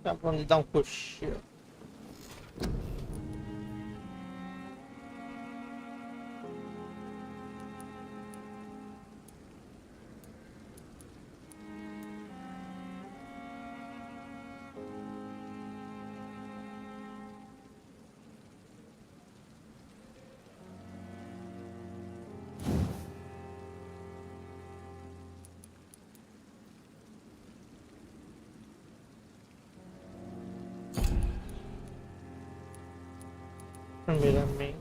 Acabando de dar um cochilo. Primeiramente,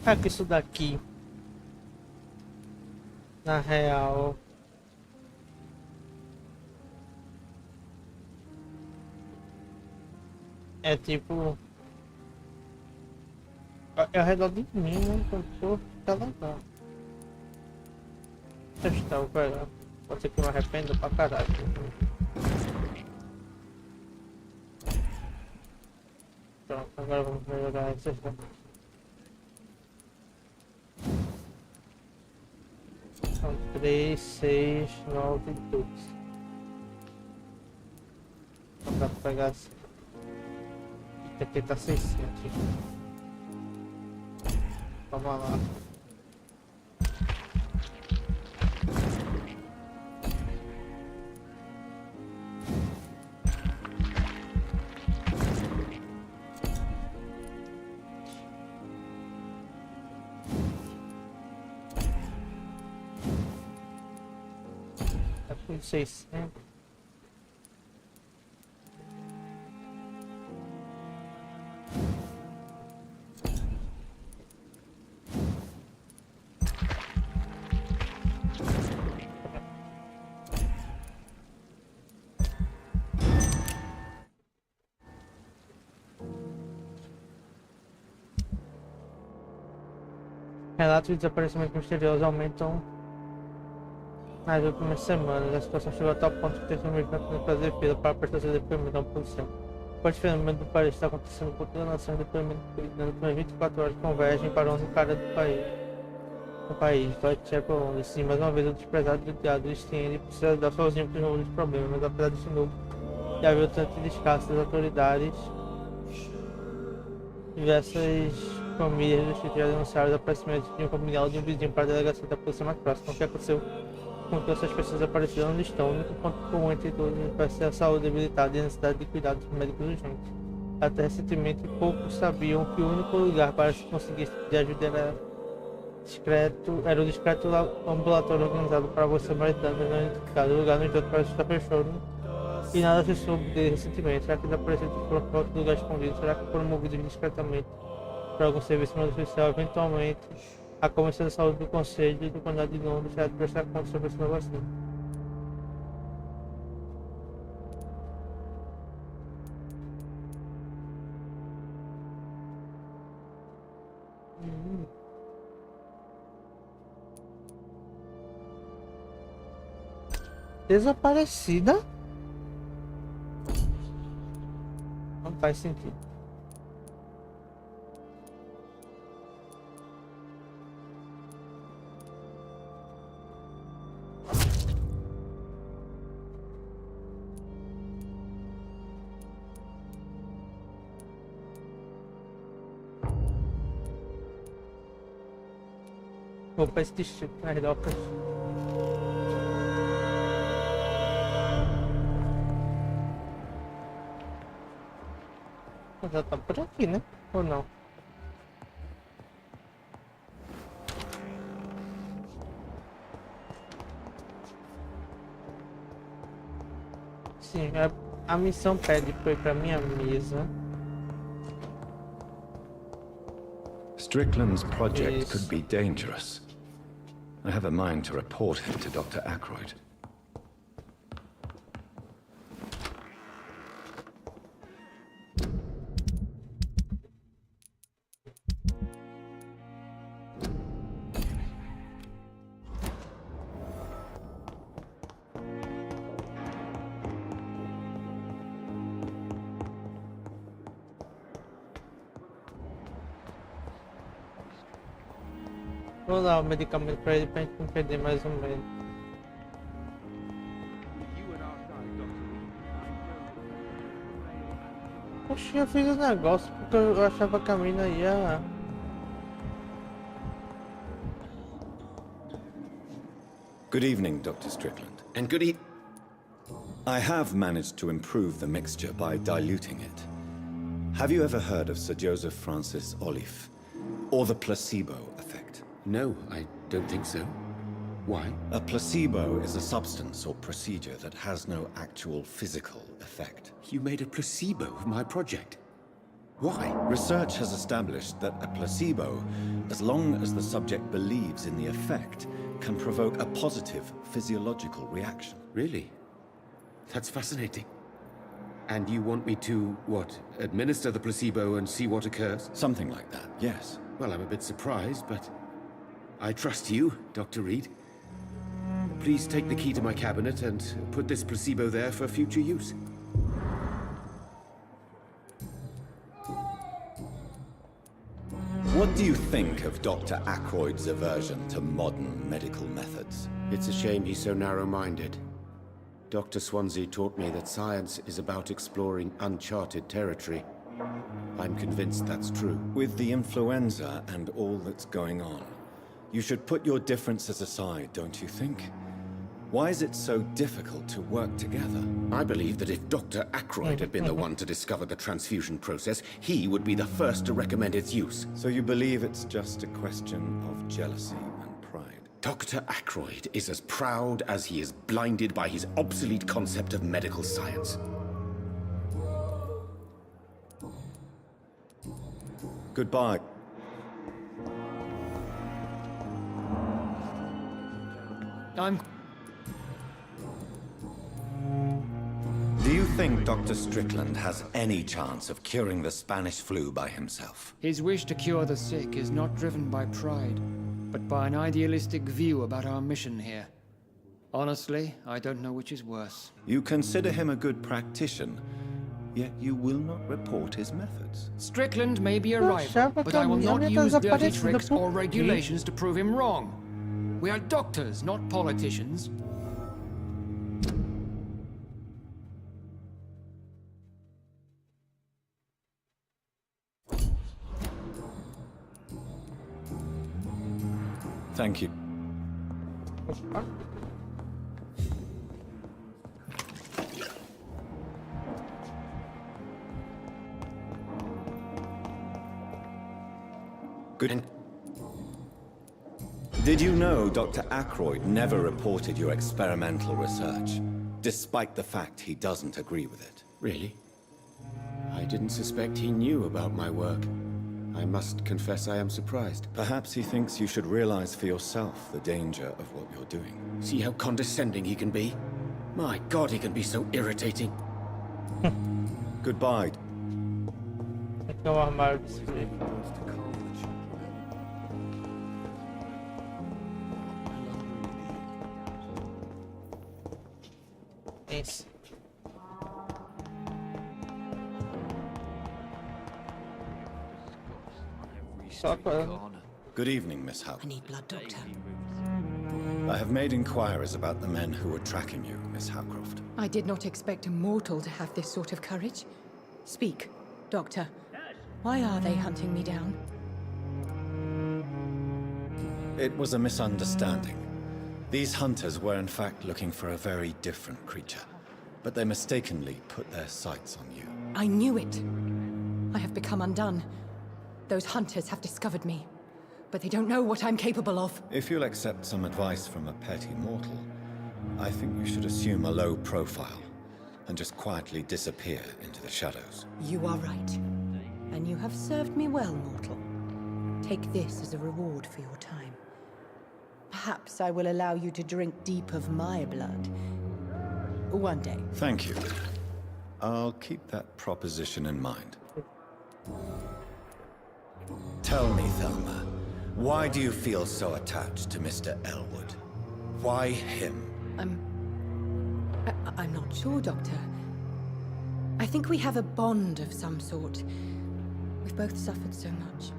é que isso daqui, na real, é tipo, é ao redor de mim, né? Então, tá legal. Testar o pegar. Pode ser que eu me arrependa pra caralho. Pronto, agora vamos melhorar essa questão. São 3, 6, 9, 12. Não dá pra pegar assim. Esse aqui tá 600. Vamos lá. Tá com 600. Relatos de desaparecimento misterioso aumentam nas últimas semanas. A situação chegou a tal ponto que testemunhas não fazer fila para prestar seu depoimento à polícia. O fenômeno do país está acontecendo por toda a nação. O depoimento nas últimas 24 horas convergem para 11 caras do país. No país, Deutsche Londres. Sim, mais uma vez o desprezado e odiado Stende precisa dar sozinho para resolver os problemas, mas apesar desse novo e haver tanto descaso das autoridades, diversas famílias do distrito já denunciaram o desaparecimento de um familiar de um vizinho para a delegacia da polícia mais próxima. O que aconteceu com que essas pessoas apareceram onde estão? O único ponto comum entre todos vai ser a saúde debilitada e a necessidade de cuidados médicos urgentes. Até recentemente, poucos sabiam que o único lugar para se conseguir esse tipo de ajuda era o discreto ambulatório organizado para você samaritano não identificado. O lugar, no entanto, parece estar fechado e nada se soube dele recentemente. Será que desapareceram por falta de lugar escondido? Será que foram movidos discretamente para algum serviço mais oficial? Eventualmente, a Comissão de Saúde do Conselho e do Condado de Londres será de prestar conta sobre esse novo assunto. Desaparecida? Não faz sentido. Vou pra esse distrito, nas docas. Já tá por aqui, né? Ou não? Sim, a missão pede pra ir pra minha mesa. Strickland's project could be dangerous. I have a mind to report him to Dr. Ackroyd. Vou dar o medicamento pra ele pra gente não perder mais um medo. Oxi, eu fiz o negócio porque eu achava que a mina ia... Good evening, Dr. Strickland. And good evening. I have managed to improve the mixture by diluting it. Have you ever heard of Sir Joseph Francis Olive? Or the placebo effect? No, I don't think so. Why? A placebo is a substance or procedure that has no actual physical effect. You made a placebo of my project. Why? Research has established that a placebo, as long as the subject believes in the effect, can provoke a positive physiological reaction. Really? That's fascinating. And you want me to, what, administer the placebo and see what occurs? Something like that, yes. Well, I'm a bit surprised, but I trust you, Dr. Reed. Please take the key to my cabinet and put this placebo there for future use. What do you think of Dr. Ackroyd's aversion to modern medical methods? It's a shame he's so narrow-minded. Dr. Swansea taught me that science is about exploring uncharted territory. I'm convinced that's true. With the influenza and all that's going on, you should put your differences aside, don't you think? Why is it so difficult to work together? I believe that if Dr. Ackroyd had been the one to discover the transfusion process, he would be the first to recommend its use. So you believe it's just a question of jealousy and pride? Dr. Ackroyd is as proud as he is blinded by his obsolete concept of medical science. Goodbye. Do you think Dr. Strickland has any chance of curing the Spanish flu by himself? His wish to cure the sick is not driven by pride, but by an idealistic view about our mission here. Honestly, I don't know which is worse. You consider him a good practitioner, yet you will not report his methods. Strickland may be a rival, but I will not use dirty tricks or regulations to prove him wrong. We are doctors, not politicians. Thank you. Good. Did you know Dr. Ackroyd never reported your experimental research, despite the fact he doesn't agree with it? Really? I didn't suspect he knew about my work. I must confess I am surprised. Perhaps he thinks you should realize for yourself the danger of what you're doing. See how condescending he can be? My God, he can be so irritating. Goodbye. Então o armário de espelho. Esse. Good evening, Miss Howe. I need blood, Doctor. I have made inquiries about the men who were tracking you, Miss Howcroft. I did not expect a mortal to have this sort of courage. Speak, Doctor. Why are they hunting me down? It was a misunderstanding. These hunters were in fact looking for a very different creature, but they mistakenly put their sights on you. I knew it. I have become undone. Those hunters have discovered me, but they don't know what I'm capable of. If you'll accept some advice from a petty mortal, I think you should assume a low profile and just quietly disappear into the shadows. You are right. And you have served me well, mortal. Take this as a reward for your time. Perhaps I will allow you to drink deep of my blood. One day. Thank you. I'll keep that proposition in mind. Tell me, Thelma, why do you feel so attached to Mr. Elwood? Why him? I'm not sure, Doctor. I think we have a bond of some sort. We've both suffered so much.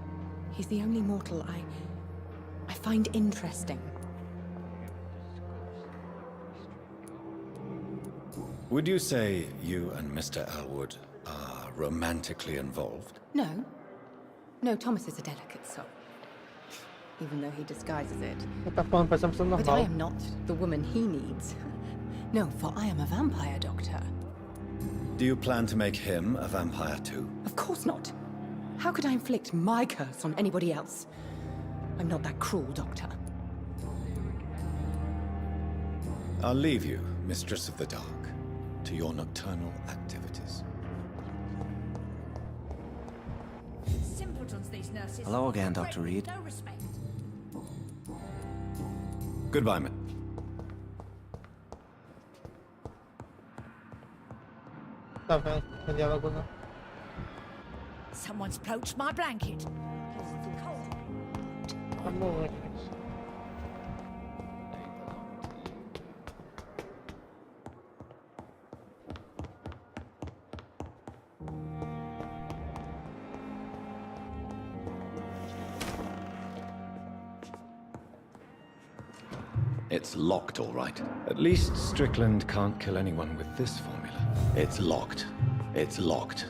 He's the only mortal I find interesting. Would you say you and Mr. Elwood are romantically involved? No. No, Thomas is a delicate soul. Even though he disguises it. Tá falando, parece uma pessoa But I normal. am not the woman he needs. No, for I am a vampire, Doctor. Do you plan to make him a vampire too? Of course not. How could I inflict my curse on anybody else? I'm not that cruel, Doctor. I'll leave you, Mistress of the Dark, to your nocturnal activities. Simpletons, these nurses. Hello again, Dr. Reed. No respect. Goodbye, man. Tá vendo? Tem diálogo não. Someone's poached my blanket. Tá bom, hein? It's locked, all right. At least Strickland can't kill anyone with this formula. It's locked. It's locked.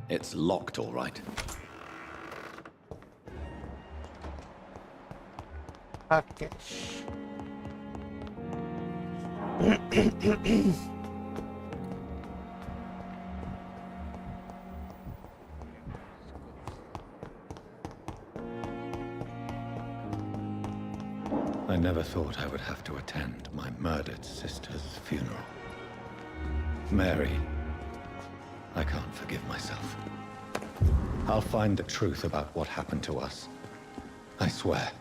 It's locked, all right. Rakesh. I never thought I would have to attend my murdered sister's funeral. Mary, I can't forgive myself. I'll find the truth about what happened to us. I swear.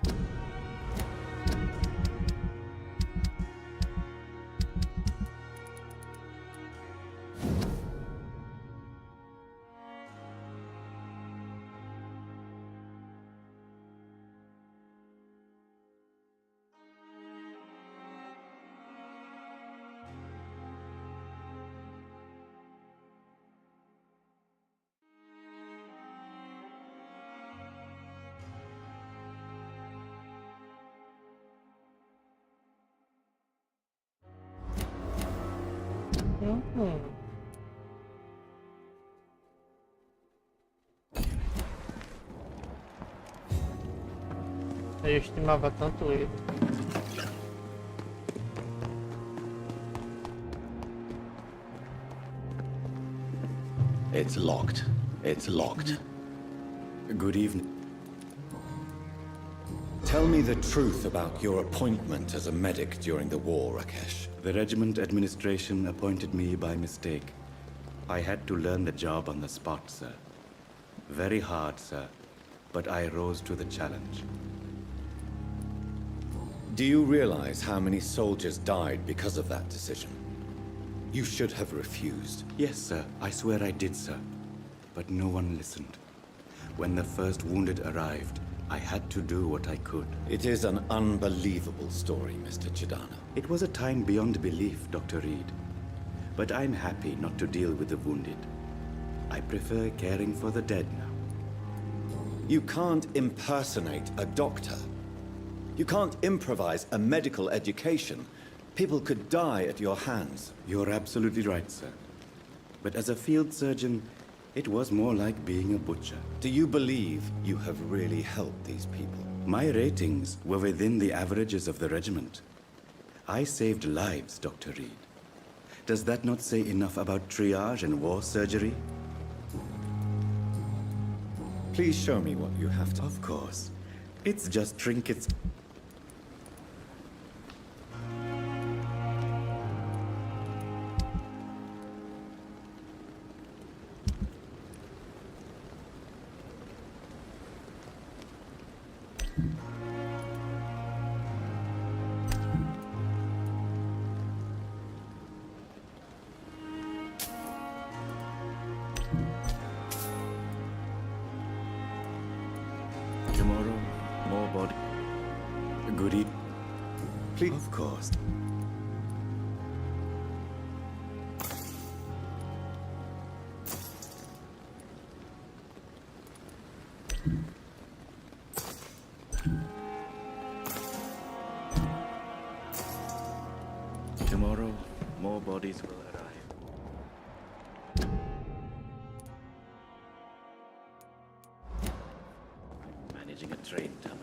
Eu estimava tanto ele. It's locked. It's locked. Good evening. Tell me the truth about your appointment as a medic during the war, Rakesh. The regiment administration appointed me by mistake. I had to learn the job on the spot, sir. Very hard, sir, but I rose to the challenge. Do you realize how many soldiers died because of that decision? You should have refused. Yes, sir. I swear I did, sir. But no one listened. When the first wounded arrived, I had to do what I could. It is an unbelievable story, Mr. Chidana. It was a time beyond belief, Dr. Reed. But I'm happy not to deal with the wounded. I prefer caring for the dead now. You can't impersonate a doctor. You can't improvise a medical education. People could die at your hands. You're absolutely right, sir. But as a field surgeon, it was more like being a butcher. Do you believe you have really helped these people? My ratings were within the averages of the regiment. I saved lives, Dr. Reed. Does that not say enough about triage and war surgery? Please show me what you have to. Of course. It's just trinkets. Tomorrow, more body. Good evening. Please. Of course. Tomorrow, more bodies will arrive. Managing a train terminal.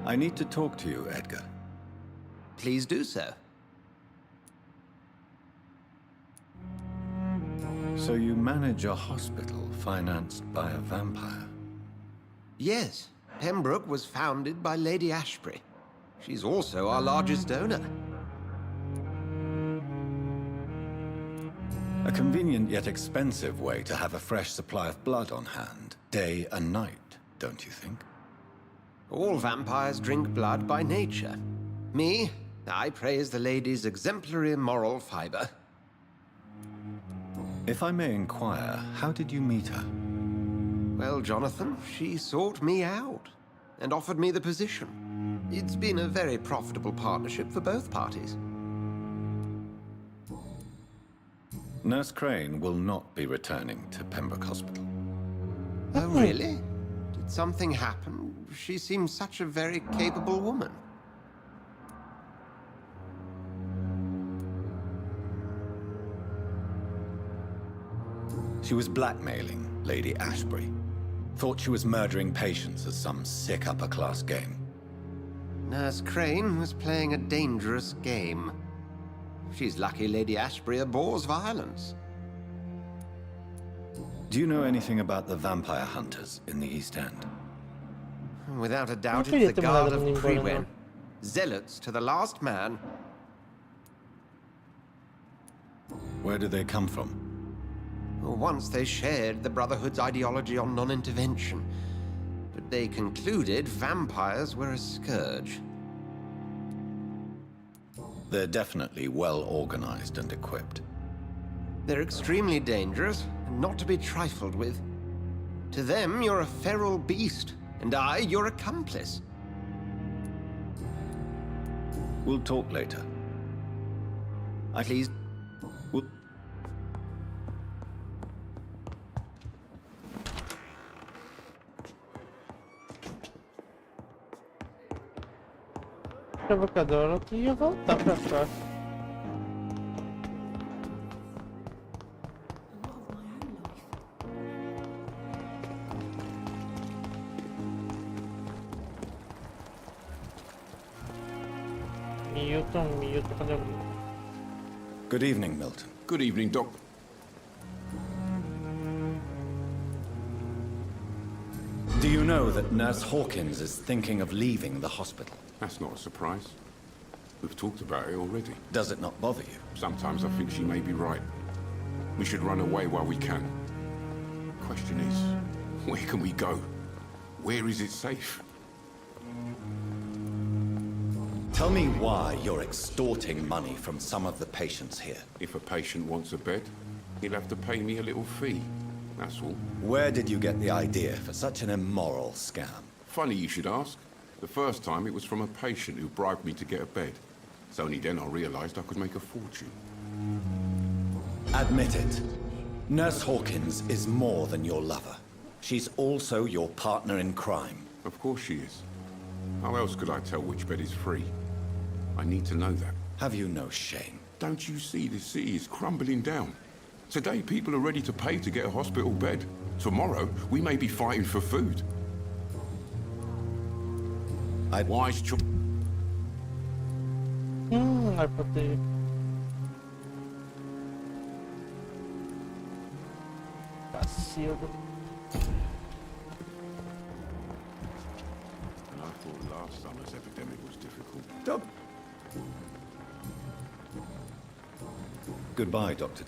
I need to talk to you, Edgar. Please do so. So you manage a hospital financed by a vampire? Yes, Pembroke was founded by Lady Ashbury. She's also our largest donor. A convenient yet expensive way to have a fresh supply of blood on hand, day and night, don't you think? All vampires drink blood by nature. Me, I praise the lady's exemplary moral fiber. If I may inquire, how did you meet her? Well, Jonathan, she sought me out and offered me the position. It's been a very profitable partnership for both parties. Nurse Crane will not be returning to Pembroke Hospital. Oh, really? Did something happen? She seems such a very capable woman. She was blackmailing Lady Ashbury. Thought she was murdering patients as some sick upper-class game. Nurse Crane was playing a dangerous game. She's lucky Lady Ashbury abhors violence. Do you know anything about the vampire hunters in the East End? Without a doubt, Queria it's the ter guard mandado of embora, Priwen. não. Zealots to the last man. Where do they come from? Once they shared the Brotherhood's ideology on non-intervention, but they concluded vampires were a scourge. They're definitely well organized and equipped. They're extremely dangerous and not to be trifled with. To them, you're a feral beast, and I, your accomplice. We'll talk later. Please. We'll... Provocador, eu queria voltar pra trás. Milton, cadê o Milton? Good evening, Milton. Good evening, Doc. Do you know that Nurse Hawkins is thinking of leaving the hospital? That's not a surprise. We've talked about it already. Does it not bother you? Sometimes I think she may be right. We should run away while we can. Question is, where can we go? Where is it safe? Tell me why you're extorting money from some of the patients here. If a patient wants a bed, he'll have to pay me a little fee. That's all. Where did you get the idea for such an immoral scam? Funny you should ask. The first time it was from a patient who bribed me to get a bed. It's only then I realized I could make a fortune. Admit it. Nurse Hawkins is more than your lover. She's also your partner in crime. Of course she is. How else could I tell which bed is free? I need to know that. Have you no shame? Don't you see the city is crumbling down? Today people are ready to pay to get a hospital bed. Tomorrow we may be fighting for food. Wise choice. I poder. Vacilo. And I thought last summer's epidemic was difficult. Goodbye, Doctor.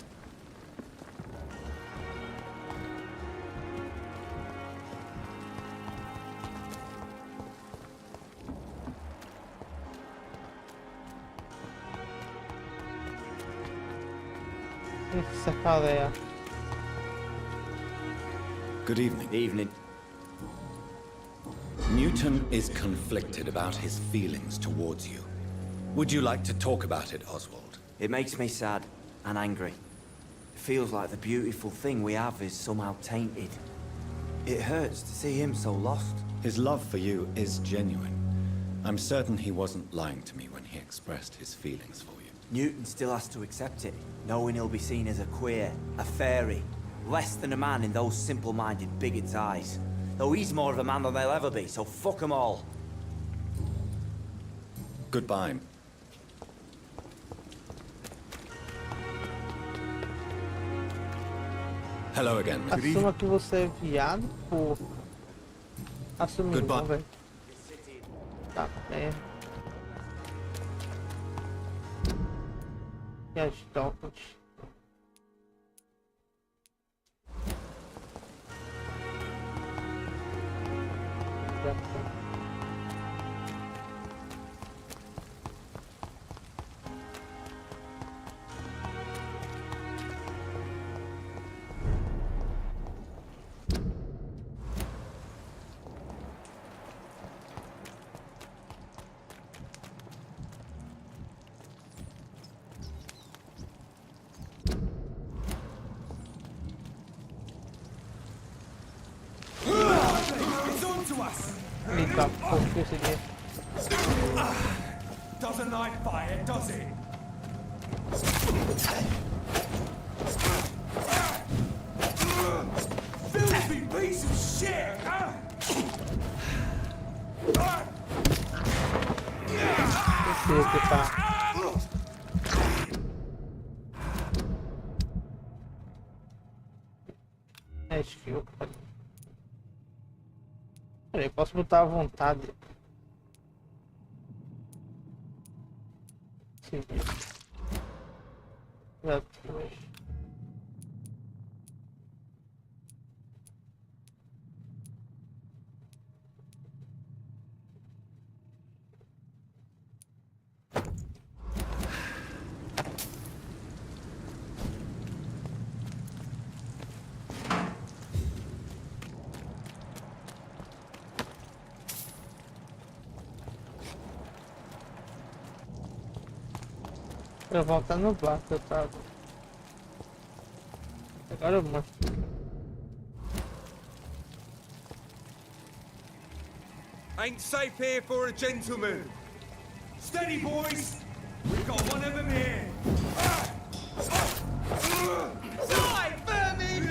Good evening. Evening. Newton is conflicted about his feelings towards you. Would you like to talk about it, Oswald? It makes me sad and angry. It feels like the beautiful thing we have is somehow tainted. It hurts to see him so lost. His love for you is genuine. I'm certain he wasn't lying to me when he expressed his feelings for you. Newton still has to accept it, knowing he'll be seen as a queer, a fairy, less than a man in those simple-minded bigots' eyes. Though he's more of a man than they'll ever be, so fuck them all. Goodbye. Hello again. Assuma que você é viado por assumir, Goodbye. velho. Tá bem. E as topas. Eita, porra, que esse aqui. Doesn't like fire, does it? Filthy piece of shit! Esse aqui tá. É skill, cara. Peraí, posso botar à vontade. Sim. Exatamente. Eu voltar no barco, eu tava. Agora eu mostro. Ain't safe here for a gentleman. Steady, boys. We've got one of them here. Die, vermin!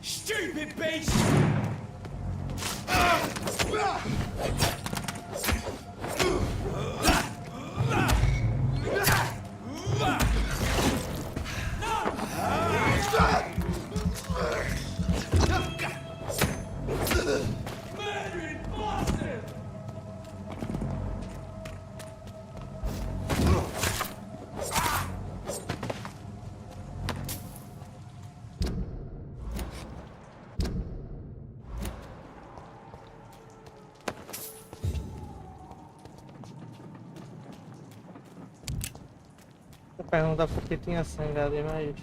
Stupid beast! Murdering bastard! Vou perguntar por que tinha sangue ali, mas.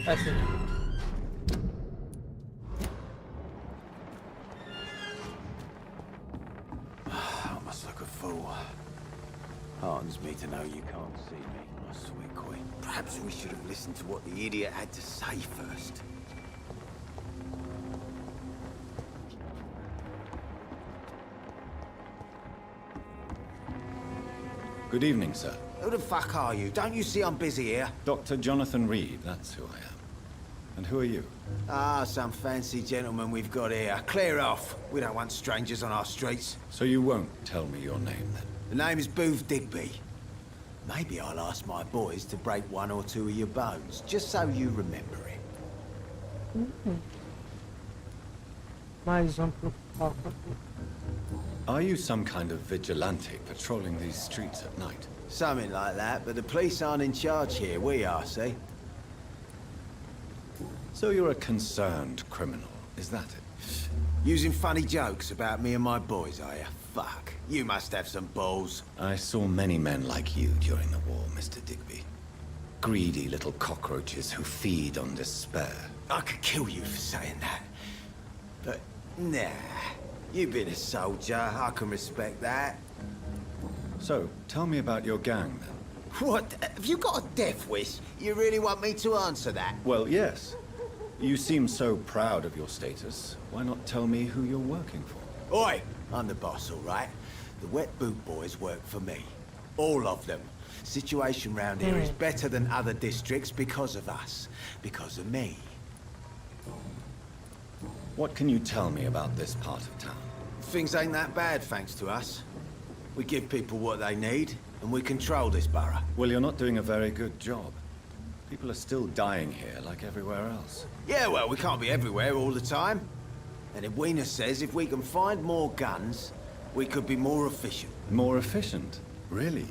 Assim. I must look a fool. Heartens me to know you can't see me, my sweet queen. Perhaps we should have listened to what the idiot had to say first. Good evening, sir. Who the fuck are you? Don't you see I'm busy here? Dr. Jonathan Reed, that's who I am. And who are you? Ah, some fancy gentleman we've got here. Clear off. We don't want strangers on our streets. So you won't tell me your name, then? The name is Booth Digby. Maybe I'll ask my boys to break one or two of your bones, just so you remember it. Mais pro foco. Are you some kind of vigilante patrolling these streets at night? Something like that, but the police aren't in charge here. We are, see? So you're a concerned criminal, is that it? Using funny jokes about me and my boys, are you? Fuck. You must have some balls. I saw many men like you during the war, Mr. Digby. Greedy little cockroaches who feed on despair. I could kill you for saying that. But, nah. You've been a soldier. I can respect that. So, tell me about your gang, then. What? Have you got a death wish? You really want me to answer that? Well, yes. You seem so proud of your status. Why not tell me who you're working for? Oi! I'm the boss, all right? The Wet Boot Boys work for me. All of them. Situation round here is better than other districts because of us. Because of me. What can you tell me about this part of town? Things ain't that bad, thanks to us. We give people what they need, and we control this borough. Well, you're not doing a very good job. People are still dying here, like everywhere else. Yeah, well, we can't be everywhere all the time. And Edwina says if we can find more guns, we could be more efficient. More efficient? Really?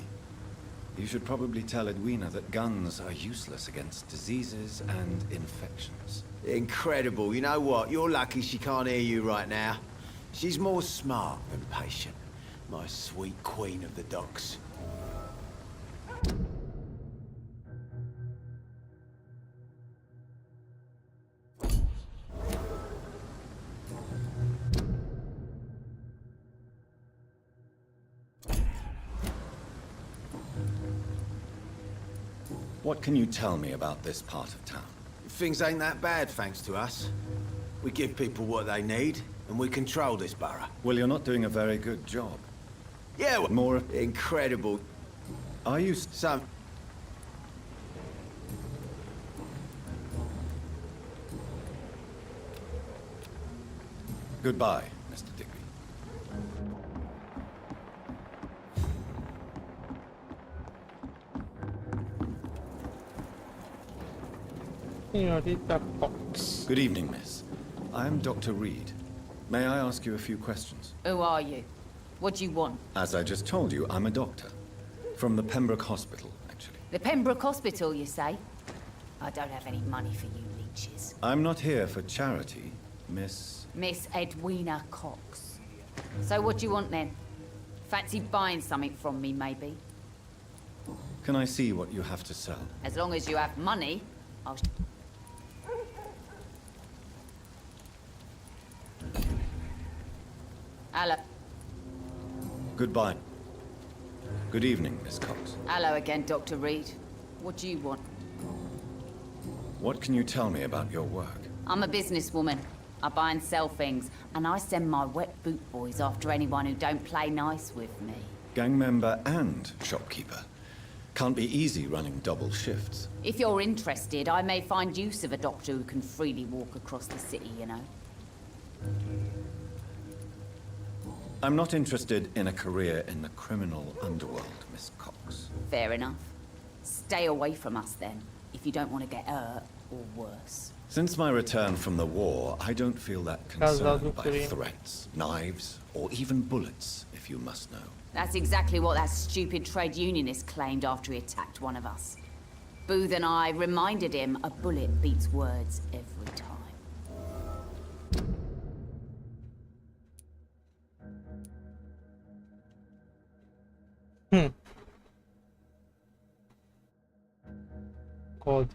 You should probably tell Edwina that guns are useless against diseases and infections. Incredible. You know what? You're lucky she can't hear you right now. She's more smart than patient. My sweet queen of the docks. What can you tell me about this part of town? Things ain't that bad, thanks to us. We give people what they need, and we control this borough. Well, you're not doing a very good job. Yeah, well, More... incredible. Are you... Some... Goodbye, Mr. Digby. Senhorita Fox. Good evening, miss. I am Dr. Reed. May I ask you a few questions? Who are you? What do you want? As I just told you, I'm a doctor. From the Pembroke Hospital, actually. The Pembroke Hospital, you say? I don't have any money for you inches. I'm not here for charity, Miss... Miss Edwina Cox. So what do you want then? Fancy buying something from me, maybe? Can I see what you have to sell? As long as you have money, I'll... Hello. Goodbye. Good evening, Miss Cox. Hello again, Dr. Reed. What do you want? What can you tell me about your work? I'm a businesswoman. I buy and sell things, and I send my wet boot boys after anyone who don't play nice with me. Gang member and shopkeeper. Can't be easy running double shifts. If you're interested, I may find use of a doctor who can freely walk across the city, you know. I'm not interested in a career in the criminal underworld, Miss Cox. Fair enough. Stay away from us then, if you don't want to get hurt or worse. Since my return from the war, I don't feel that concerned by threats, knives, or even bullets, if you must know. That's exactly what that stupid trade unionist claimed after he attacked one of us. Booth and I reminded him a bullet beats words every time. God.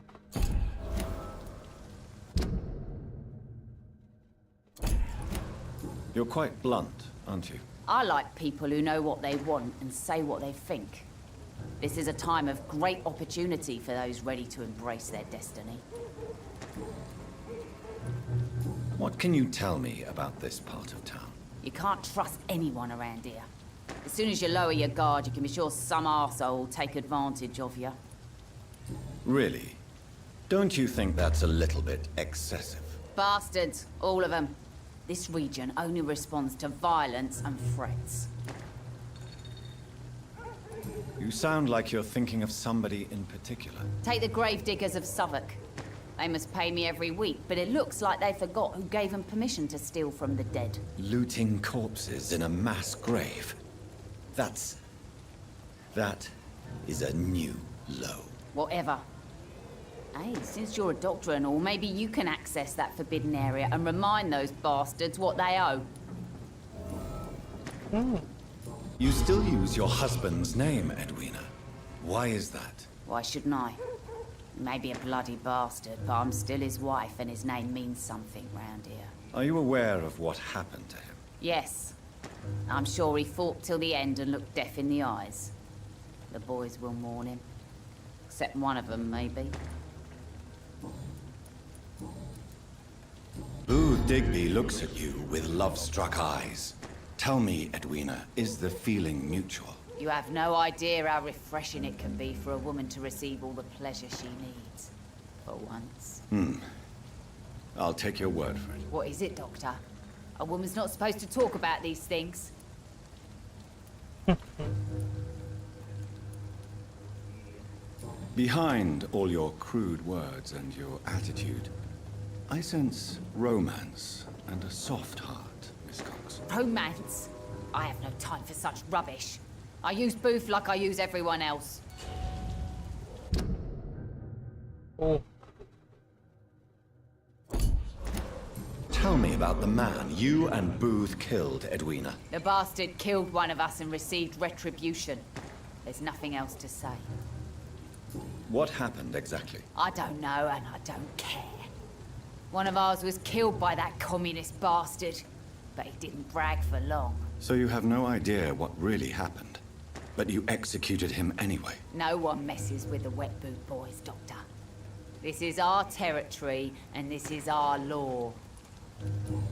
You're quite blunt, aren't you? I like people who know what they want and say what they think. This is a time of great opportunity for those ready to embrace their destiny. What can you tell me about this part of town? You can't trust anyone around here. As soon as you lower your guard, you can be sure some arsehole will take advantage of you. Really? Don't you think that's a little bit excessive? Bastards, all of them. This region only responds to violence and threats. You sound like you're thinking of somebody in particular. Take the gravediggers of Southwark. They must pay me every week, but it looks like they forgot who gave them permission to steal from the dead. Looting corpses in a mass grave. That is a new low. Whatever. Hey, since you're a doctor and all, maybe you can access that forbidden area and remind those bastards what they owe. You still use your husband's name, Edwina. Why is that? Why shouldn't I? He may be a bloody bastard, but I'm still his wife and his name means something round here. Are you aware of what happened to him? Yes. I'm sure he fought till the end and looked death in the eyes. The boys will mourn him. Except one of them, maybe. Booth Digby looks at you with love-struck eyes. Tell me, Edwina, is the feeling mutual? You have no idea how refreshing it can be for a woman to receive all the pleasure she needs. For once. I'll take your word for it. What is it, Doctor? A woman's not supposed to talk about these things. Behind all your crude words and your attitude, I sense romance and a soft heart, Miss Cox. Romance? I have no time for such rubbish. I use Booth like I use everyone else. Oh. Tell me about the man you and Booth killed, Edwina. The bastard killed one of us and received retribution. There's nothing else to say. What happened exactly? I don't know and I don't care. One of ours was killed by that communist bastard, but he didn't brag for long. So you have no idea what really happened, but you executed him anyway. No one messes with the wet boot boys, Doctor. This is our territory and this is our law.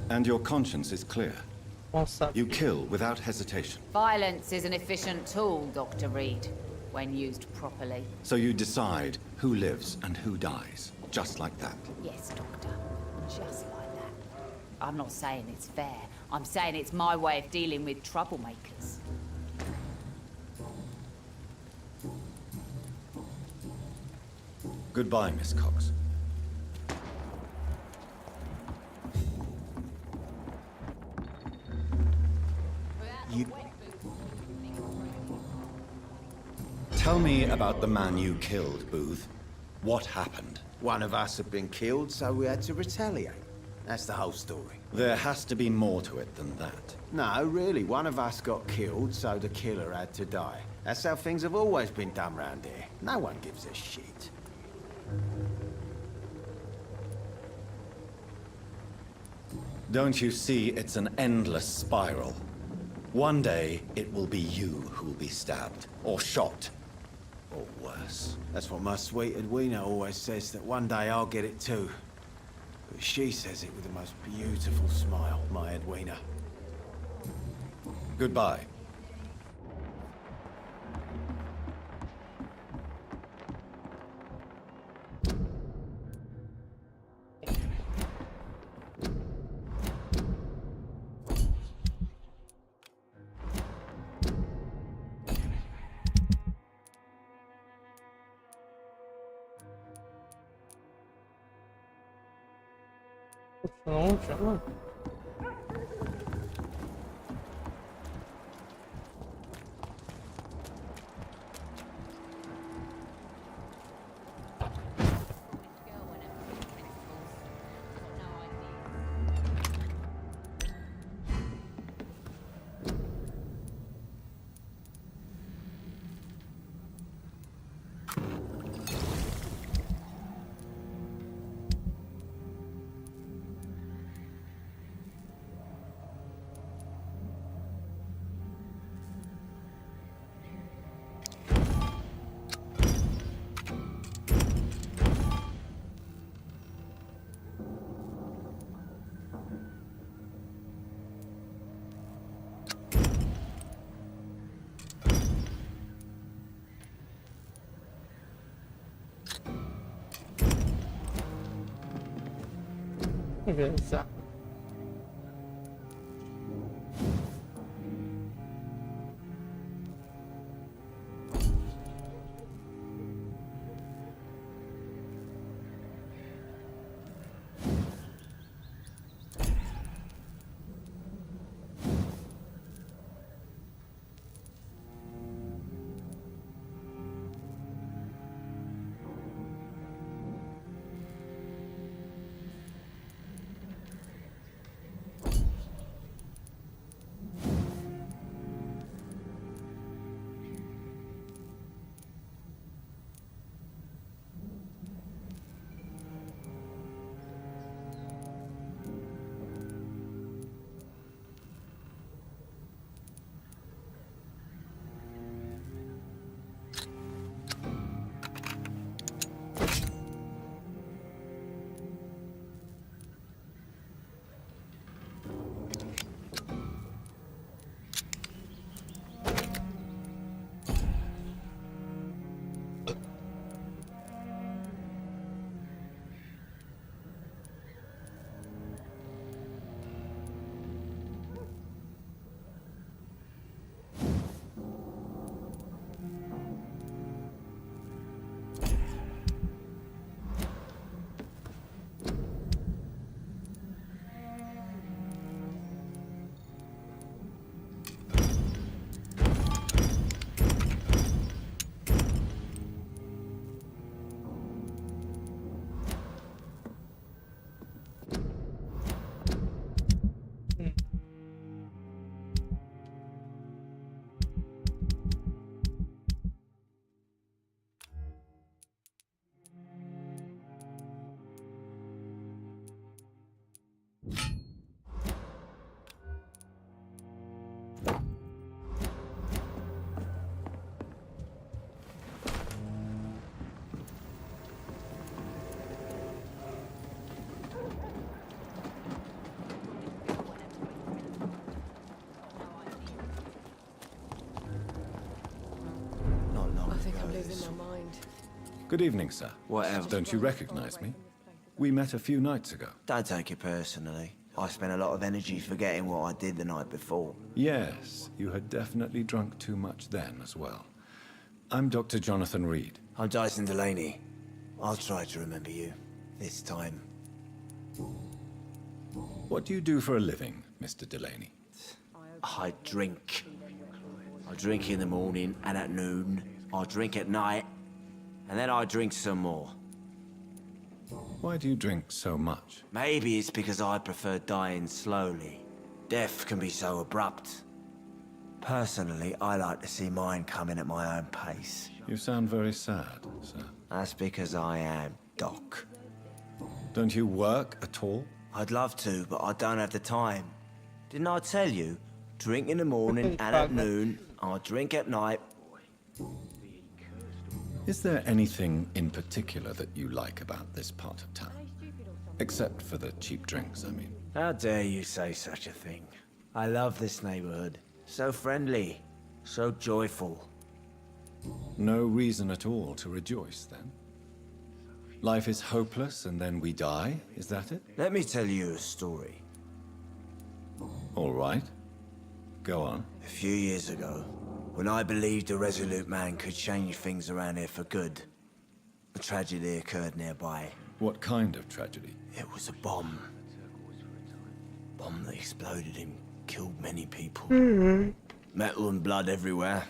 And your conscience is clear. What's up? You kill without hesitation. Violence is an efficient tool, Dr. Reed, when used properly. So you decide who lives and who dies, just like that. Yes, Doctor. Just like that. I'm not saying it's fair. I'm saying it's my way of dealing with troublemakers. Goodbye, Miss Cox. Tell me about the man you killed, Booth. What happened? One of us had been killed, so we had to retaliate. That's the whole story. There has to be more to it than that. No, really, one of us got killed, so the killer had to die. That's how things have always been done round here. No one gives a shit. Don't you see it's an endless spiral? One day, it will be you who will be stabbed, or shot, or worse. That's what my sweet Edwina always says, that one day I'll get it too. But she says it with the most beautiful smile, my Edwina. Goodbye. Não chama. Beleza. Losing my mind. Good evening, sir. Whatever. Don't you recognize me? We met a few nights ago. Don't take it personally. I spent a lot of energy forgetting what I did the night before. Yes, you had definitely drunk too much then as well. I'm Dr. Jonathan Reed. I'm Dyson Delaney. I'll try to remember you. This time. What do you do for a living, Mr. Delaney? I drink. I drink in the morning and at noon. I drink at night. And then I drink some more. Why do you drink so much? Maybe it's because I prefer dying slowly. Death can be so abrupt. Personally, I like to see mine coming at my own pace. You sound very sad, sir. That's because I am Doc. Don't you work at all? I'd love to, but I don't have the time. Didn't I tell you? Drink in the morning and at noon. I drink at night. Is there anything in particular that you like about this part of town? Except for the cheap drinks, I mean. How dare you say such a thing? I love this neighborhood. So friendly, so joyful. No reason at all to rejoice, then? Life is hopeless and then we die, is that it? Let me tell you a story. All right. Go on. A few years ago, when I believed a resolute man could change things around here for good, a tragedy occurred nearby. What kind of tragedy? It was a bomb. Bomb that exploded and killed many people. Metal and blood everywhere.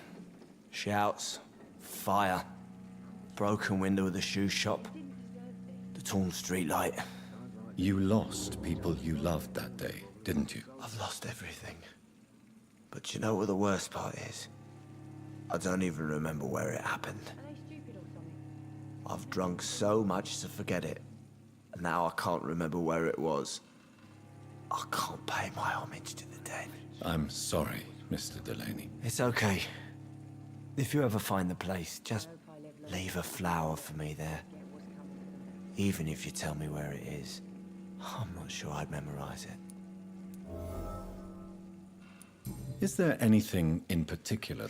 Shouts, fire, broken window of the shoe shop, the torn streetlight. You lost people you loved that day, didn't you? I've lost everything. But you know what the worst part is? I don't even remember where it happened. I've drunk so much to forget it. And now I can't remember where it was. I can't pay my homage to the dead. I'm sorry, Mr. Delaney. It's okay. If you ever find the place, just leave a flower for me there. Even if you tell me where it is. I'm not sure I'd memorize it. Is there anything in particular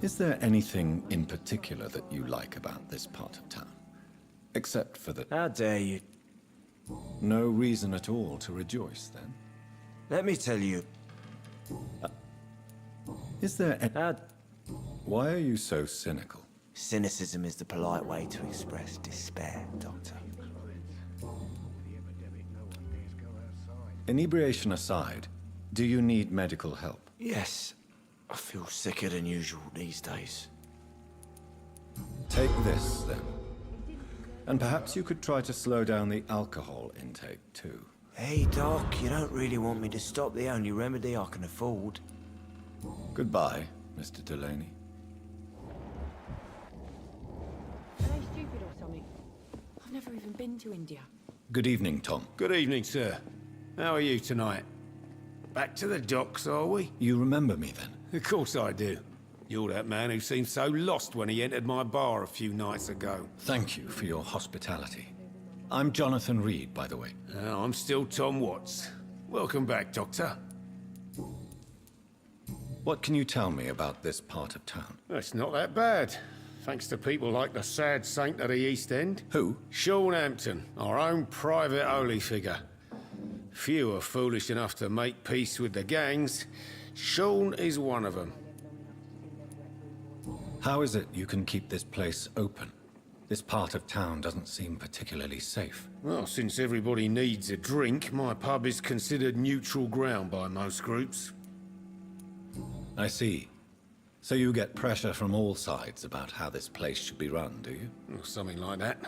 Is there anything in particular that you like about this part of town? Except for the... How dare you? No reason at all to rejoice, then? Let me tell you. Is there... Why are you so cynical? Cynicism is the polite way to express despair, Doctor. Inebriation aside, do you need medical help? Yes. I feel sicker than usual these days. Take this, then. And perhaps you could try to slow down the alcohol intake, too. Hey, Doc, you don't really want me to stop the only remedy I can afford. Goodbye, Mr. Delaney. Are they stupid or something? I've never even been to India. Good evening, Tom. Good evening, sir. How are you tonight? Back to the docks, are we? You remember me, then? Of course I do. You're that man who seemed so lost when he entered my bar a few nights ago. Thank you for your hospitality. I'm Jonathan Reed, by the way. I'm still Tom Watts. Welcome back, Doctor. What can you tell me about this part of town? It's not that bad. Thanks to people like the sad saint of the East End. Who? Sean Hampton, our own private holy figure. Few are foolish enough to make peace with the gangs. Sean is one of them. How is it you can keep this place open? This part of town doesn't seem particularly safe. Well, since everybody needs a drink, my pub is considered neutral ground by most groups. I see. So you get pressure from all sides about how this place should be run, do you? Or something like that.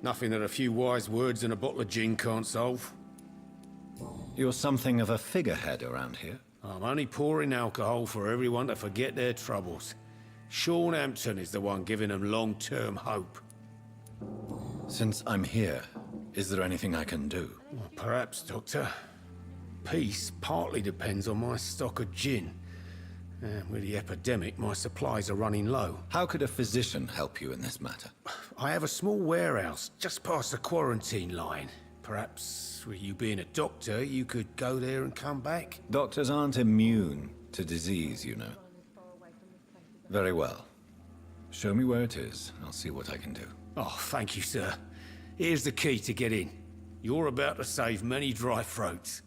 Nothing that a few wise words and a bottle of gin can't solve. You're something of a figurehead around here. I'm only pouring alcohol for everyone to forget their troubles. Sean Hampton is the one giving them long-term hope. Since I'm here, is there anything I can do? Well, perhaps, Doctor. Peace partly depends on my stock of gin. And with the epidemic, my supplies are running low. How could a physician help you in this matter? I have a small warehouse just past the quarantine line. Perhaps, with you being a doctor, you could go there and come back? Doctors aren't immune to disease, you know. Very well. Show me where it is. I'll see what I can do. Oh, thank you, sir. Here's the key to get in. You're about to save many dry throats.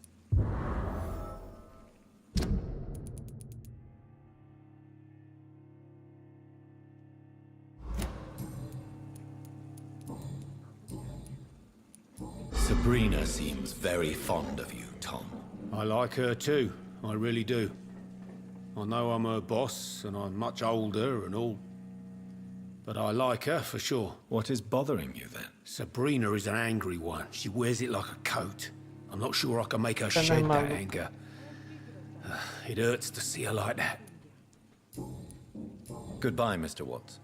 Sabrina seems very fond of you, Tom. I like her too. I really do. I know I'm her boss, and I'm much older and all. but I like her for sure. What is bothering you then? Sabrina is an angry one. She wears it like a coat. I'm not sure I can make her shed that anger. It hurts to see her like that. Goodbye, Mr. Watts.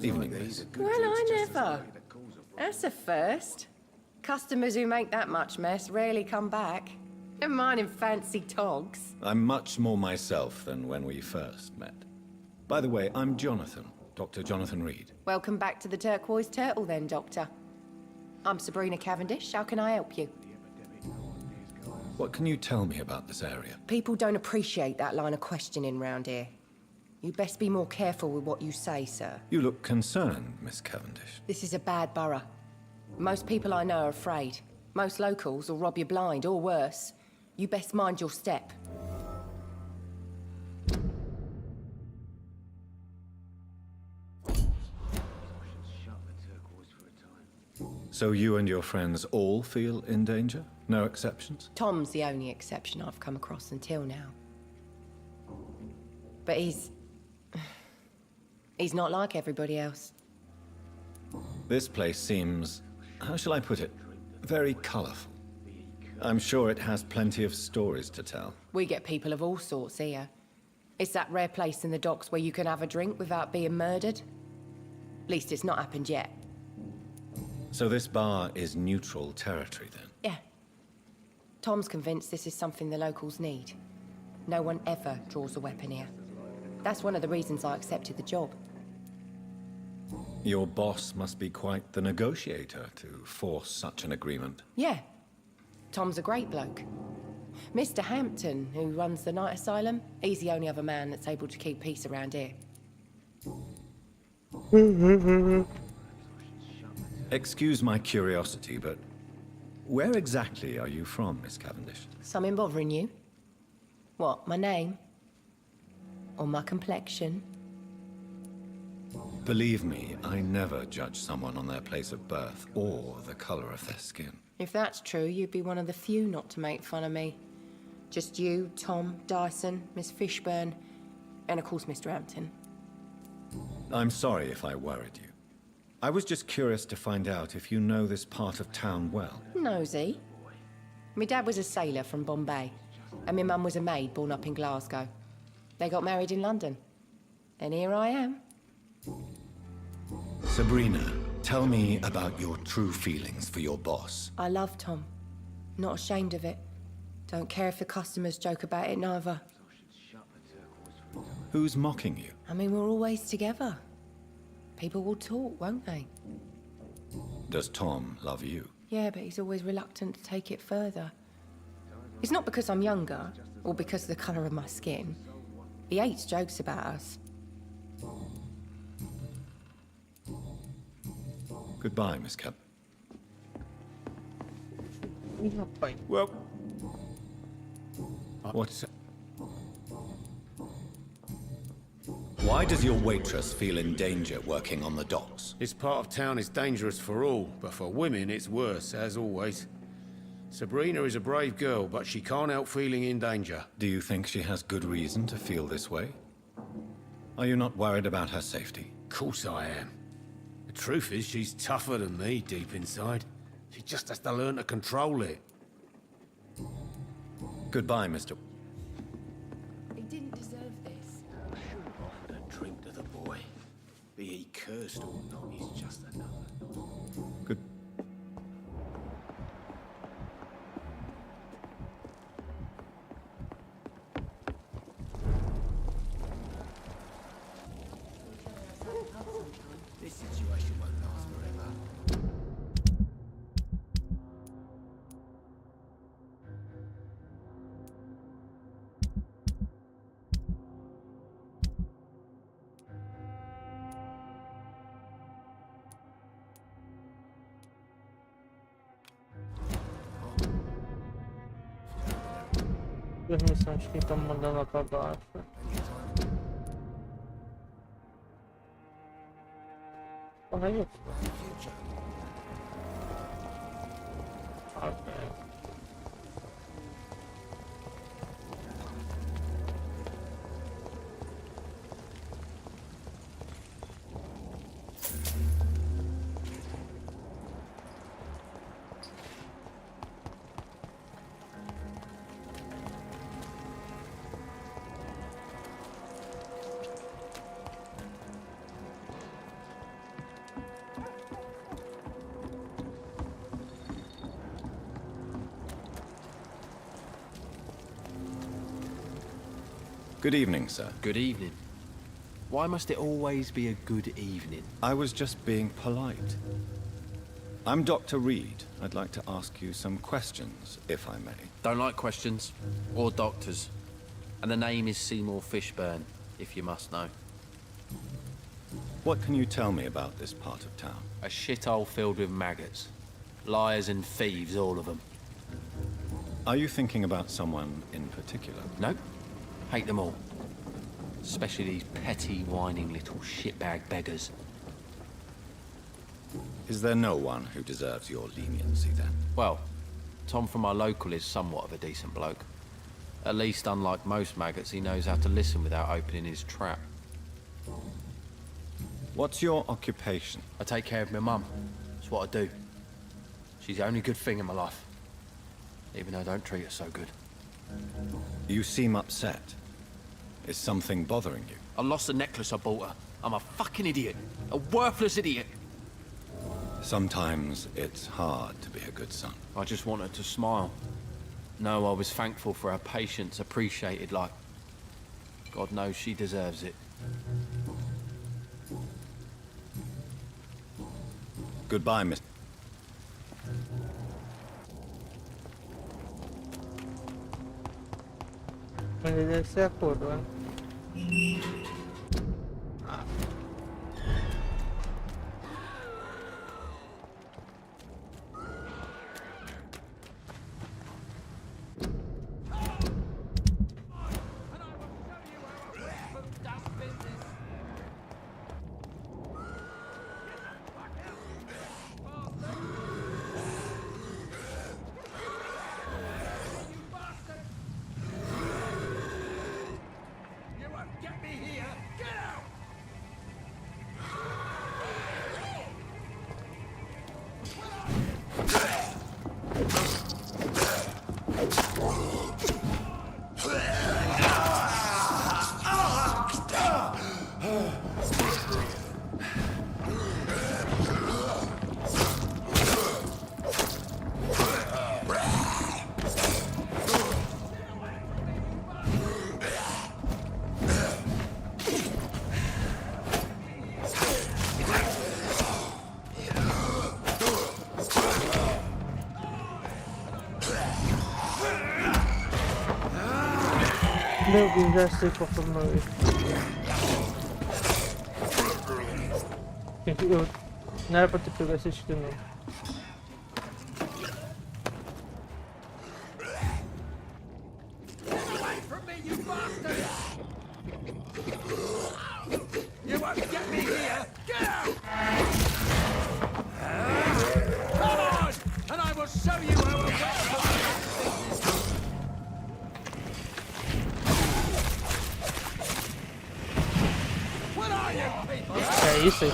Evening, miss. Well, I never. That's a first. Customers who make that much mess rarely come back. Never mind in fancy togs. I'm much more myself than when we first met. By the way, I'm Jonathan, Dr. Jonathan Reed. Welcome back to the Turquoise Turtle then, Doctor. I'm Sabrina Cavendish. How can I help you? What can you tell me about this area? People don't appreciate that line of questioning round here. You best be more careful with what you say, sir. You look concerned, Miss Cavendish. This is a bad borough. Most people I know are afraid. Most locals will rob you blind, or worse. You best mind your step. So you and your friends all feel in danger? No exceptions? Tom's the only exception I've come across until now. But he's not like everybody else. This place seems, how shall I put it, very colourful. I'm sure it has plenty of stories to tell. We get people of all sorts here. It's that rare place in the docks where you can have a drink without being murdered. At least it's not happened yet. So this bar is neutral territory then? Yeah. Tom's convinced this is something the locals need. No one ever draws a weapon here. That's one of the reasons I accepted the job. Your boss must be quite the negotiator to force such an agreement. Yeah. Tom's a great bloke. Mr. Hampton, who runs the night asylum, he's the only other man that's able to keep peace around here. Excuse my curiosity, but where exactly are you from, Miss Cavendish? Something bothering you? What, my name? Or my complexion? Believe me, I never judge someone on their place of birth or the color of their skin. If that's true, you'd be one of the few not to make fun of me. Just you, Tom, Dyson, Miss Fishburne, and of course Mr. Hampton. I'm sorry if I worried you. I was just curious to find out if you know this part of town well. Nosy. My dad was a sailor from Bombay, and my mum was a maid born up in Glasgow. They got married in London. And here I am. Sabrina, tell me about your true feelings for your boss. I love Tom. Not ashamed of it. Don't care if the customers joke about it neither. Who's mocking you? I mean, we're always together. People will talk, won't they? Does Tom love you? Yeah, but he's always reluctant to take it further. It's not because I'm younger, or because of the colour of my skin. He hates jokes about us. Goodbye, Miss Cap. Well... What's... Why does your waitress feel in danger working on the docks? This part of town is dangerous for all, but for women it's worse, as always. Sabrina is a brave girl, but she can't help feeling in danger. Do you think she has good reason to feel this way? Are you not worried about her safety? Of course I am. The truth is, she's tougher than me deep inside. She just has to learn to control it. Goodbye, Mr. He didn't deserve this. I should have offered a drink to the boy. Be he cursed or not, he's just another. Good. This situation won't last forever. Duas missões que estão mandando lá pra baixo. Porra, é isso? Ok. Good evening, sir. Good evening. Why must it always be a good evening? I was just being polite. I'm Dr. Reed. I'd like to ask you some questions, if I may. Don't like questions. Or doctors. And the name is Seymour Fishburne, if you must know. What can you tell me about this part of town? A shithole filled with maggots. Liars and thieves, all of them. Are you thinking about someone in particular? Nope. Hate them all. Especially these petty, whining little shitbag beggars. Is there no one who deserves your leniency, then? Well, Tom from our local is somewhat of a decent bloke. At least, unlike most maggots, he knows how to listen without opening his trap. What's your occupation? I take care of my mum. That's what I do. She's the only good thing in my life. Even though I don't treat her so good. You seem upset. Is something bothering you? I lost the necklace I bought her. I'm a fucking idiot. A worthless idiot. Sometimes it's hard to be a good son. I just want her to smile. No, I was thankful for her patience, appreciated like... God knows she deserves it. Goodbye, Miss... Ele deve ser a coroa. Meu Deus, já sei qual foi o meu erro. Não era pra ter pegado esse estilo, não. É isso aí.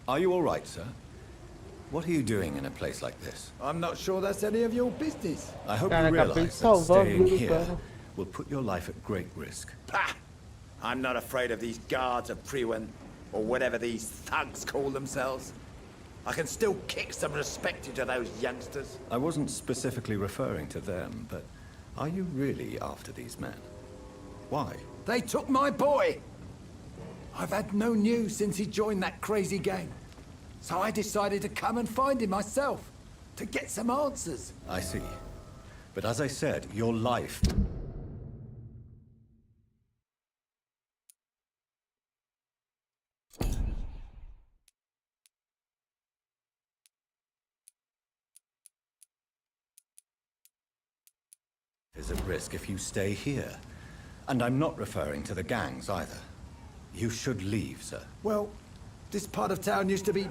Are you all right, sir? What are you doing in a place like this? I'm not sure that's any of your business. I hope you realize that staying here will put your life at great risk. Pah! I'm not afraid of these guards of Priwen, or whatever these thugs call themselves. I can still kick some respect into those youngsters. I wasn't specifically referring to them, but are you really after these men? Why? They took my boy! I've had no news since he joined that crazy gang. So I decided to come and find him myself, to get some answers. I see. But as I said, your life... is at risk if you stay here. And I'm not referring to the gangs either. You should leave, sir. Well, this part of town used to be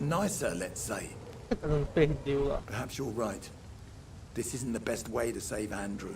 nicer, let's say. Perhaps you're right. this isn't the best way to save Andrew.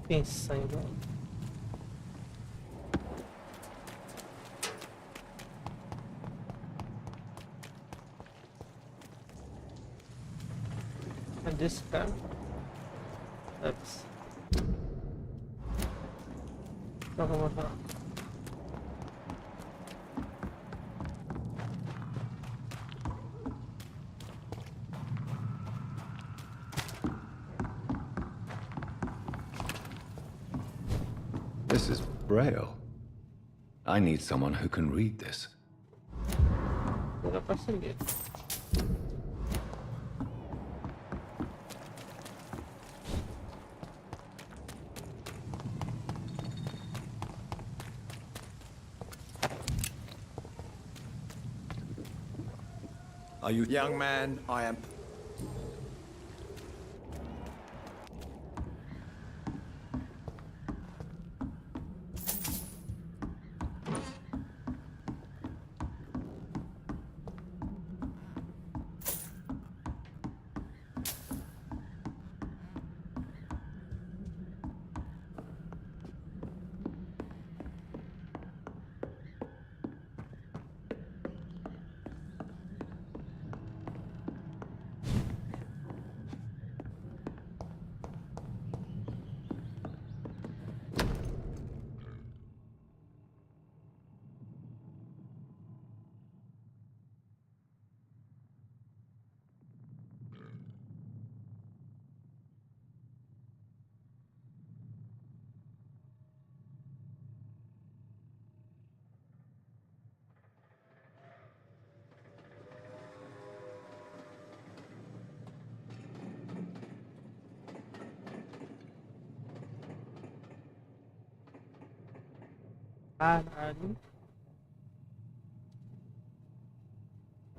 Pensando. And this guy. That's. Vamos lá. This is Braille. I need someone who can read this. Dá pra seguir. Are you... Young man, I am...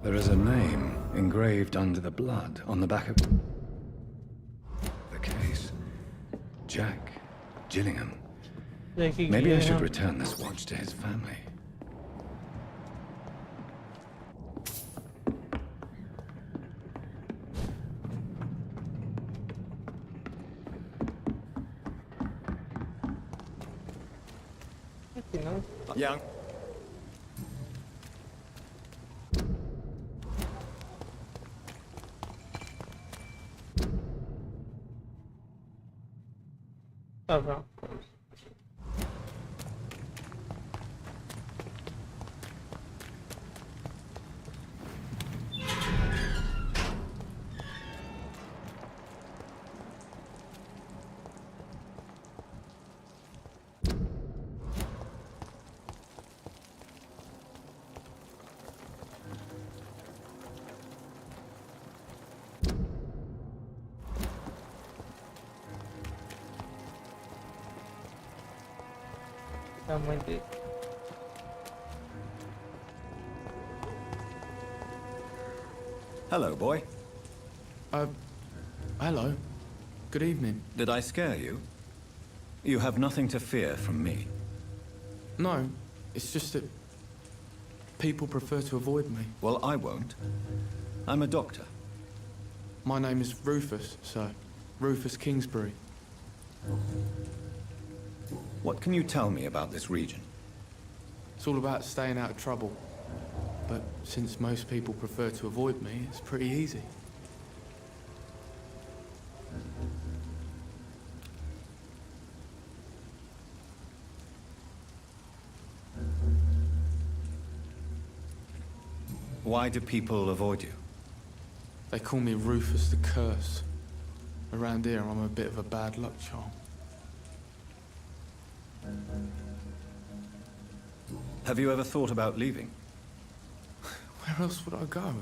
There is a name engraved under the blood on the back of the case. Jack Gillingham. Maybe I should return this watch to his family. Young... Tá bom. Tamanho dele. Hello, boy. Hello. Good evening. Did I scare you? You have nothing to fear from me. No, it's just that people prefer to avoid me. Well, I won't. I'm a doctor. My name is Rufus, sir. Rufus Kingsbury. What can you tell me about this region? It's all about staying out of trouble. But since most people prefer to avoid me, it's pretty easy. Why do people avoid you? They call me Rufus the Curse. Around here, I'm a bit of a bad luck charm. Have you ever thought about leaving? Where else would I go?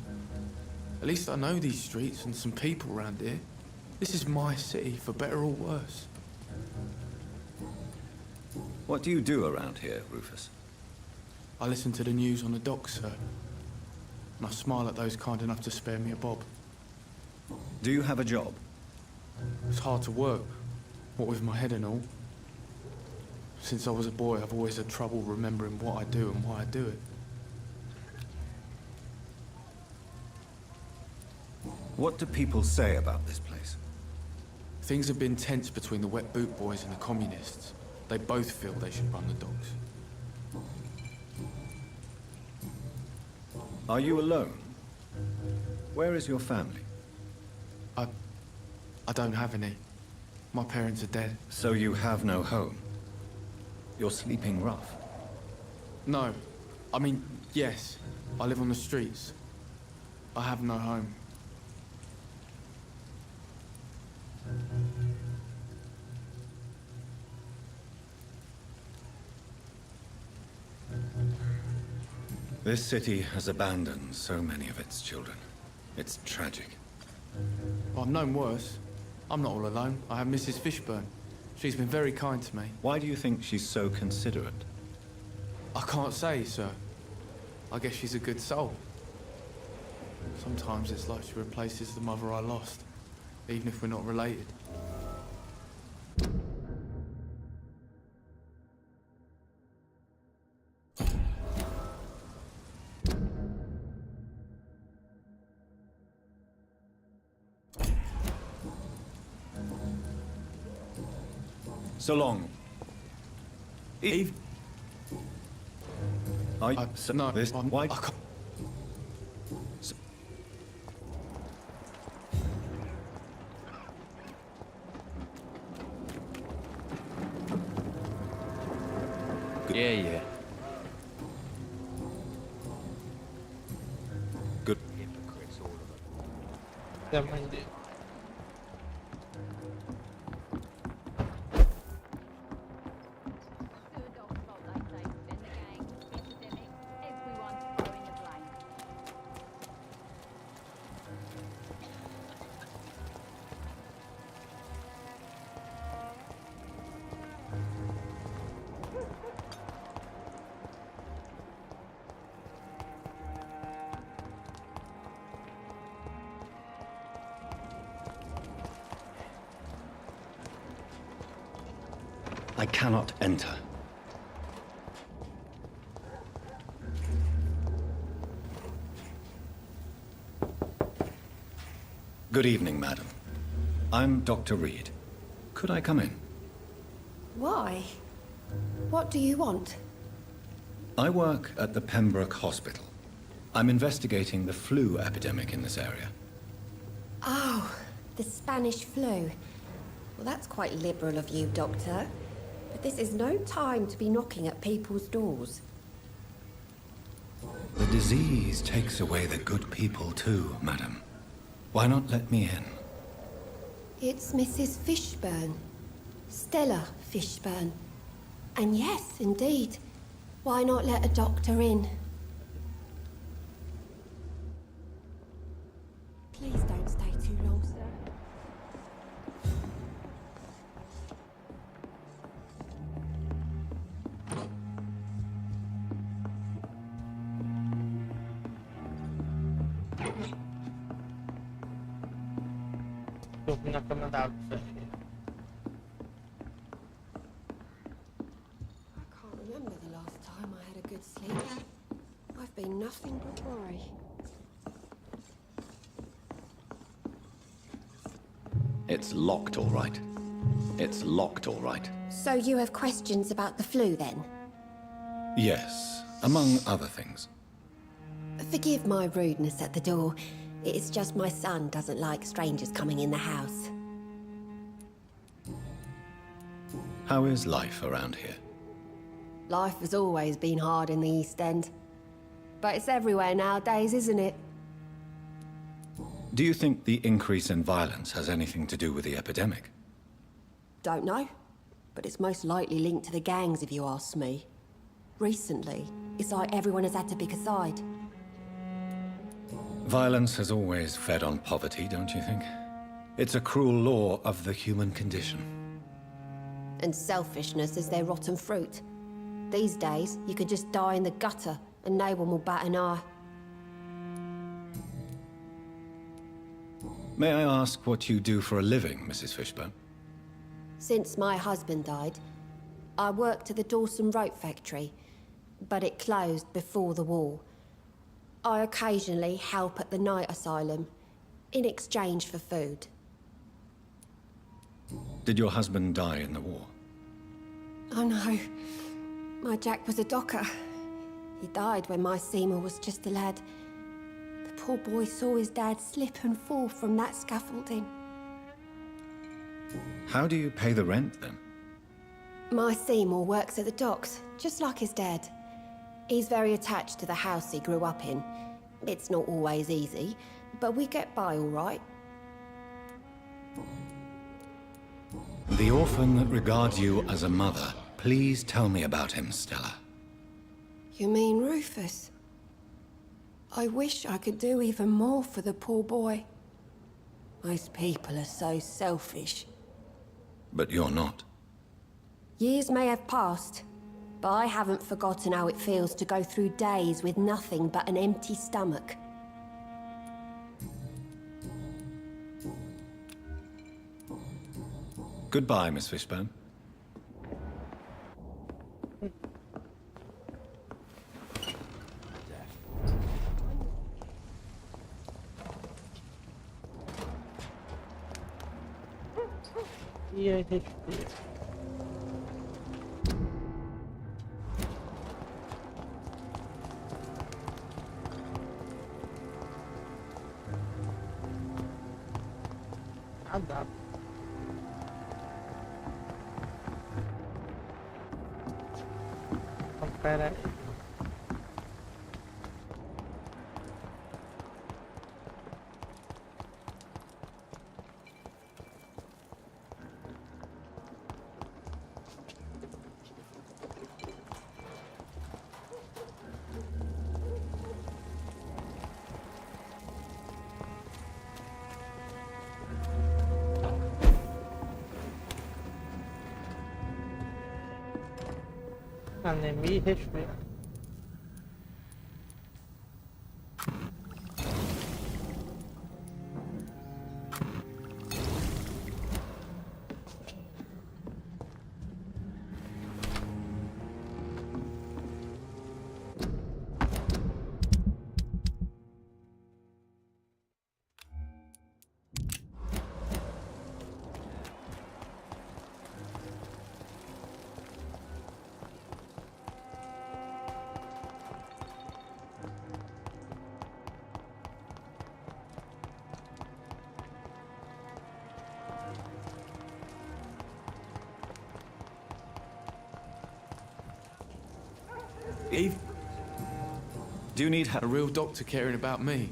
At least I know these streets and some people around here. This is my city, for better or worse. What do you do around here, Rufus? I listen to the news on the docks, sir. And I smile at those kind enough to spare me a bob. Do you have a job? It's hard to work, what with my head and all. Since I was a boy, I've always had trouble remembering what I do and why I do it. What do people say about this place? Things have been tense between the Wet Boot Boys and the Communists. They both feel they should run the docks. Are you alone? Where is your family? I don't have any. My parents are dead. So you have no home? You're sleeping rough? No. I mean, yes. I live on the streets. I have no home. This city has abandoned so many of its children. It's tragic. Well, I've known worse. I'm not all alone. I have Mrs. Fishburne. She's been very kind to me. Why do you think she's so considerate? I can't say, sir. I guess she's a good soul. Sometimes it's like she replaces the mother I lost, even if we're not related. So long. Eve? No, this, why? I can't. Yeah. Good. I cannot enter. Good evening, madam. I'm Dr. Reed. Could I come in? Why? What do you want? I work at the Pembroke Hospital. I'm investigating the flu epidemic in this area. Oh, the Spanish flu. Well, that's quite liberal of you, Doctor. But this is no time to be knocking at people's doors. The disease takes away the good people too, madam. Why not let me in? It's Mrs. Fishburne. Stella Fishburne. And yes, indeed. Why not let a doctor in? Please don't stay too long, sir. Na cama d'água. I can't remember the last time I had a good sleep. I've been nothing but worry. It's locked, all right. It's locked, all right. So you have questions about the flu, then? Yes, among other things. Forgive my rudeness at the door. It's just my son doesn't like strangers coming in the house. How is life around here? Life has always been hard in the East End. but it's everywhere nowadays, isn't it? Do you think the increase in violence has anything to do with the epidemic? Don't know, but it's most likely linked to the gangs if you ask me. Recently, it's like everyone has had to pick a side. Violence has always fed on poverty, don't you think? It's a cruel law of the human condition. And selfishness is their rotten fruit. These days, you could just die in the gutter and no one will bat an eye. May I ask what you do for a living, Mrs. Fishburne? Since my husband died, I worked at the Dawson Rope Factory, but it closed before the war. I occasionally help at the night asylum, in exchange for food. Did your husband die in the war? Oh no, my Jack was a docker. He died when my Seymour was just a lad. The poor boy saw his dad slip and fall from that scaffolding. How do you pay the rent, then? My Seymour works at the docks, just like his dad. He's very attached to the house he grew up in. It's not always easy, but we get by all right. The orphan that regards you as a mother. Please tell me about him, Stella. You mean Rufus? I wish I could do even more for the poor boy. Most people are so selfish. But you're not. Years may have passed, but I haven't forgotten how it feels to go through days with nothing but an empty stomach. Goodbye, Miss Fishburne. Yeah, Nada. Pera aí. Anemia e resfriado. Eve? Do you need a real doctor caring about me?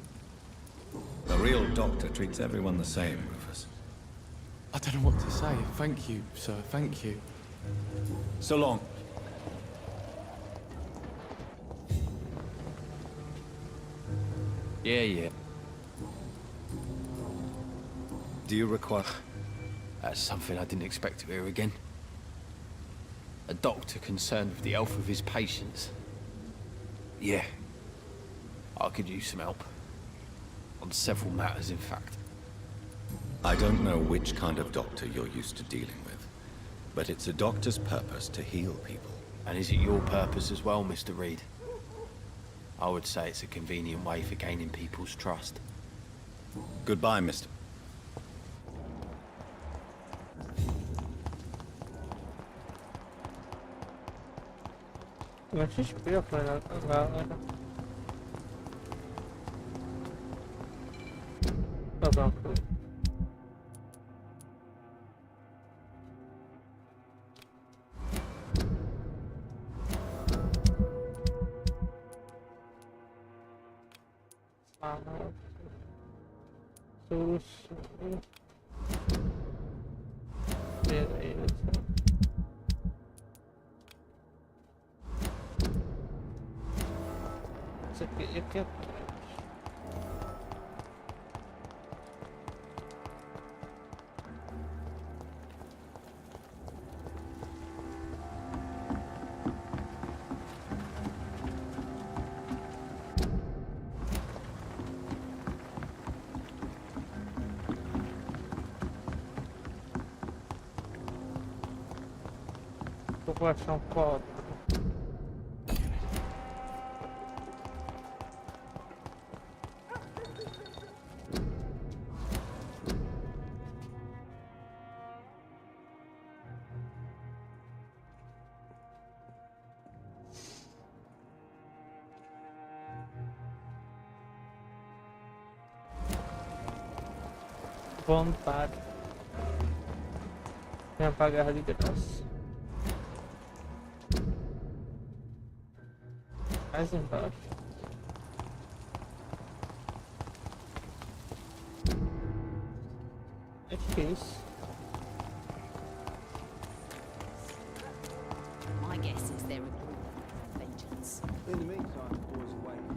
A real doctor treats everyone the same, Rufus. I don't know what to say. Thank you, sir. Thank you. So long. Yeah. Do you require... That's something I didn't expect to hear again. A doctor concerned with the health of his patients. Yeah. I could use some help. On several matters, in fact. I don't know which kind of doctor you're used to dealing with, but it's a doctor's purpose to heal people. And is it your purpose as well, Mr. Reed? I would say it's a convenient way for gaining people's trust. Goodbye, Mr. Mas XP foi lá. Tá bom. Beleza. Isso aqui é... Vou achar um código. Vontade. Vem apagar de graça. Mais embaixo. Acho que é isso. My guess is they're a vengeance. In the meantime, the boys are waiting.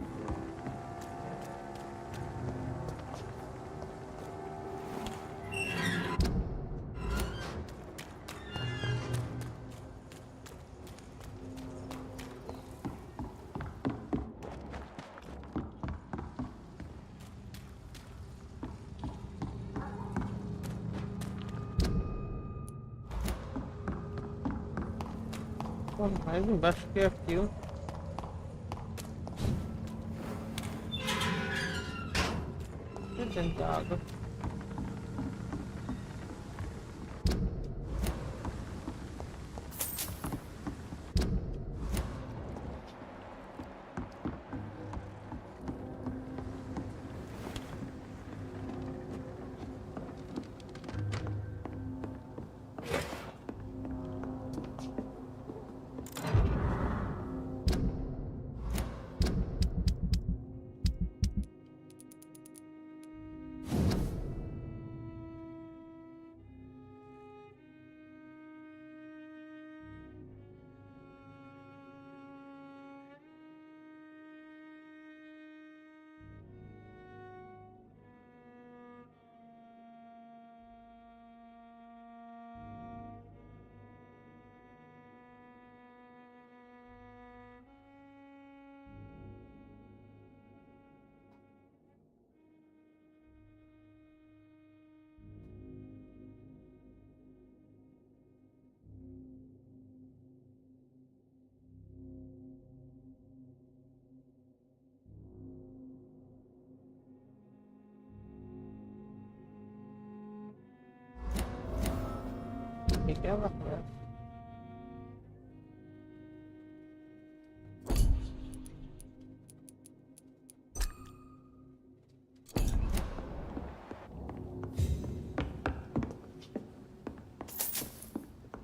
Mais embaixo que aquilo. Dentro da água. O que é ela?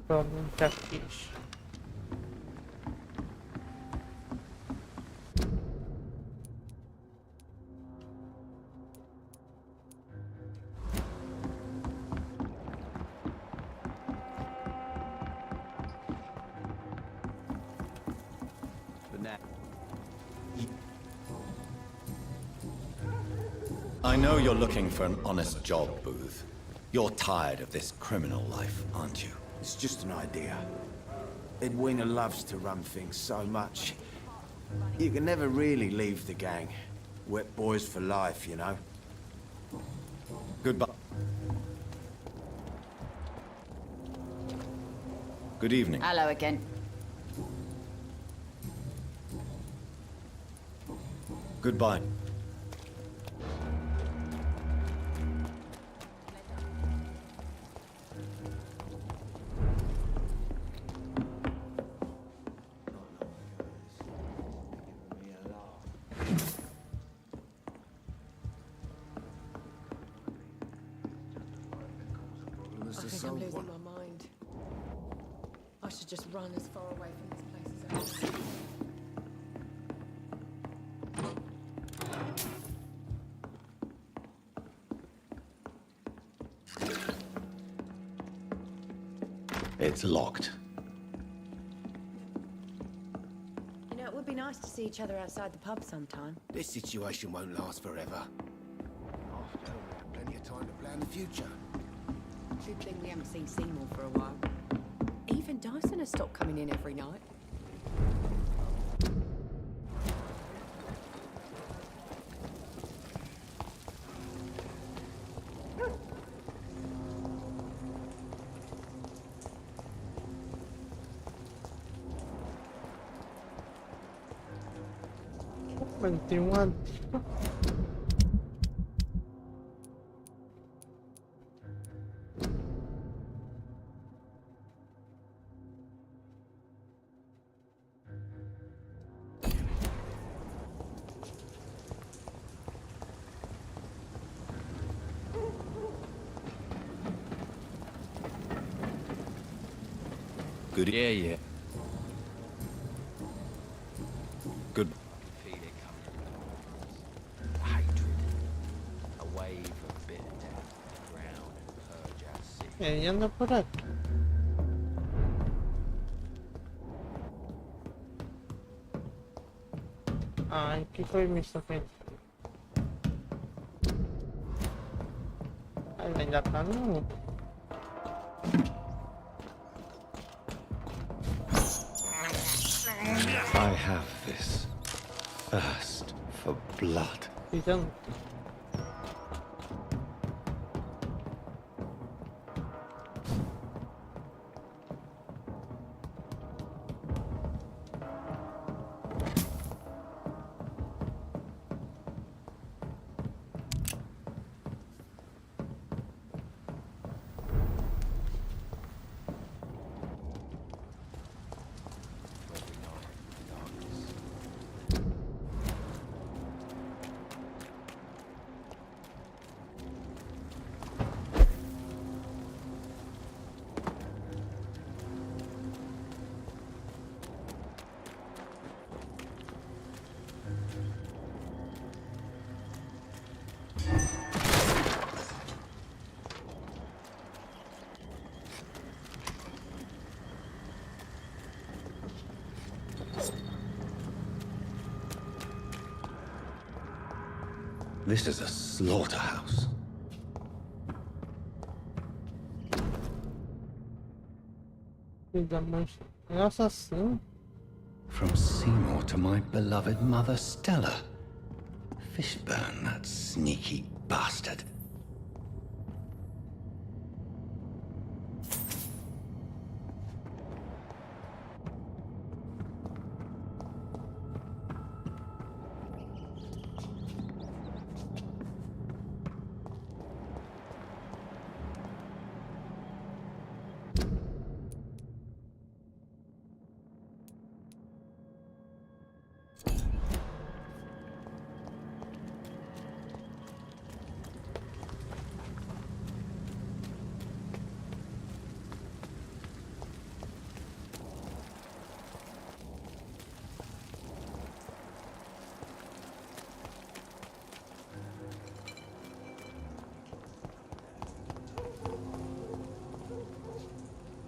Pronto, já fiz. I know you're looking for an honest job, Booth. You're tired of this criminal life, aren't you? It's just an idea. Edwina loves to run things so much. You can never really leave the gang. Wet boys for life, you know. Goodbye. Good evening. Hello again. Goodbye. I think I'm losing my mind. I should just run as far away from this place as I can. It's locked. You know, it would be nice to see each other outside the pub sometime. This situation won't last forever. After, we have plenty of time to plan the future. Good thing we haven't seen Seymour for a while. Even Dyson has stopped coming in every night. Mantenho Good. Yeah. Good. Feel it coming. Hatred. A wave of bitter death to drown and purge our city. Ele anda por aqui. Ai, que foi isso, feito? Ele ainda tá no... I have this thirst for blood. Então... This is a slaughterhouse. Nossa, sim. From Seymour to my beloved mother Stella. Fishburne, that sneaky bastard.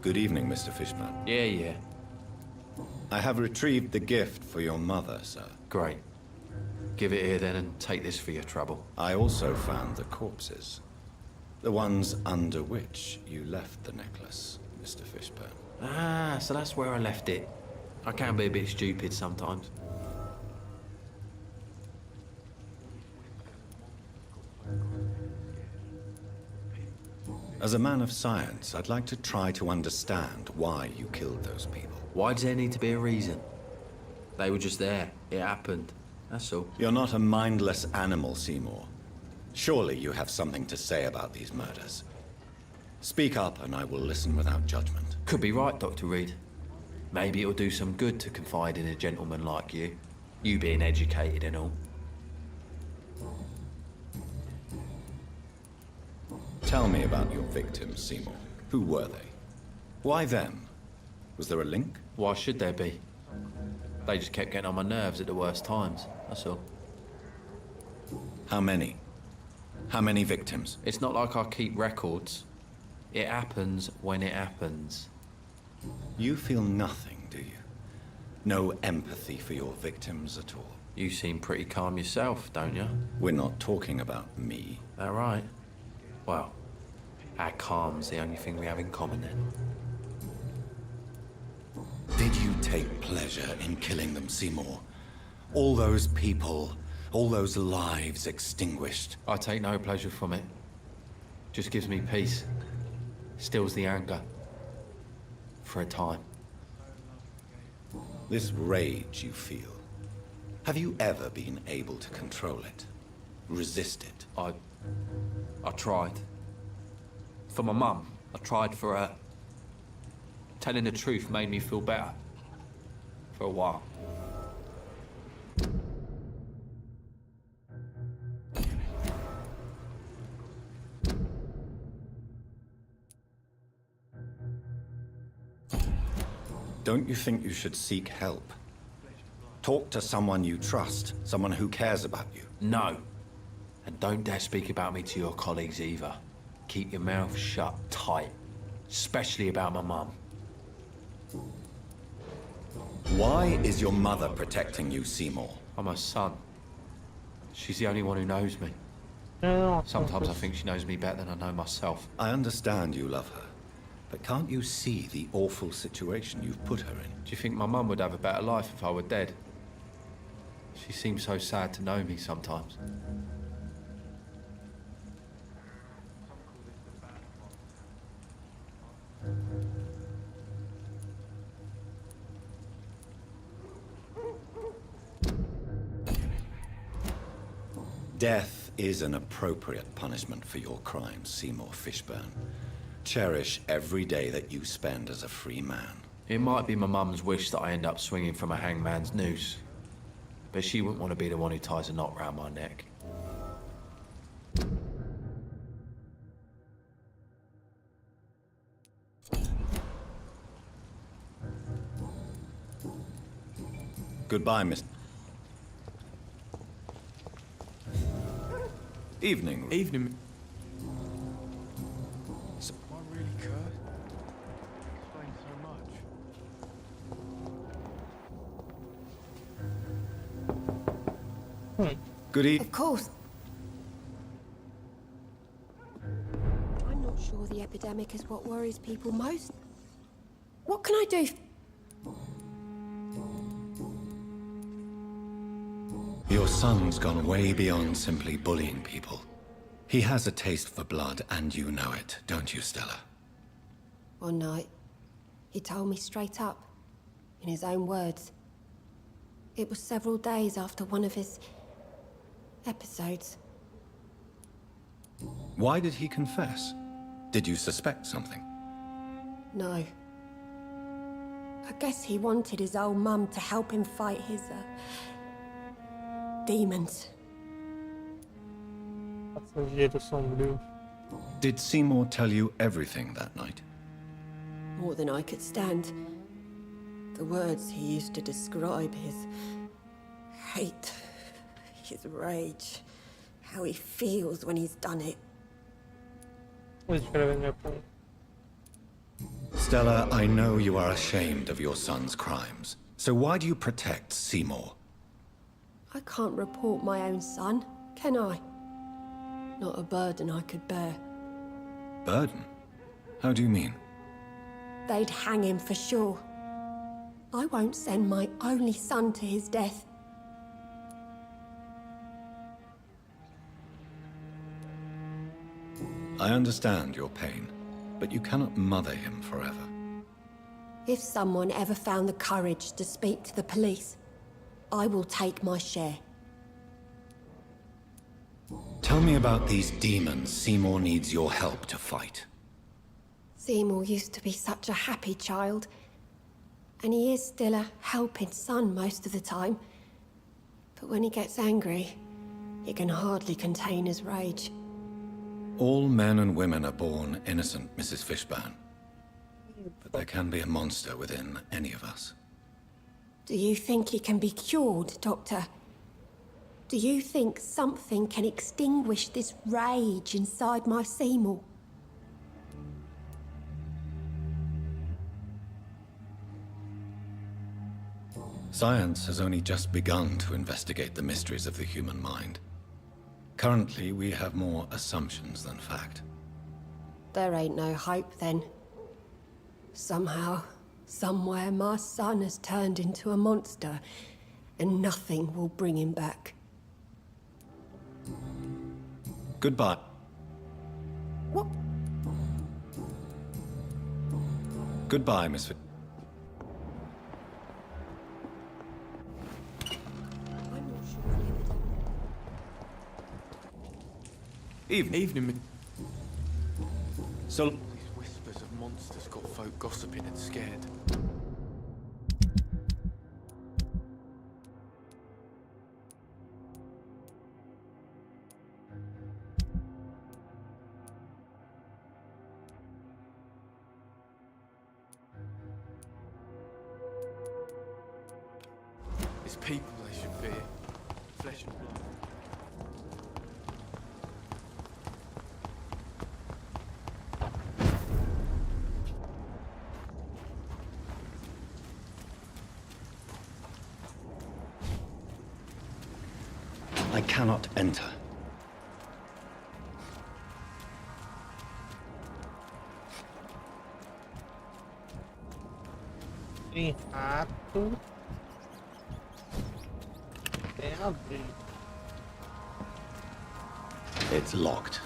Good evening, Mr. Fishburne. Yeah. I have retrieved the gift for your mother, sir. Great. Give it here then and take this for your trouble. I also found the corpses. The ones under which you left the necklace, Mr. Fishburne. Ah, so that's where I left it. I can be a bit stupid sometimes. As a man of science, I'd like to try to understand why you killed those people. Why does there need to be a reason? They were just there. It happened. That's all. You're not a mindless animal, Seymour. Surely you have something to say about these murders. Speak up and I will listen without judgment. Could be right, Dr. Reed. Maybe it'll do some good to confide in a gentleman like you. You being educated and all. Tell me about your victims, Seymour. Who were they? Why them? Was there a link? Why should there be? They just kept getting on my nerves at the worst times, that's all. How many? How many victims? It's not like I keep records. It happens when it happens. You feel nothing, do you? No empathy for your victims at all? You seem pretty calm yourself, don't you? We're not talking about me. All right. Well, our calm's the only thing we have in common then. Did you take pleasure in killing them, Seymour? All those people, all those lives extinguished. I take no pleasure from it. Just gives me peace. Stills the anger. For a time. This rage you feel, have you ever been able to control it? Resist it? I tried. For my mum, I tried for her. Telling the truth made me feel better. For a while. Don't you think you should seek help? Talk to someone you trust, someone who cares about you. No. And don't dare speak about me to your colleagues either. Keep your mouth shut tight. Especially about my mum. Why is your mother protecting you, Seymour? I'm her son. She's the only one who knows me. Sometimes I think she knows me better than I know myself. I understand you love her. But can't you see the awful situation you've put her in? Do you think my mum would have a better life if I were dead? She seems so sad to know me sometimes. Death is an appropriate punishment for your crimes, Seymour Fishburne. Cherish every day that you spend as a free man. It might be my mum's wish that I end up swinging from a hangman's noose. But she wouldn't want to be the one who ties a knot round my neck. Goodbye, Miss... Evening. Evening. Good evening. Of course. I'm not sure the epidemic is what worries people most. What can I do? Your son's gone way beyond simply bullying people. He has a taste for blood, and you know it, don't you, Stella? One night, he told me straight up, in his own words. It was several days after one of his episodes. Why did he confess? Did you suspect something? No. I guess he wanted his old mum to help him fight his, demons. Did Seymour tell you everything that night? More than I could stand. The words he used to describe his hate, his rage, how he feels when he's done it. Stella, I know you are ashamed of your son's crimes. So why do you protect Seymour? I can't report my own son, can I? Not a burden I could bear. Burden? How do you mean? They'd hang him for sure. I won't send my only son to his death. I understand your pain, but you cannot mother him forever. If someone ever found the courage to speak to the police, I will take my share. Tell me about these demons Seymour needs your help to fight. Seymour used to be such a happy child. And he is still a helping son most of the time. But when he gets angry, he can hardly contain his rage. All men and women are born innocent, Mrs. Fishburne. But there can be a monster within any of us. Do you think he can be cured, Doctor? Do you think something can extinguish this rage inside my Seymour? Science has only just begun to investigate the mysteries of the human mind. Currently, we have more assumptions than fact. There ain't no hope then. Somehow, somewhere, my son has turned into a monster, and nothing will bring him back. Goodbye. What? Goodbye, Miss... Evening. So... These whispers of monsters got folk gossiping and scared. It's people they should fear. Flesh and blood. I cannot enter. Rato. Tem abrir. It's locked.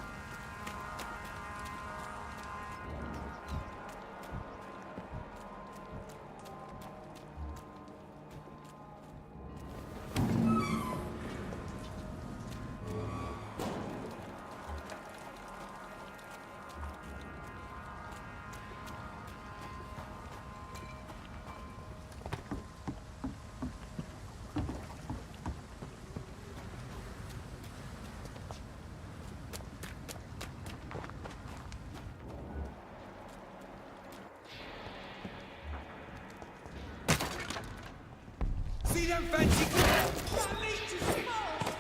See them fancy... That leech is fast!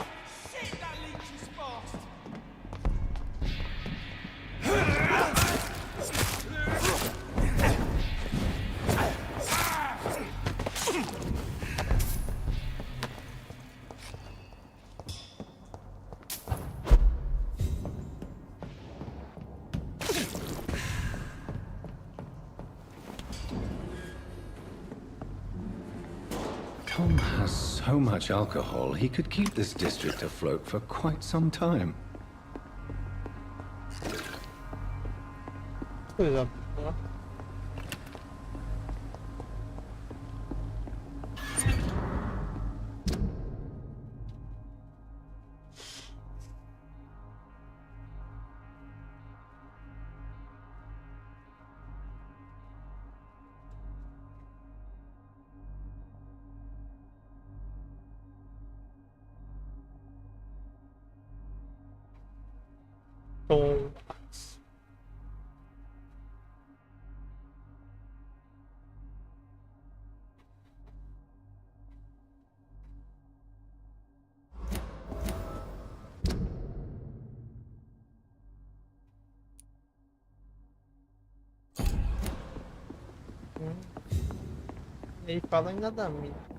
Shit, that leech is fast! Tom has so much alcohol, he could keep this district afloat for quite some time. Coisa boa. Tom. Ele fala ainda da mina.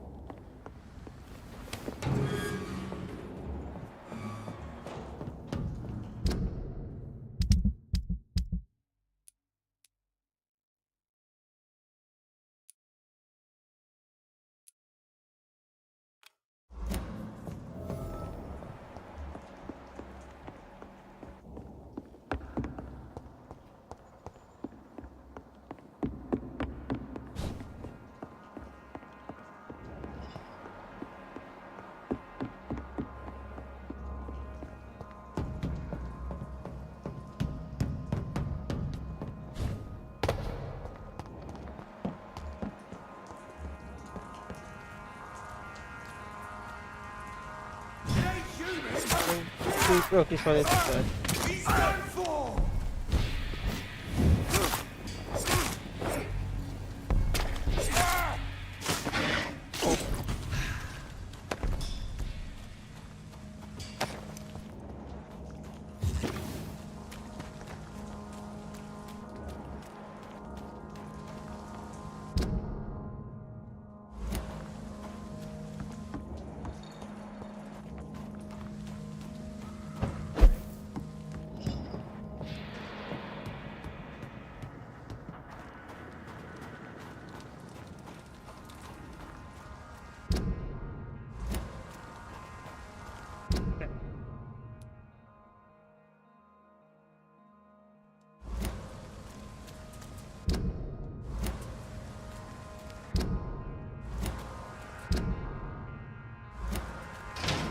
Creo que parece estar. He's done for!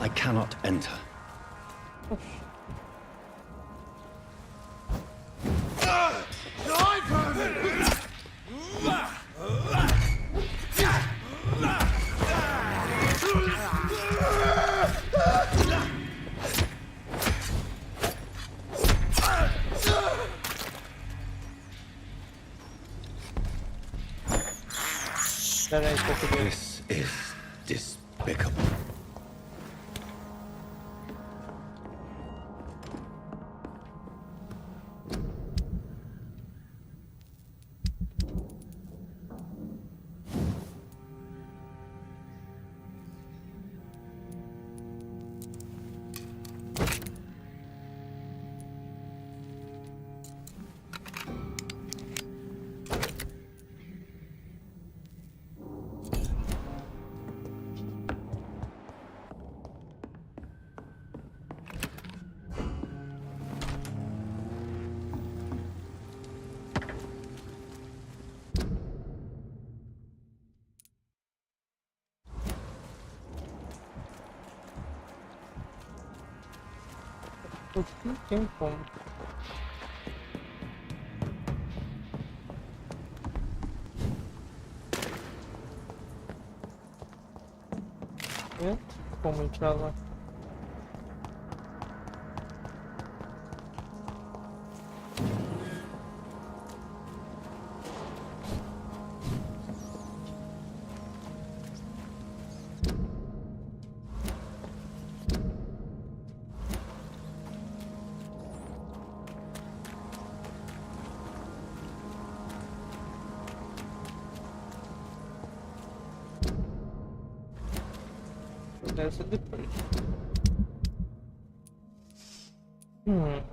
I cannot enter. This is despicable. Não tem como. É? Como entrar lá? Deve ser depois. Não,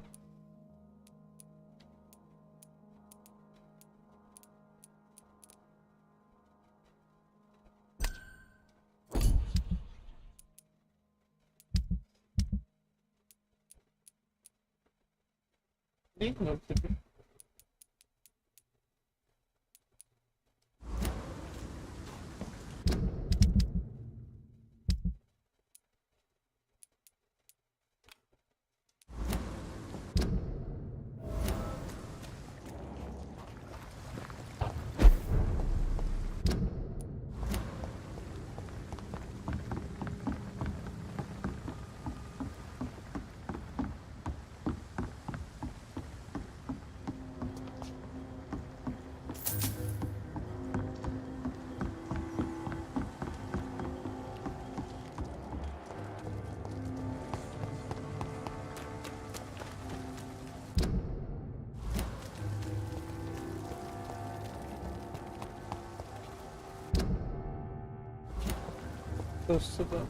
tô estudando.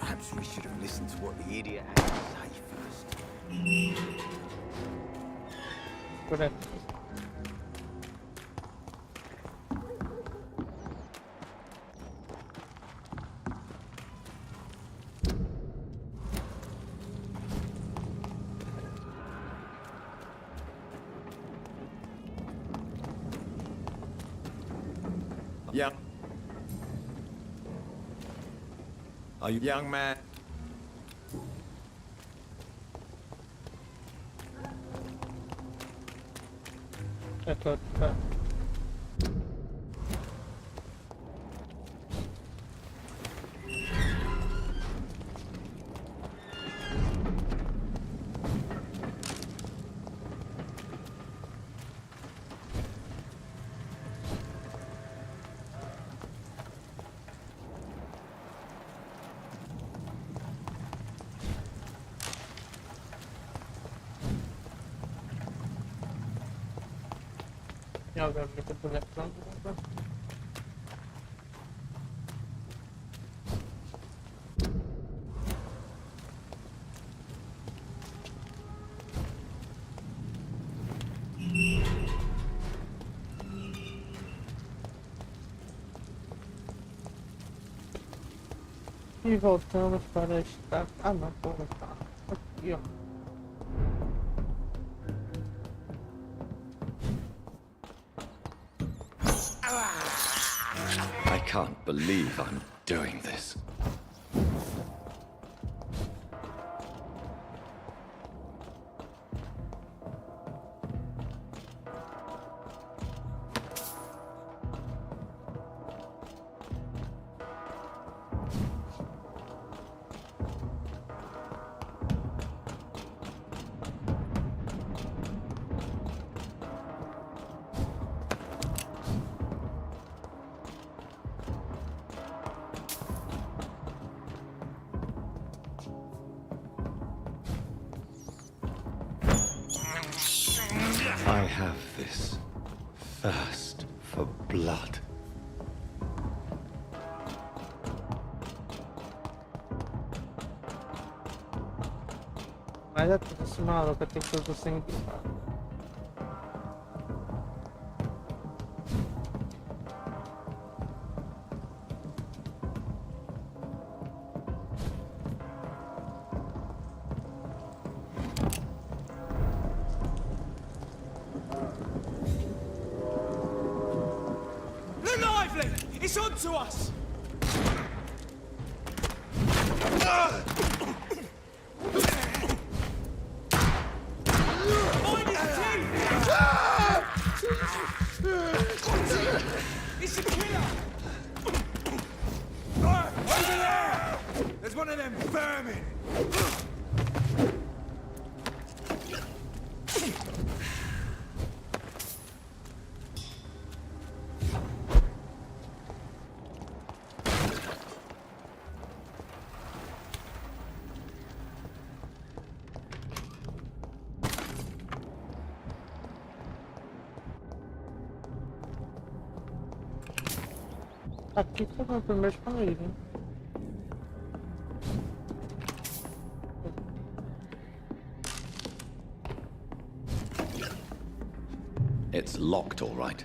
Perhaps we should have listened to what the idiot had to say first. Correto. Yeah. Are you young man? Tá. E obviamente o boneco não. E voltamos para estar. Ah não, porra, tá. Aqui ó. I can't believe I'm doing this. I have this thirst for blood. Mas é tudo esse maluco, tem tudo do sangue. They're lively! It's on to us! It's a killer! Over there! There's one of them vermin! Aqui foi o primeiro família. It's locked, all right.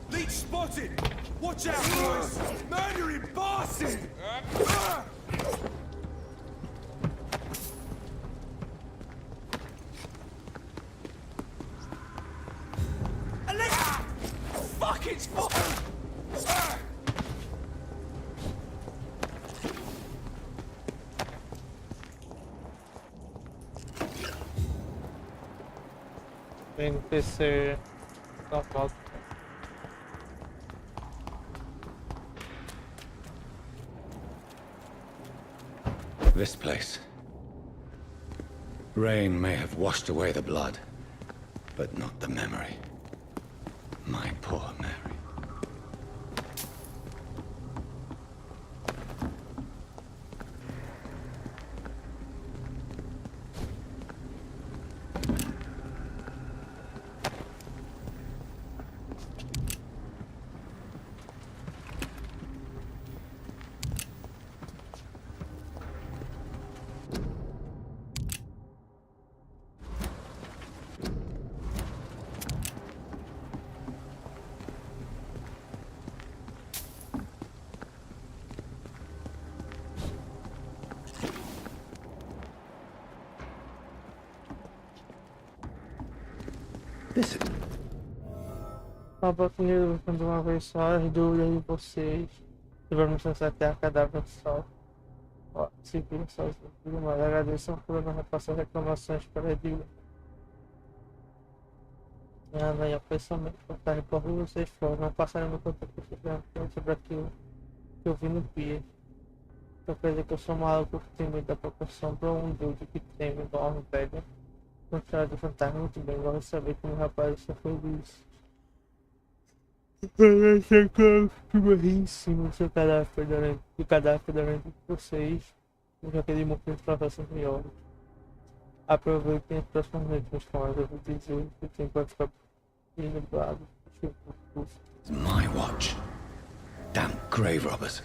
Leech spotted! Watch out, boys! Murdering bosses! Fuck, it's fucking! NPC da volta. This place. Rain may have washed away the blood, but not the memory. My poor Mary. A oportunidade de uma vez só as dúvidas de vocês. E vamos até a cadáver só. Ó, se viram sozinho. Tudo mais. Agradeço por não repassar reclamações para ele. Amanhã pessoalmente contarem por vocês foram. Não passarem no contato sobre aquilo que eu vi no Pia. Então quer dizer que eu sou maluco que tem medo da proporção para um dude que teme igual um velho. Não quero de fantasma muito bem, gosto de saber que meu rapaz está feliz. Parece que eu morri em cima do seu cadáver fedorento de vocês. Já que ele morreu de travessa melhor. Aproveitem as próximas noites com as eu vou dizer que tem pode ficar nublado. It's my watch. Damn grave robbers.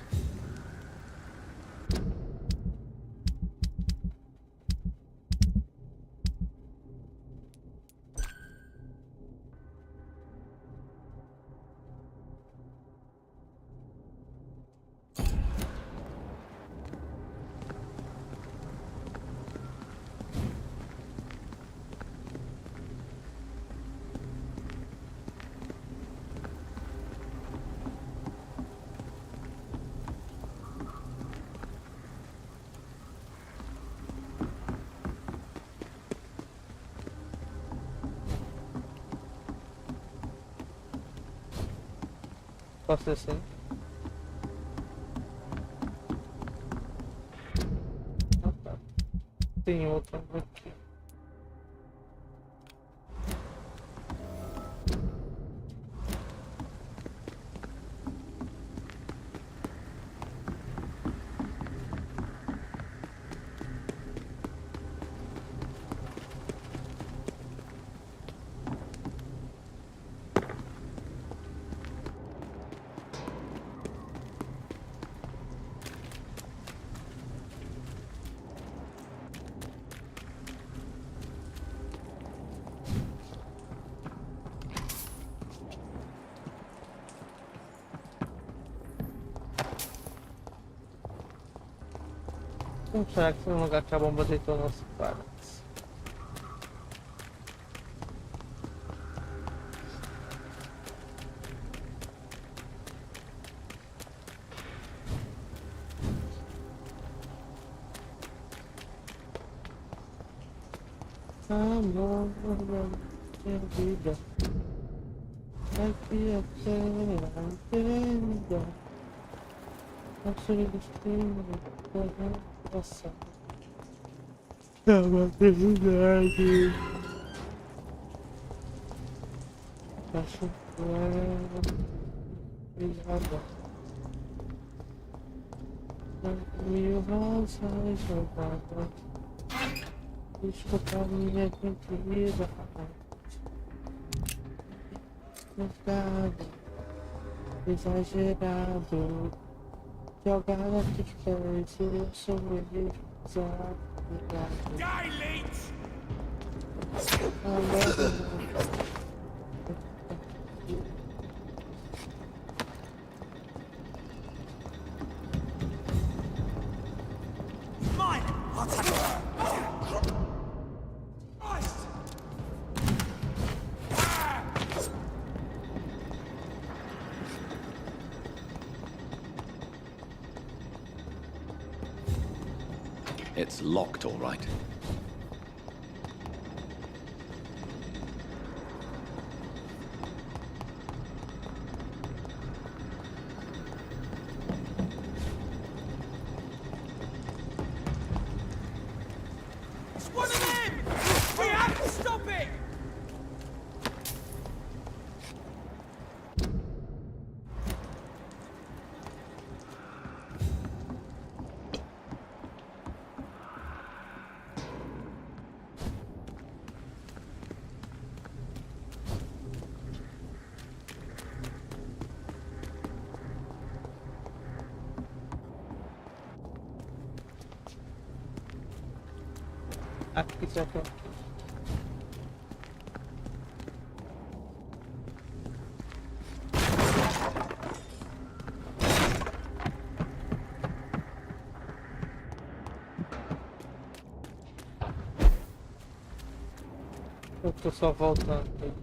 Posso ser assim? Ah, tá. Tem outra aqui. Será que foi um lugar que a bomba deitou nosso Parte? Amor da minha vida, aqui é terra entenda, nosso destino, nossa, é uma eternidade. Acho que é obrigada. 1000 rosas jogadas. Escuta minha mentira, pescado, exagerado, jogada de pés, eu sou exagerado. It's locked, all right. It's one of them! We have to stop it! Aqui já tô. Eu tô só voltando.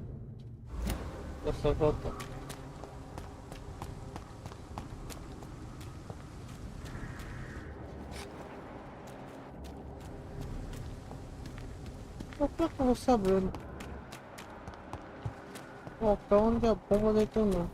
Tô só voltando. Eu tô sabendo. Ó, pra onde a bomba detonou.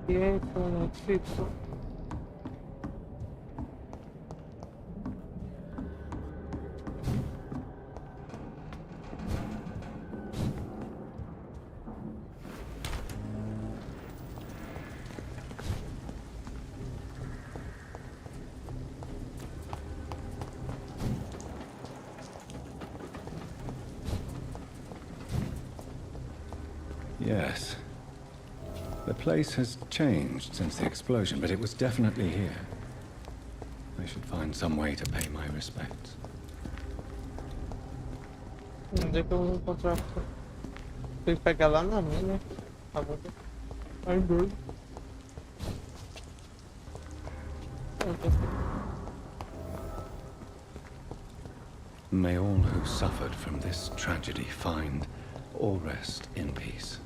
aqui foi muito fixo. Yes. The place has changed since the explosion, but it was definitely here. I should find some way to pay my respects. Onde é que eu vou encontrar? Tem que pegar lá na mina. Ai, doido. May all who suffered from this tragedy find or rest in peace.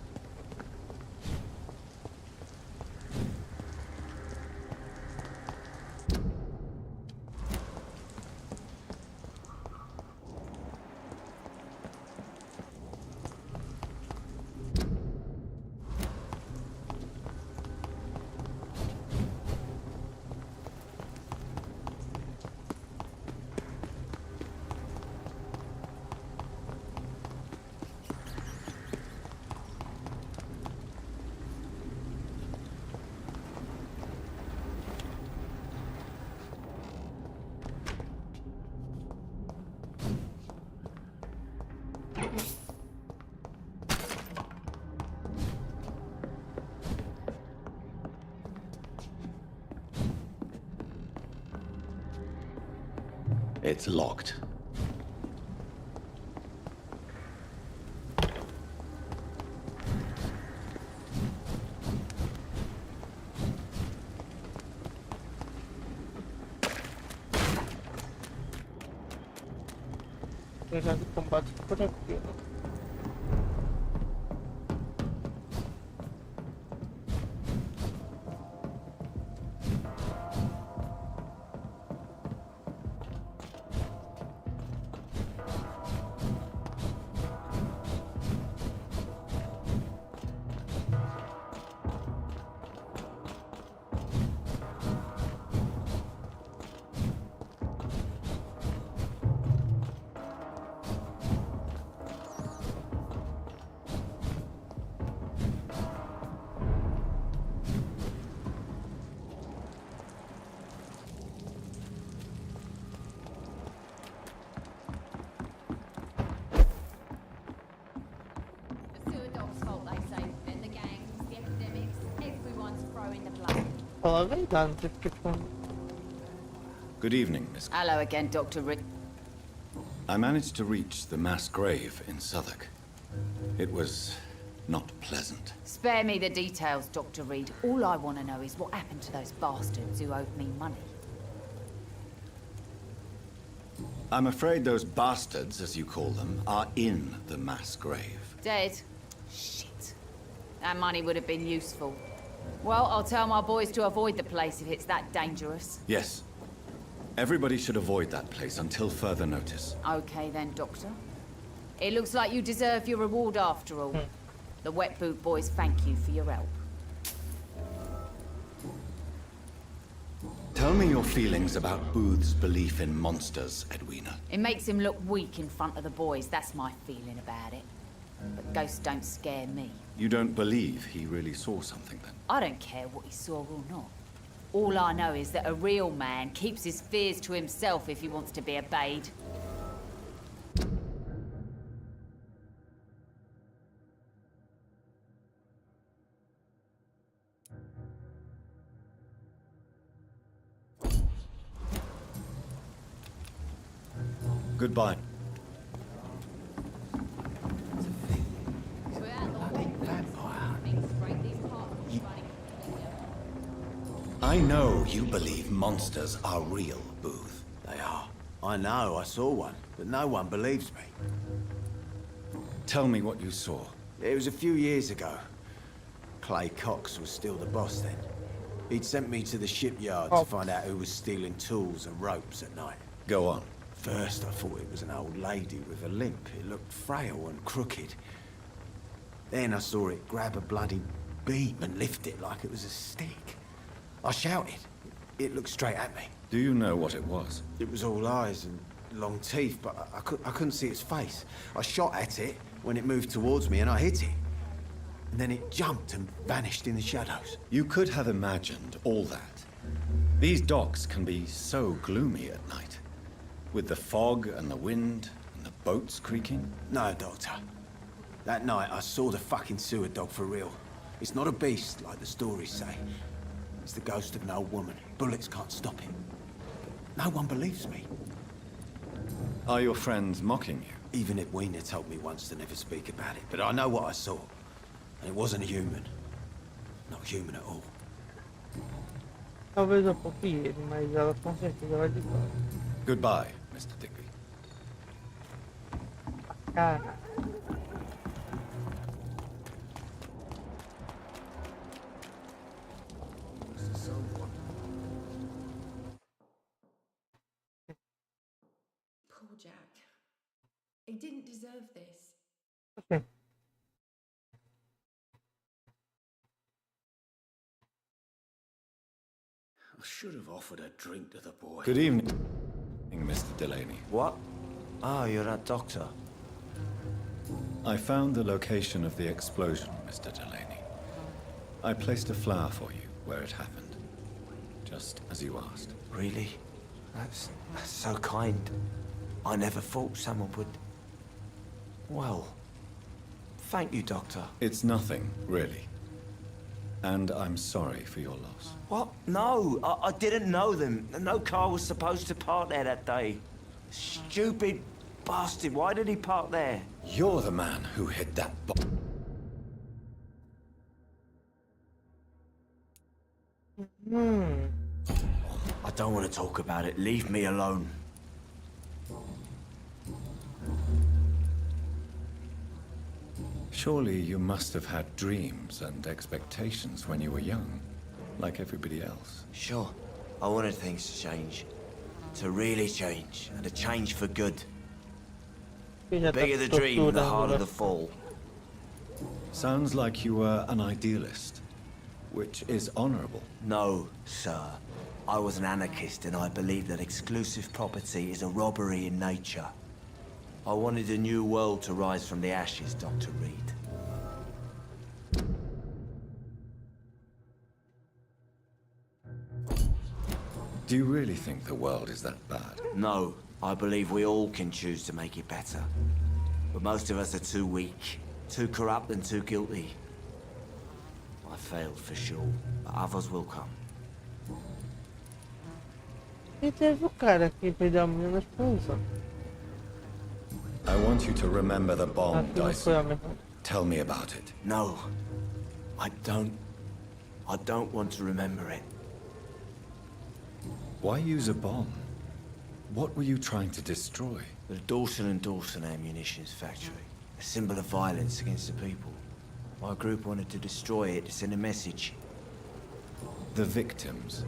It's locked. Já de combate por aqui, né? Fala a verdade, não sei porque Good evening, Miss. Hello again, Dr. Rick. I managed to reach the mass grave in Southwark. It was not pleasant. Spare me the details, Dr. Reed. All I want to know is what happened to those bastards who owed me money. I'm afraid those bastards, as you call them, are in the mass grave. Dead? Shit. That money would have been useful. Well, I'll tell my boys to avoid the place if it's that dangerous. Yes. Everybody should avoid that place until further notice. Okay then, Doctor. It looks like you deserve your reward after all. The Wet Boot boys thank you for your help. Tell me your feelings about Booth's belief in monsters, Edwina. It makes him look weak in front of the boys, that's my feeling about it. But ghosts don't scare me. You don't believe he really saw something then? I don't care what he saw or not. All I know is that a real man keeps his fears to himself if he wants to be obeyed. Goodbye. I know you believe monsters are real, Booth. They are. I know, I saw one, but no one believes me. Tell me what you saw. It was a few years ago. Clay Cox was still the boss then. He'd sent me to the shipyard to find out who was stealing tools and ropes at night. Go on. First, I thought it was an old lady with a limp. It looked frail and crooked. Then I saw it grab a bloody beam and lift it like it was a stick. I shouted. It looked straight at me. Do you know what it was? It was all eyes and long teeth, but I couldn't see its face. I shot at it when it moved towards me and I hit it. And then it jumped and vanished in the shadows. You could have imagined all that. These docks can be so gloomy at night. With the fog and the wind and the boats creaking. No, Doctor. That night I saw the fucking sewer dog for real. It's not a beast like the stories say. It's the ghost of an old woman. Bullets can't stop him. But no one believes me. Are your friends mocking you? Even Edwina told me once to never speak about it, but I know what I saw. And it wasn't a human. Not human at all. Talvez eu poupe ele, mas ela com certeza vai de volta. Goodbye, Mr. Digby. Cara. Poor Jack. He didn't deserve this. Okay. I should have offered a drink to the boy. Good evening, Mr. Delaney. What? Oh, you're that doctor. I found the location of the explosion, Mr. Delaney. I placed a flower for you where it happened, just as you asked. Really? That's so kind. I never thought someone would... Well, thank you, Doctor. It's nothing, really. And I'm sorry for your loss. What? No, I didn't know them. No car was supposed to park there that day. Stupid bastard, why did he park there? You're the man who hit that bomb. I don't want to talk about it. Leave me alone. Surely you must have had dreams and expectations when you were young, like everybody else. Sure. I wanted things to change. To really change. And to change for good. The bigger the dream, the harder the fall. Sounds like you were an idealist, which is honorable. No, sir. I was an anarchist and I believed that exclusive property is a robbery in nature. I wanted a new world to rise from the ashes, Dr. Reed. Do you really think the world is that bad? No, I believe we all can choose to make it better. But most of us are too weak, too corrupt and too guilty. I failed for sure, but others will come. E teve o cara que perdeu a menina na explosão. I want you to remember the bomb, Dyson. Tell me about it. No, I don't. I don't want to remember it. Why use a bomb? What were you trying to destroy? The Dawson & Dawson ammunitions factory. A symbol of violence against the people. My group wanted to destroy it to send a message. The victims.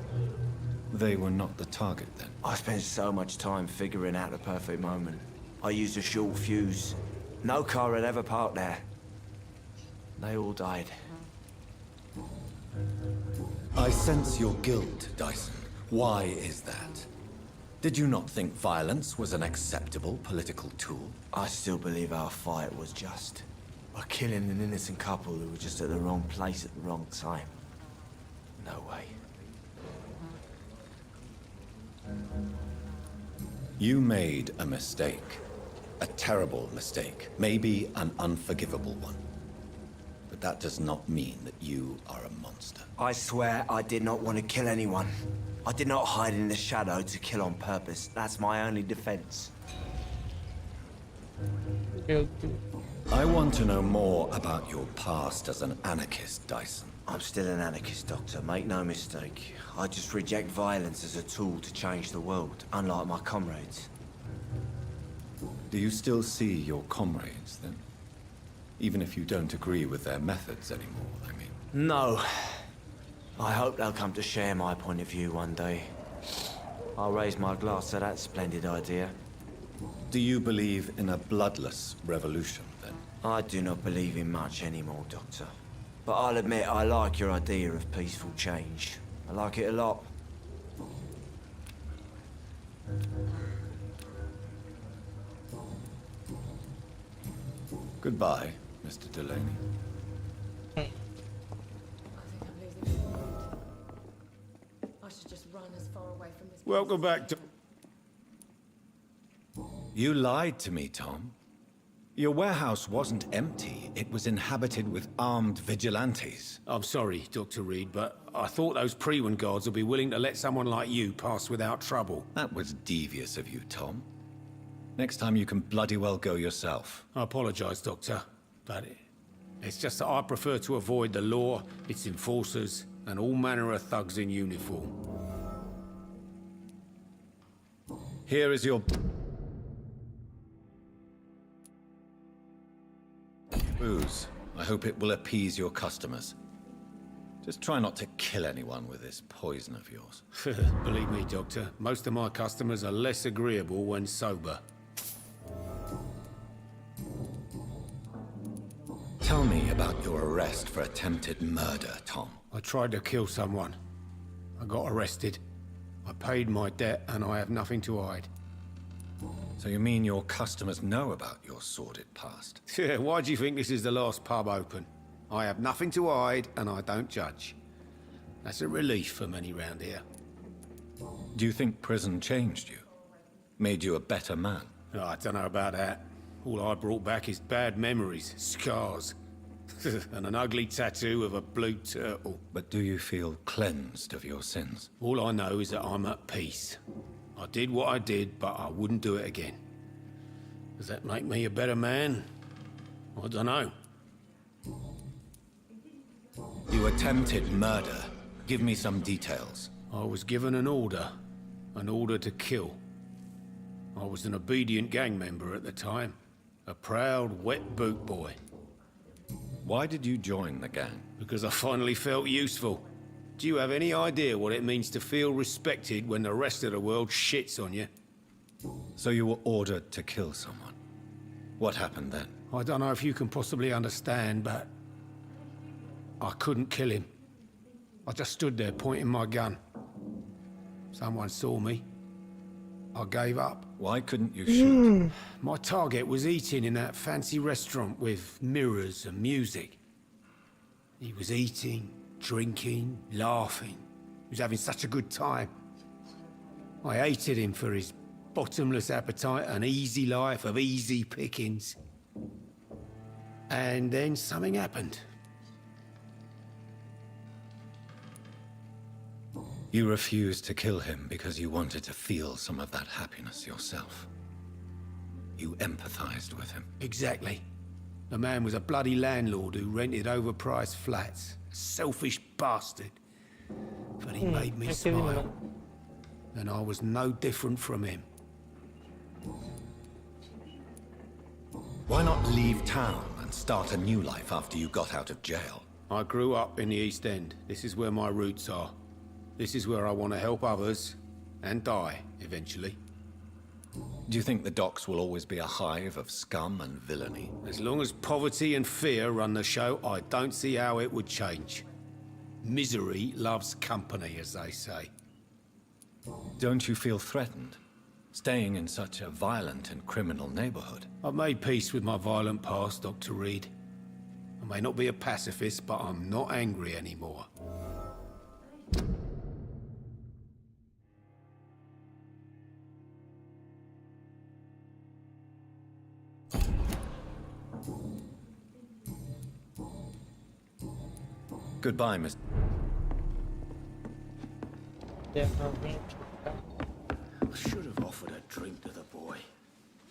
They were not the target then. I spent so much time figuring out the perfect moment. I used a short fuse. No car had ever parked there. They all died. I sense your guilt, Dyson. Why is that? Did you not think violence was an acceptable political tool? I still believe our fight was just. By killing an innocent couple who were just at the wrong place at the wrong time. No way. You made a mistake. A terrible mistake. Maybe an unforgivable one. But that does not mean that you are a monster. I swear I did not want to kill anyone. I did not hide in the shadow to kill on purpose. That's my only defense. I want to know more about your past as an anarchist, Dyson. I'm still an anarchist, Doctor. Make no mistake. I just reject violence as a tool to change the world, unlike my comrades. Do you still see your comrades, then? Even if you don't agree with their methods anymore, I mean. No. I hope they'll come to share my point of view one day. I'll raise my glass to that splendid idea. Do you believe in a bloodless revolution, then? I do not believe in much anymore, Doctor. But I'll admit I like your idea of peaceful change. I like it a lot. Goodbye, Mr. Delaney. I should just run as far away from this. Welcome back to... You lied to me, Tom. Your warehouse wasn't empty. It was inhabited with armed vigilantes. I'm sorry, Dr. Reed, but I thought those Prewen guards would be willing to let someone like you pass without trouble. That was devious of you, Tom. Next time you can bloody well go yourself. I apologize, Doctor, but it's just that I prefer to avoid the law, its enforcers, and all manner of thugs in uniform. Here is your... booze. I hope it will appease your customers. Just try not to kill anyone with this poison of yours. Believe me, Doctor, most of my customers are less agreeable when sober. Tell me about your arrest for attempted murder, Tom. I tried to kill someone. I got arrested. I paid my debt and I have nothing to hide. So you mean your customers know about your sordid past? Yeah, why do you think this is the last pub open? I have nothing to hide and I don't judge. That's a relief for many round here. Do you think prison changed you? Made you a better man? Oh, I don't know about that. All I brought back is bad memories, scars, and an ugly tattoo of a blue turtle. But do you feel cleansed of your sins? All I know is that I'm at peace. I did what I did, but I wouldn't do it again. Does that make me a better man? I don't know. You attempted murder. Give me some details. I was given an order to kill. I was an obedient gang member at the time. A proud, wet boot boy. Why did you join the gang? Because I finally felt useful. Do you have any idea what it means to feel respected when the rest of the world shits on you? So you were ordered to kill someone. What happened then? I don't know if you can possibly understand, but I couldn't kill him. I just stood there pointing my gun. Someone saw me. I gave up. Why couldn't you shoot? My target was eating in that fancy restaurant with mirrors and music. He was eating, drinking, laughing. He was having such a good time. I hated him for his bottomless appetite and easy life of easy pickings. And then something happened. You refused to kill him because you wanted to feel some of that happiness yourself. You empathized with him. Exactly. The man was a bloody landlord who rented overpriced flats. A selfish bastard. But he made me smile. And I was no different from him. Why not leave town and start a new life after you got out of jail? I grew up in the East End. This is where my roots are. This is where I want to help others, and die, eventually. Do you think the docks will always be a hive of scum and villainy? As long as poverty and fear run the show, I don't see how it would change. Misery loves company, as they say. Don't you feel threatened, staying in such a violent and criminal neighborhood? I've made peace with my violent past, Dr. Reed. I may not be a pacifist, but I'm not angry anymore. Goodbye, Miss... Yeah, I should have offered a drink to the boy.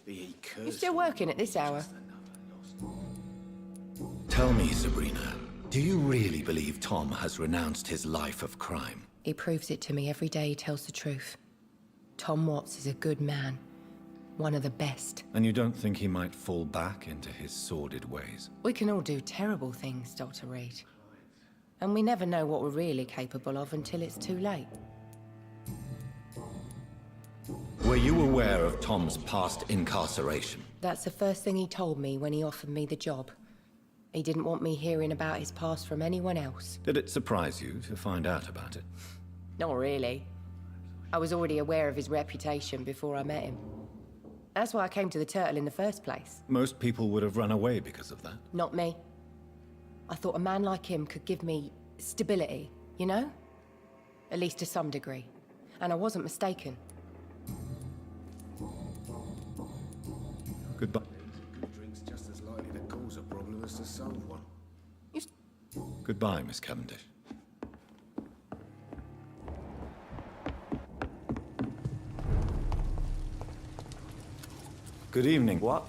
He cursed. You still working at this hour? Tell me, Sabrina, do you really believe Tom has renounced his life of crime? He proves it to me every day he tells the truth. Tom Watts is a good man. One of the best. And you don't think he might fall back into his sordid ways? We can all do terrible things, Dr. Reed. And we never know what we're really capable of until it's too late. Were you aware of Tom's past incarceration? That's the first thing he told me when he offered me the job. He didn't want me hearing about his past from anyone else. Did it surprise you to find out about it? Not really. I was already aware of his reputation before I met him. That's why I came to the Turtle in the first place. Most people would have run away because of that. Not me. I thought a man like him could give me stability, you know? At least to some degree. And I wasn't mistaken. Goodbye. Drink's just as likely to cause a problem as to solve one. Goodbye, Miss Cavendish. Good evening. What?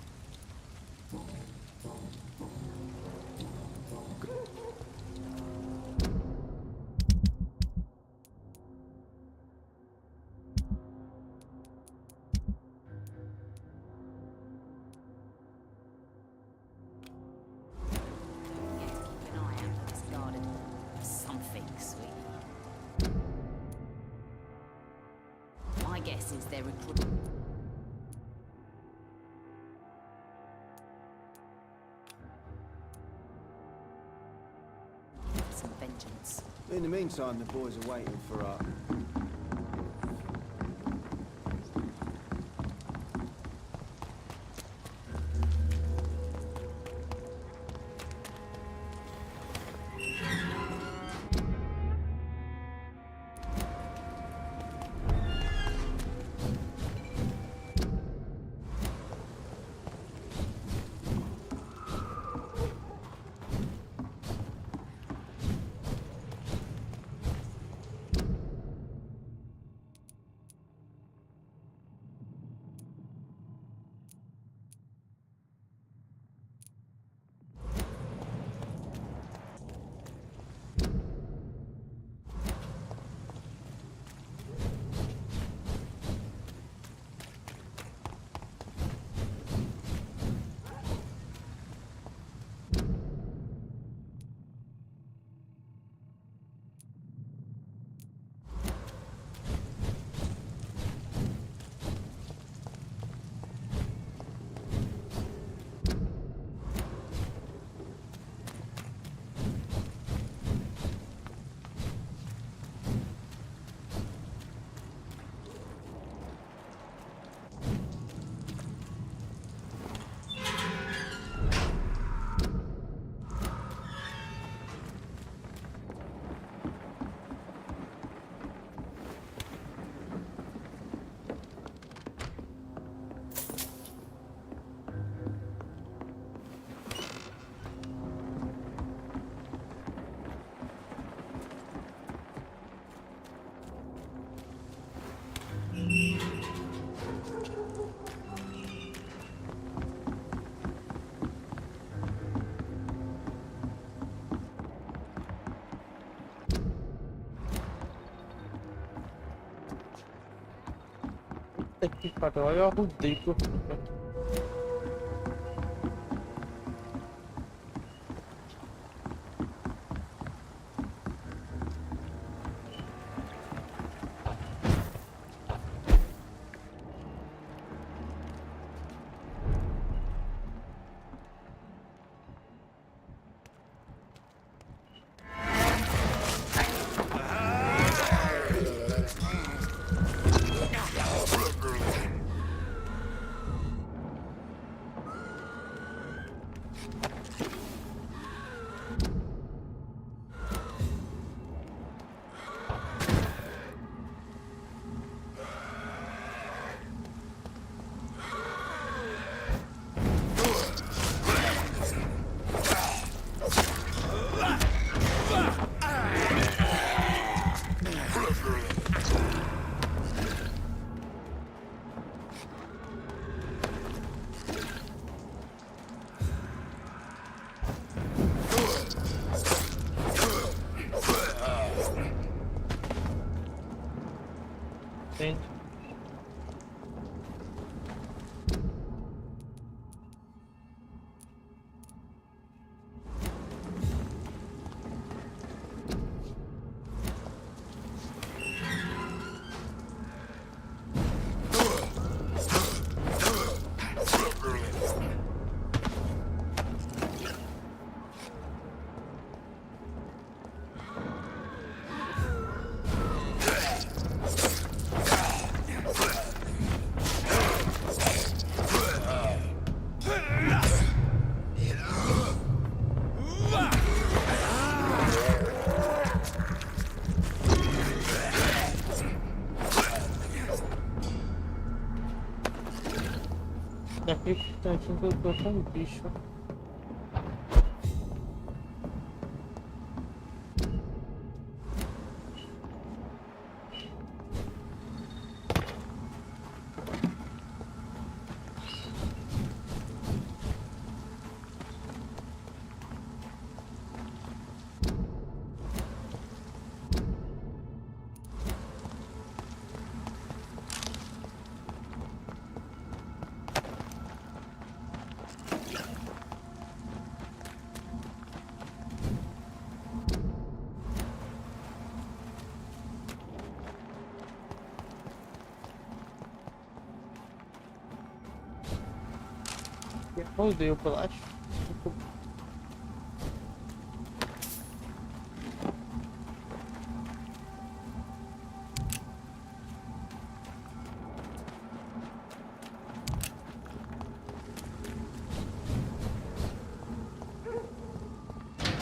My guess is they're recruiting. Some vengeance. In the meantime, the boys are waiting for our... Que pariu, olha o arrudei que eu fiz. Sim. Daqui a instante eu tô com um bicho. Odeio o plástico.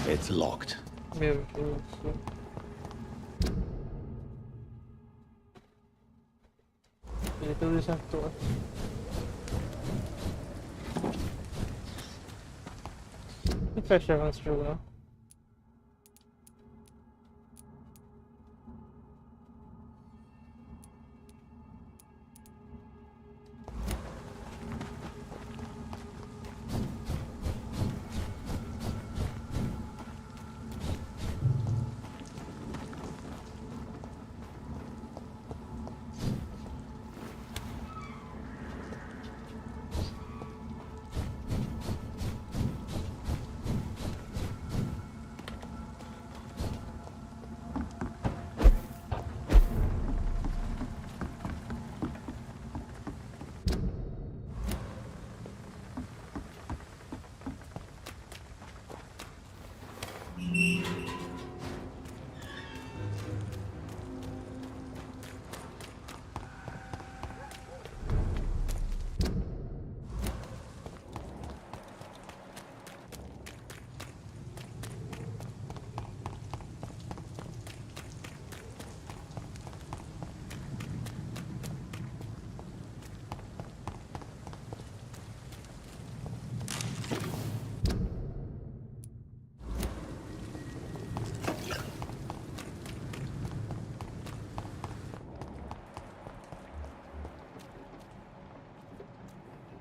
It's locked. Meu Deus do céu. Ele tudo isso à toa. E fechava nesse jogo, não?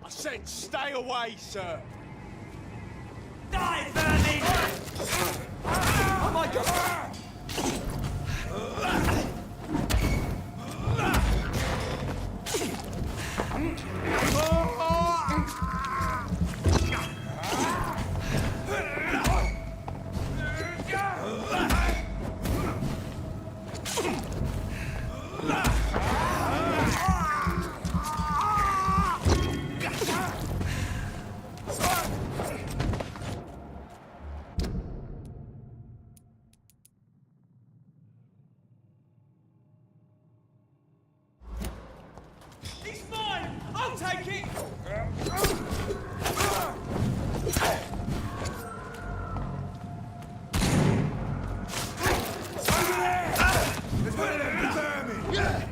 Said stay away, sir. Die, vermin! Oh my God! It's mine! I'll take it! There's one of them vermin!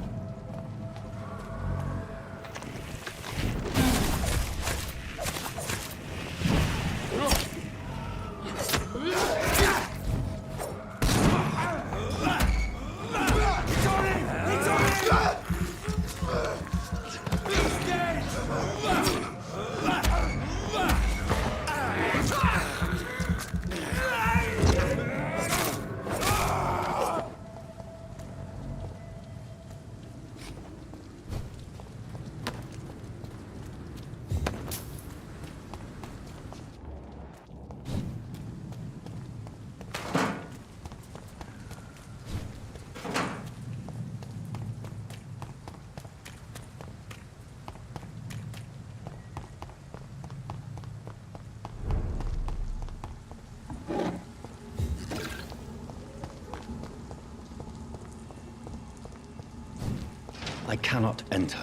I cannot enter.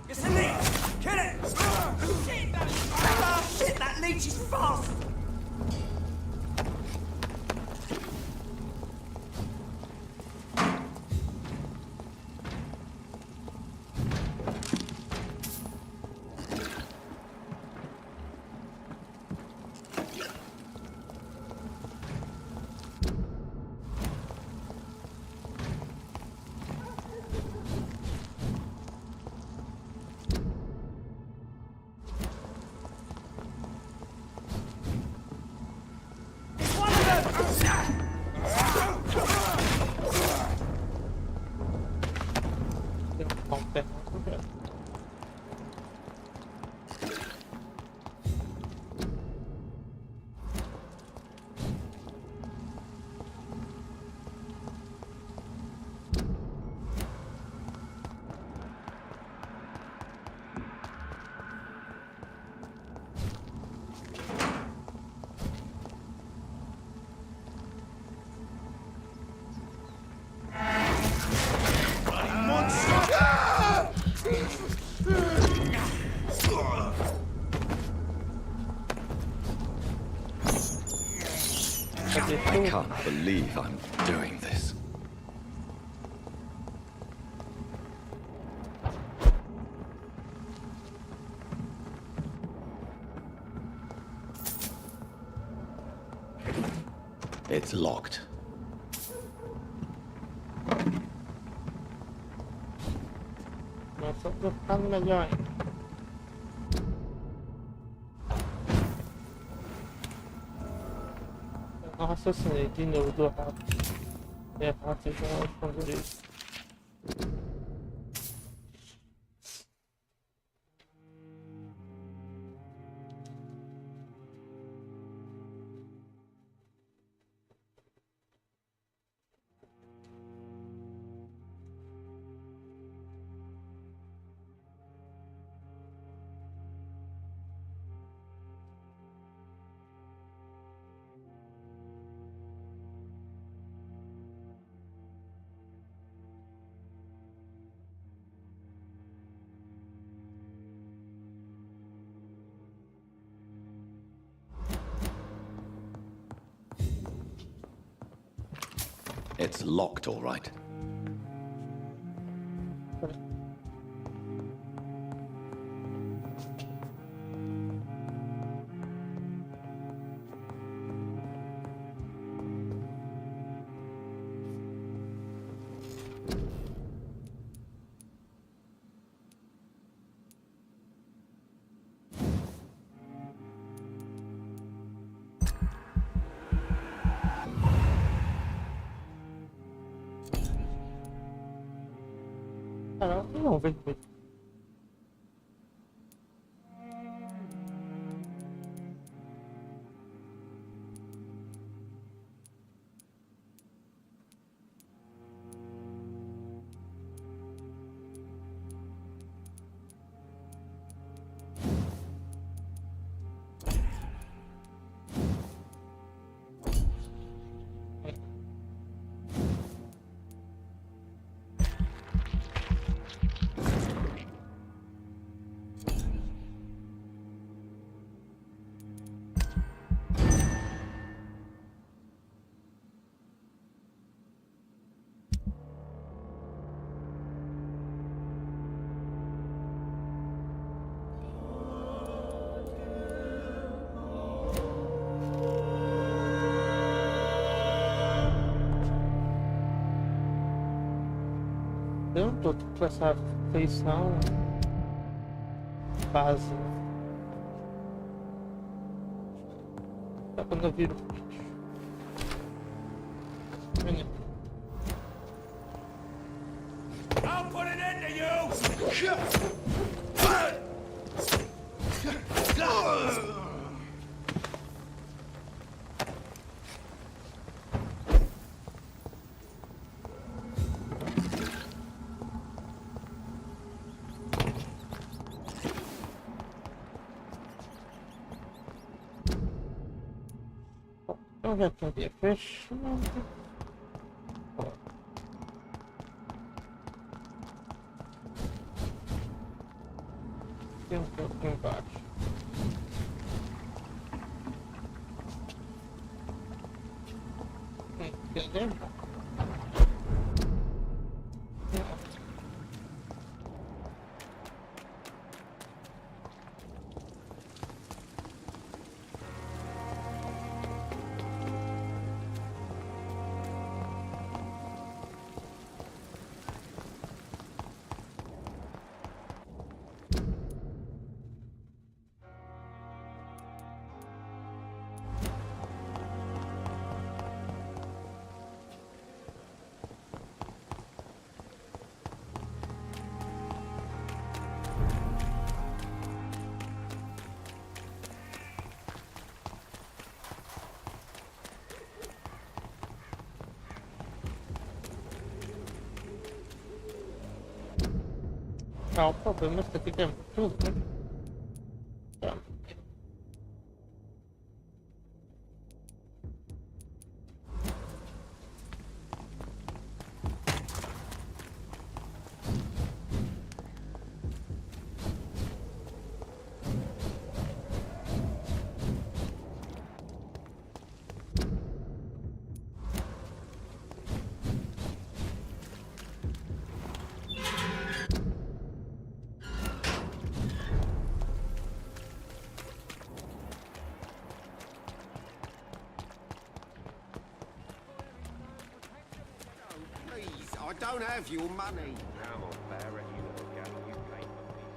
It's a leech! Kill it! Shit, that leech is fast! fazer I tudo. can't believe I'm doing this. It's locked. Mas só pra ficar melhor ainda. Eu não raciocinei de novo do rato. É rato, então eu respondo isso. It's locked, all right. Não, vem. Eu não tô com essa feição base. Só quando eu viro bicho. I'll put it into you! Eu já teria fechado. Tem um pouco embaixo. Entendeu? O problema é que aqui tem tudo, né? don't have your money. Come on, Barrett, you little gal, you came for peace.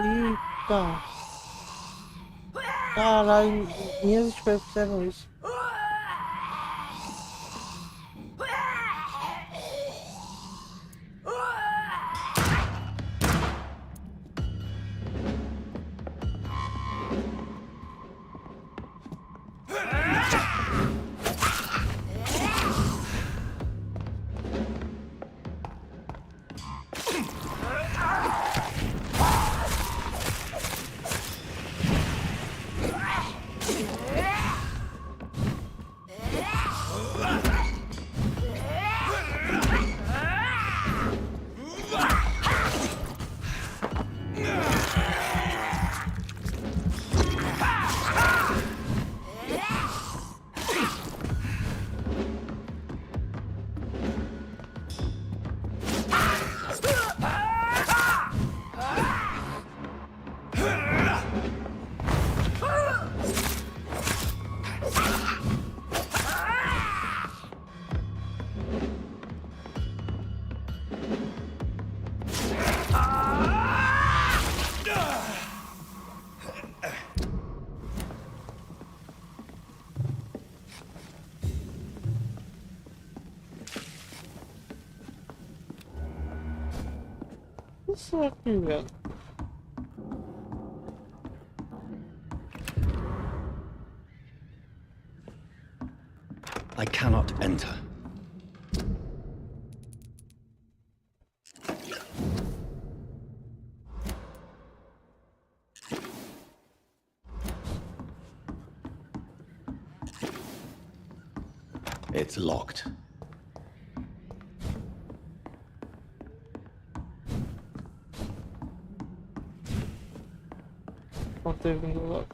Eita! Caralho, minhas espécies fizeram isso. Isso aqui, velho. I cannot enter. It's locked. Não teve no logo.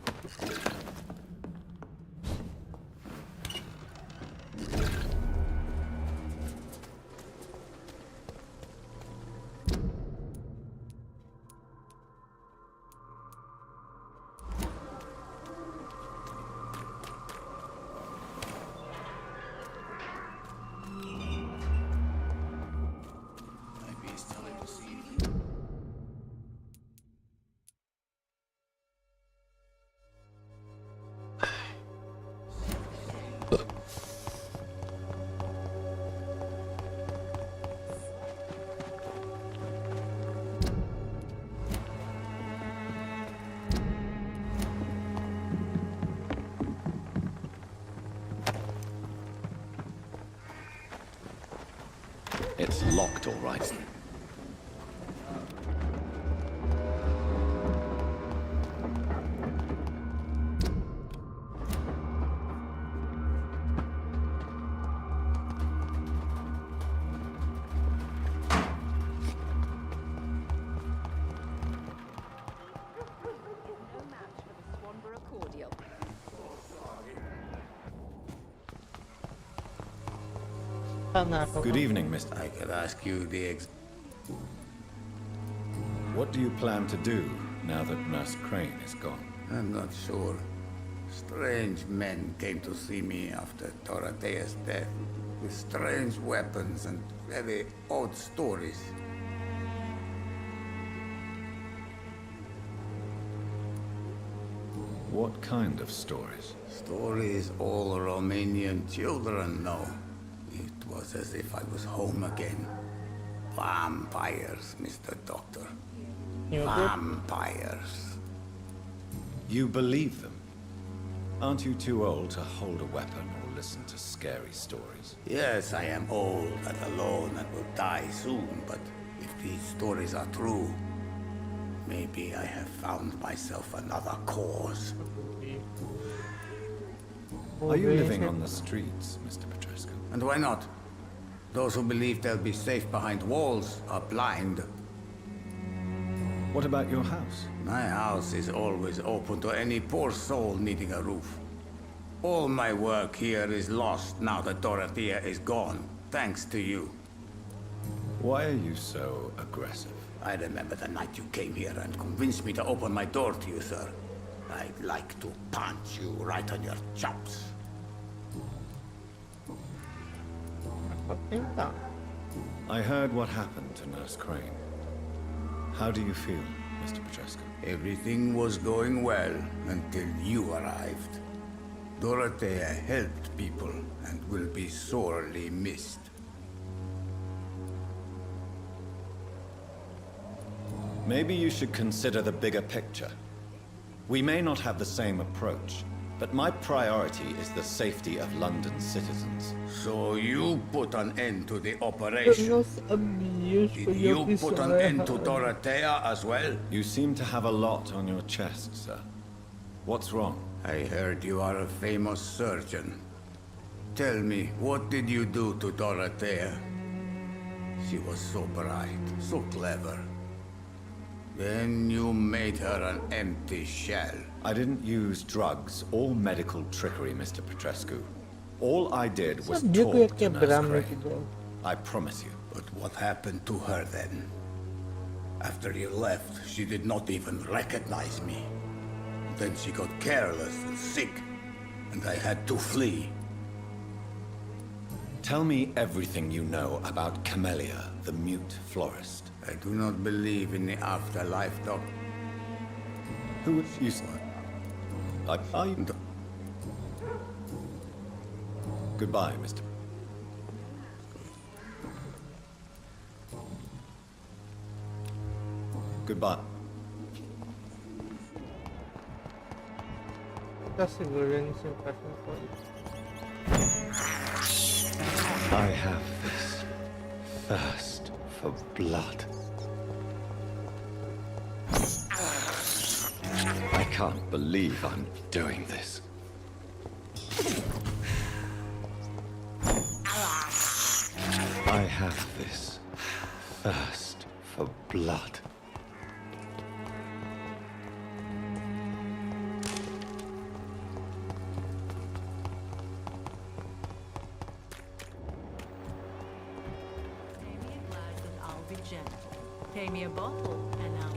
It's locked, all right. Good evening, Mr. I could ask you the What do you plan to do now that Nurse Crane is gone? I'm not sure. Strange men came to see me after Dorothea's death, with strange weapons and very odd stories. What kind of stories? Stories all Romanian children know. It was as if I was home again. Vampires, Mr. Doctor. Vampires. You believe them? Aren't you too old to hold a weapon or listen to scary stories? Yes, I am old and alone and will die soon, but if these stories are true, maybe I have found myself another cause. Are you living on the streets, Mr. Petrescu? And why not? Those who believe they'll be safe behind walls are blind. What about your house? My house is always open to any poor soul needing a roof. All my work here is lost now that Dorothea is gone, thanks to you. Why are you so aggressive? I remember the night you came here and convinced me to open my door to you, sir. I'd like to punch you right on your chops. I heard what happened to Nurse Crane. How do you feel, Mr. Petrescu? Everything was going well until you arrived. Dorothea helped people and will be sorely missed. Maybe you should consider the bigger picture. We may not have the same approach, but my priority is the safety of London's citizens. So you put an end to the operation? Did you put an end to Dorothea as well? You seem to have a lot on your chest, sir. What's wrong? I heard you are a famous surgeon. Tell me, what did you do to Dorothea? She was so bright, so clever. Then you made her an empty shell. I didn't use drugs or medical trickery, Mr. Petrescu. All I did was talk to Nurse Crane. I promise you. But what happened to her then? After you left, she did not even recognize me. Then she got careless and sick, and I had to flee. Tell me everything you know about Camellia, the mute florist. I do not believe in the afterlife, Doc. Who you say? Goodbye, Mr. Goodbye. I have this thirst for blood. I can't believe I'm doing this. I have this thirst for blood. Pay me a bottle, and I'll...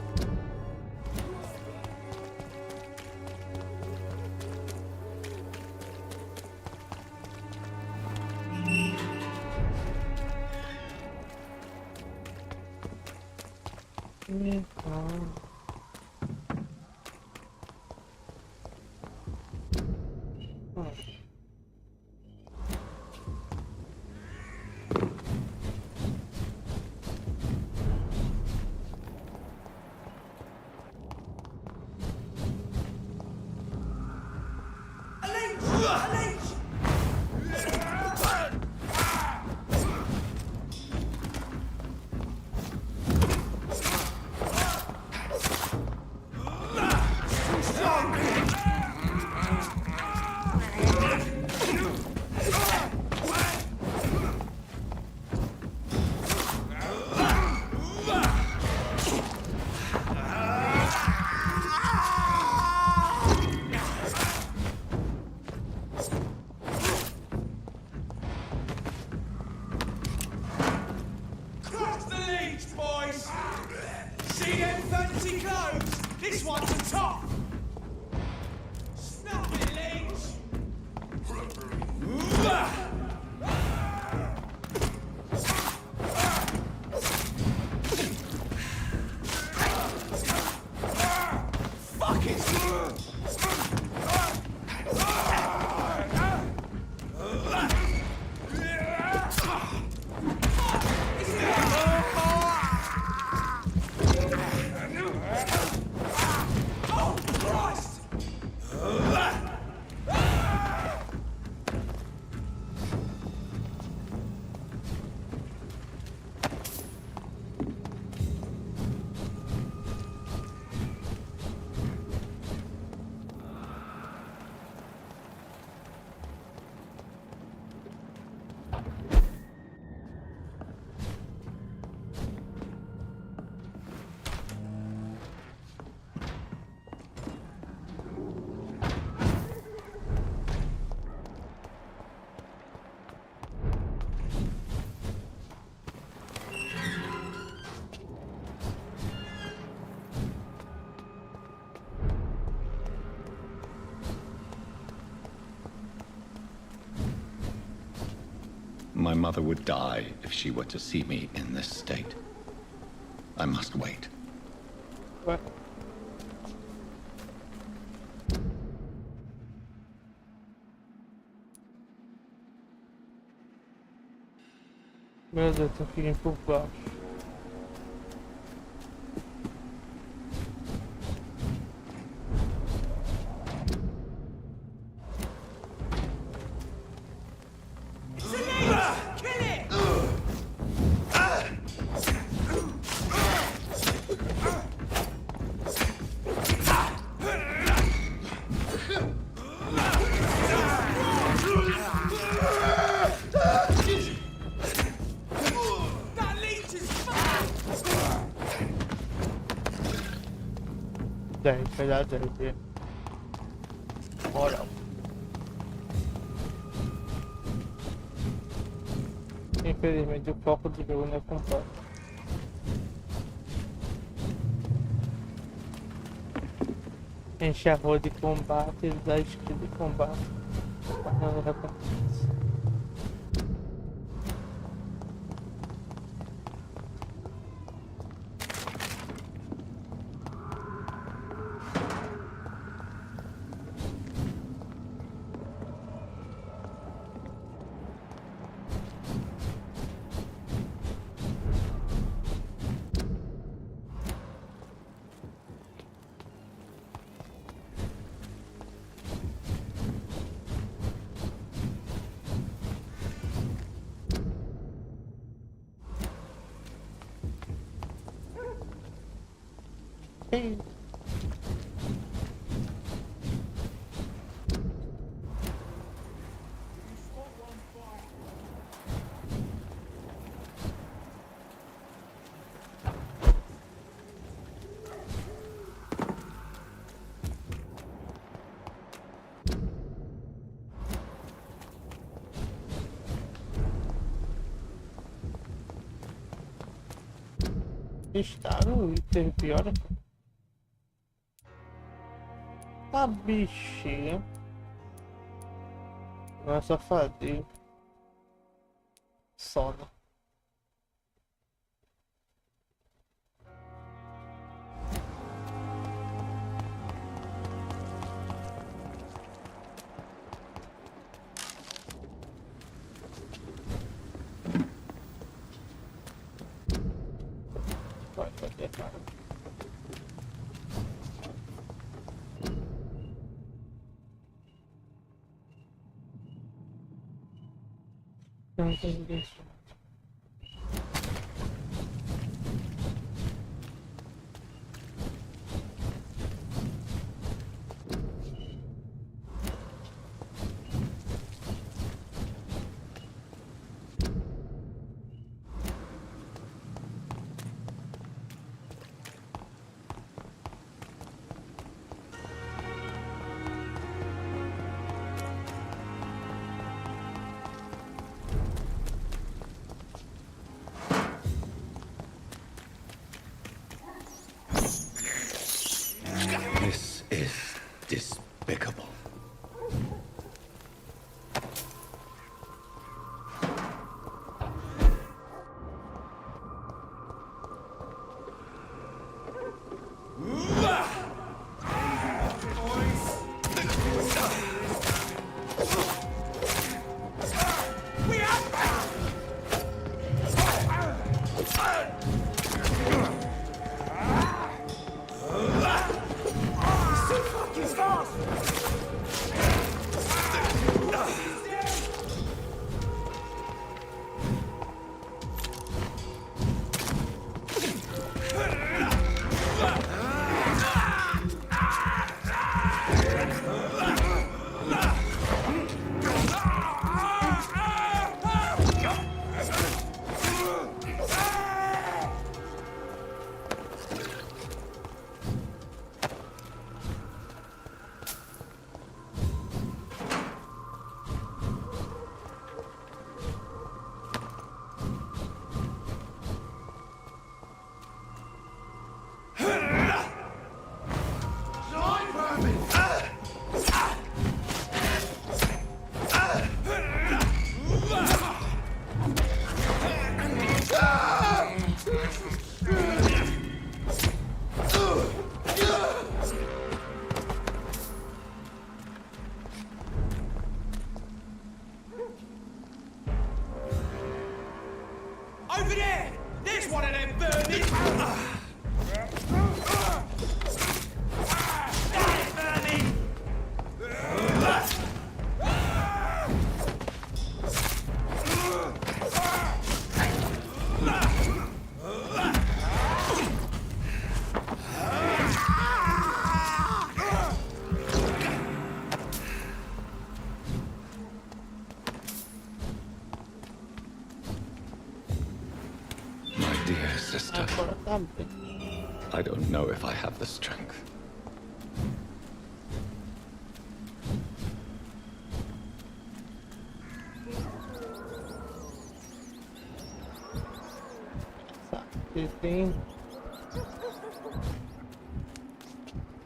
My mother would die if she were to see me in this state. I must wait. What? Meu Deus, eu fiquei por baixo. Cuidado aí. Bora. Infelizmente o foco do jogo não é completo. Enche a rua de combate e dá skill de combate. Não recompensa. Está no item pior. A bichinha. Nossa fadiga. Sono. Não tem isso. This is despicable. Something. I don't know if I have the strength.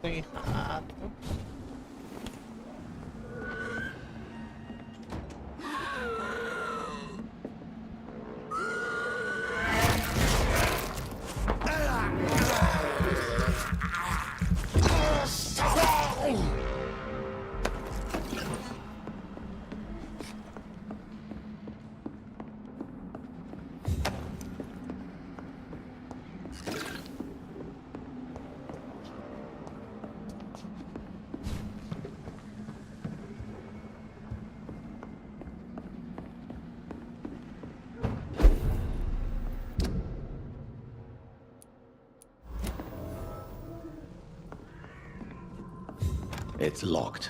Tem rato. It's locked.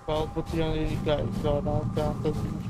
Qual o botão de gás? Jogar cartas de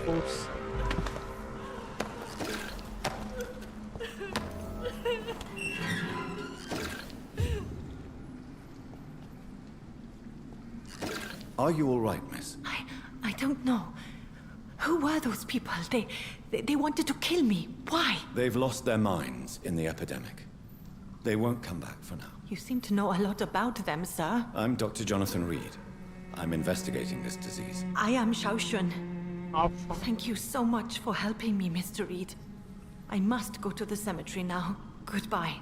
pulso. Are you all right, miss? I don't know. Who were those people? They wanted to kill me. Why? They've lost their minds in the epidemic. They won't come back for now. You seem to know a lot about them, sir. I'm Dr. Jonathan Reed. I'm investigating this disease. I am Xiaoxun. Thank you so much for helping me, Mr. Reed. I must go to the cemetery now. Goodbye.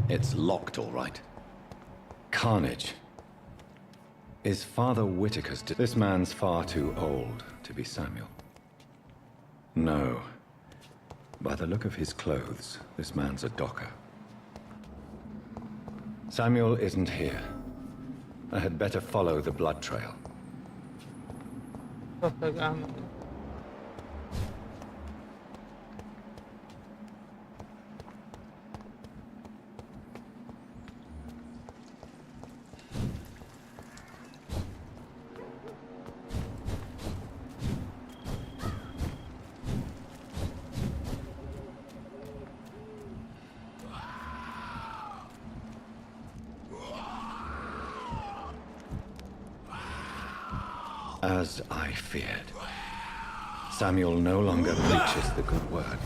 It's locked, all right. Carnage. Is Father Whitaker's... This man's far too old to be Samuel. No. By the look of his clothes, this man's a docker. Samuel isn't here. I had better follow the blood trail. As I feared, Samuel no longer preaches the good word.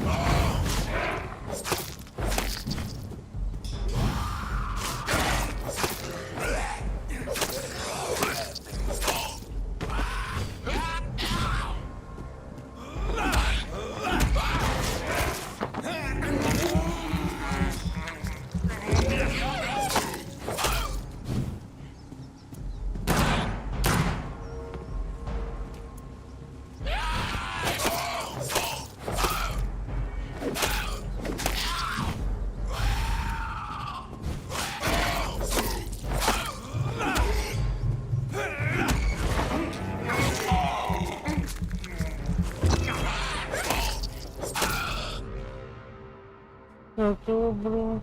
Outubro.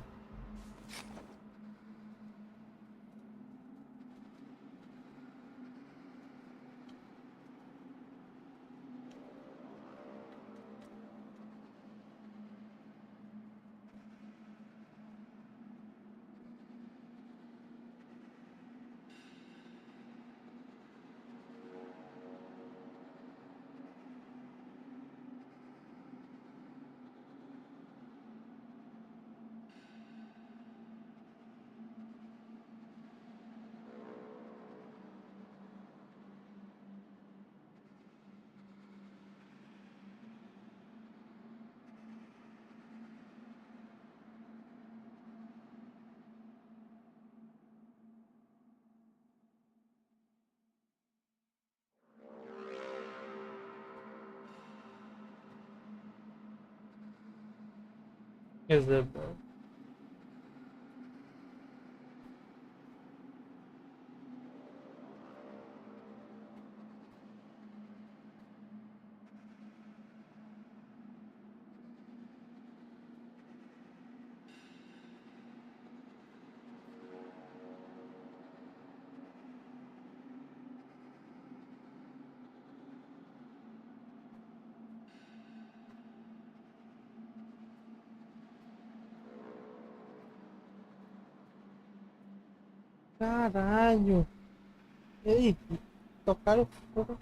Is it? Caralho! Ei, tocaram fogo.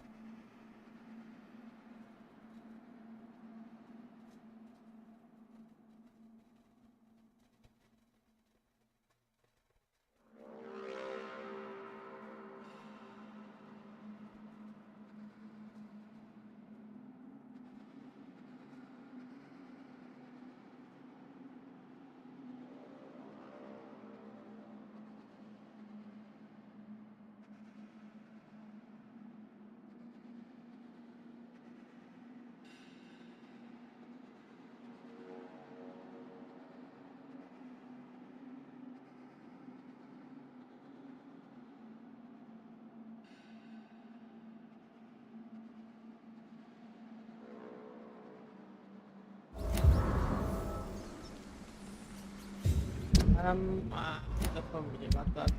Da família matador.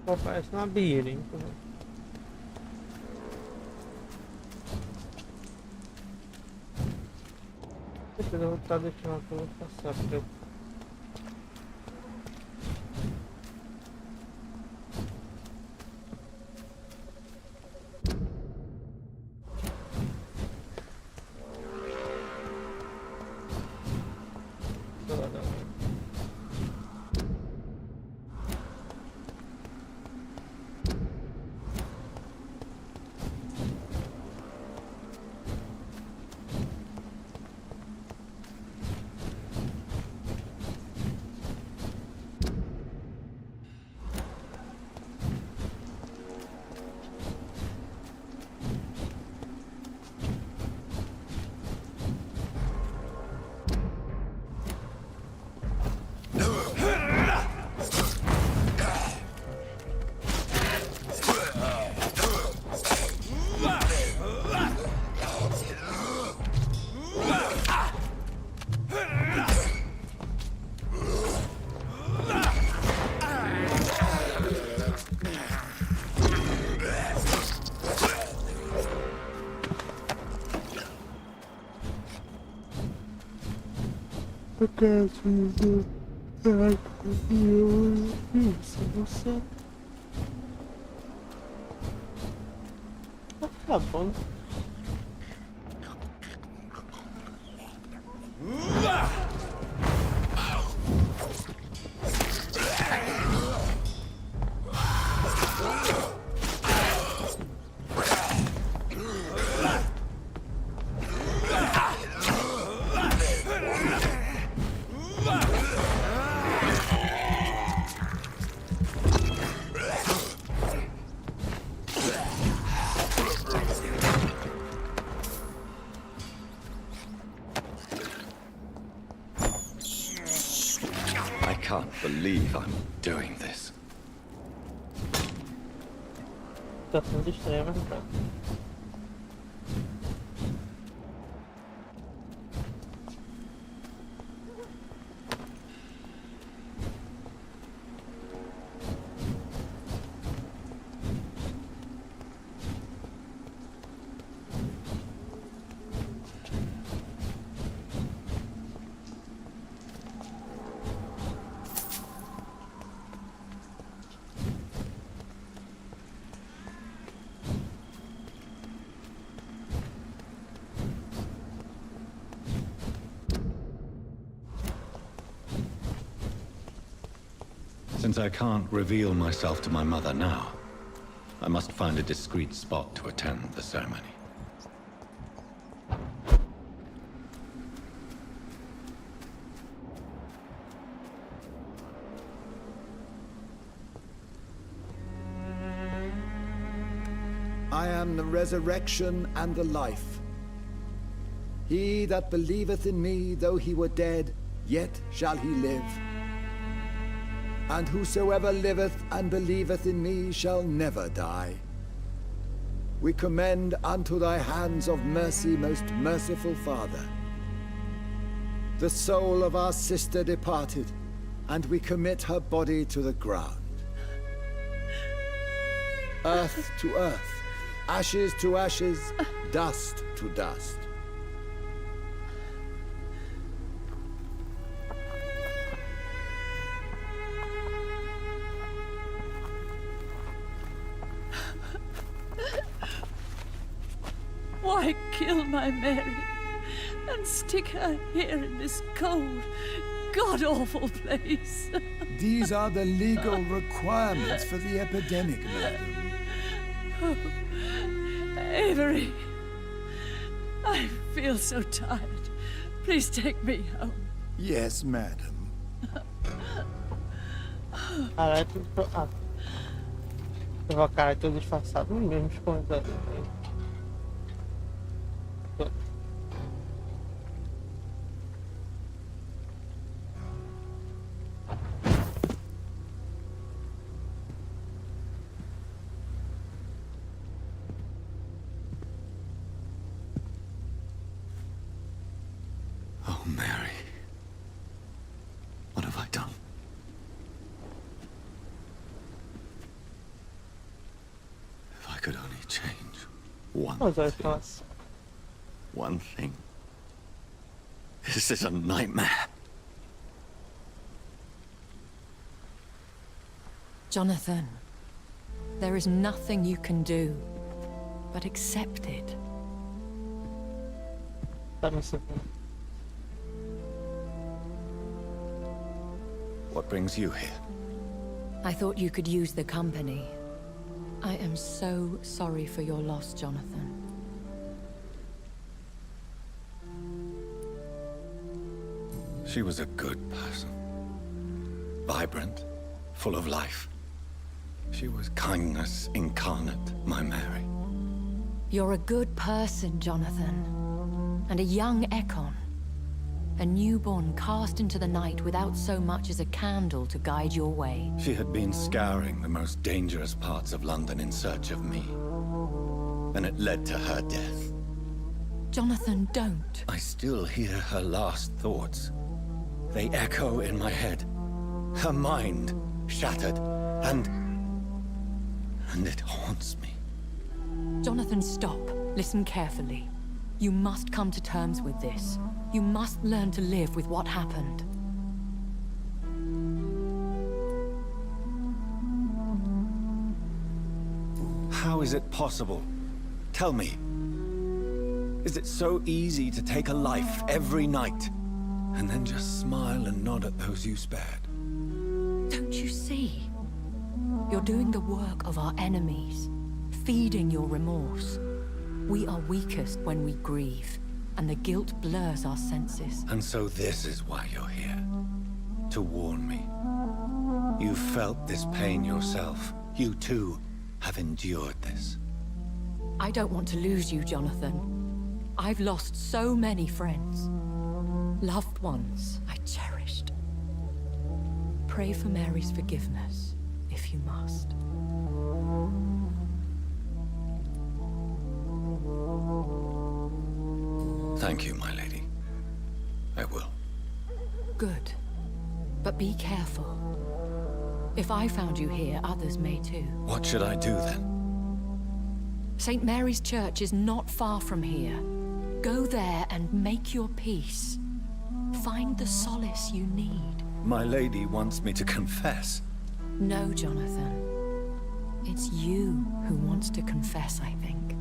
Pô, parece um labirinto. Depois eu vou estar deixando a coisa passar por aqui. Eu quero dizer, você. Tá bom. I can't believe I'm doing this. Tá sendo estranho, mas tá. Since I can't reveal myself to my mother now, I must find a discreet spot to attend the ceremony. I am the resurrection and the life. He that believeth in me, though he were dead, yet shall he live. And whosoever liveth and believeth in me shall never die. We commend unto thy hands of mercy, most merciful Father, the soul of our sister departed, and we commit her body to the ground. Earth to earth, ashes to ashes, dust to dust. Why kill my Mary and stick her here in this cold, god-awful place? These are the legal requirements for the epidemic, madam. Oh, Avery, I feel so tired. Please take me home. Yes, madam. Caralho, tudo. Ah. Teve a cara todo disfarçado mesmo, escondendo. Oh, Mary. What have I done? One thing. This is a nightmare. Jonathan, there is nothing you can do but accept it. What brings you here? I thought you could use the company. I am so sorry for your loss, Jonathan. She was a good person. Vibrant, full of life. She was kindness incarnate, my Mary. You're a good person, Jonathan. And a young Ekon. A newborn cast into the night without so much as a candle to guide your way. She had been scouring the most dangerous parts of London in search of me. And it led to her death. Jonathan, don't. I still hear her last thoughts. They echo in my head. Her mind shattered, and it haunts me. Jonathan, stop. Listen carefully. You must come to terms with this. You must learn to live with what happened. How is it possible? Tell me. Is it so easy to take a life every night, and then just smile and nod at those you spared? Don't you see? You're doing the work of our enemies, feeding your remorse. We are weakest when we grieve, and the guilt blurs our senses. And so this is why you're here. To warn me. You've felt this pain yourself. You too have endured this. I don't want to lose you, Jonathan. I've lost so many friends. Loved ones I cherished. Pray for Mary's forgiveness, if you must. Thank you, my lady. I will. Good. But be careful. If I found you here, others may too. What should I do then? St. Mary's Church is not far from here. Go there and make your peace. Find the solace you need. My lady wants me to confess. No, Jonathan. It's you who wants to confess, I think.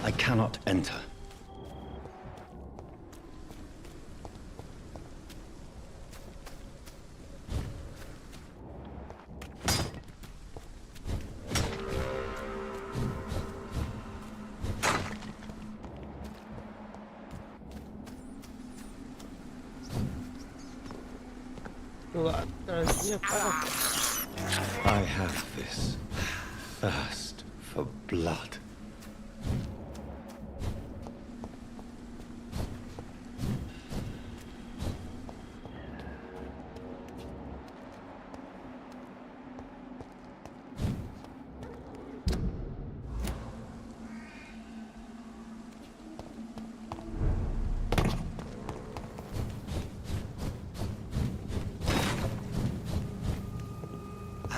I cannot enter. I have this thirst for blood.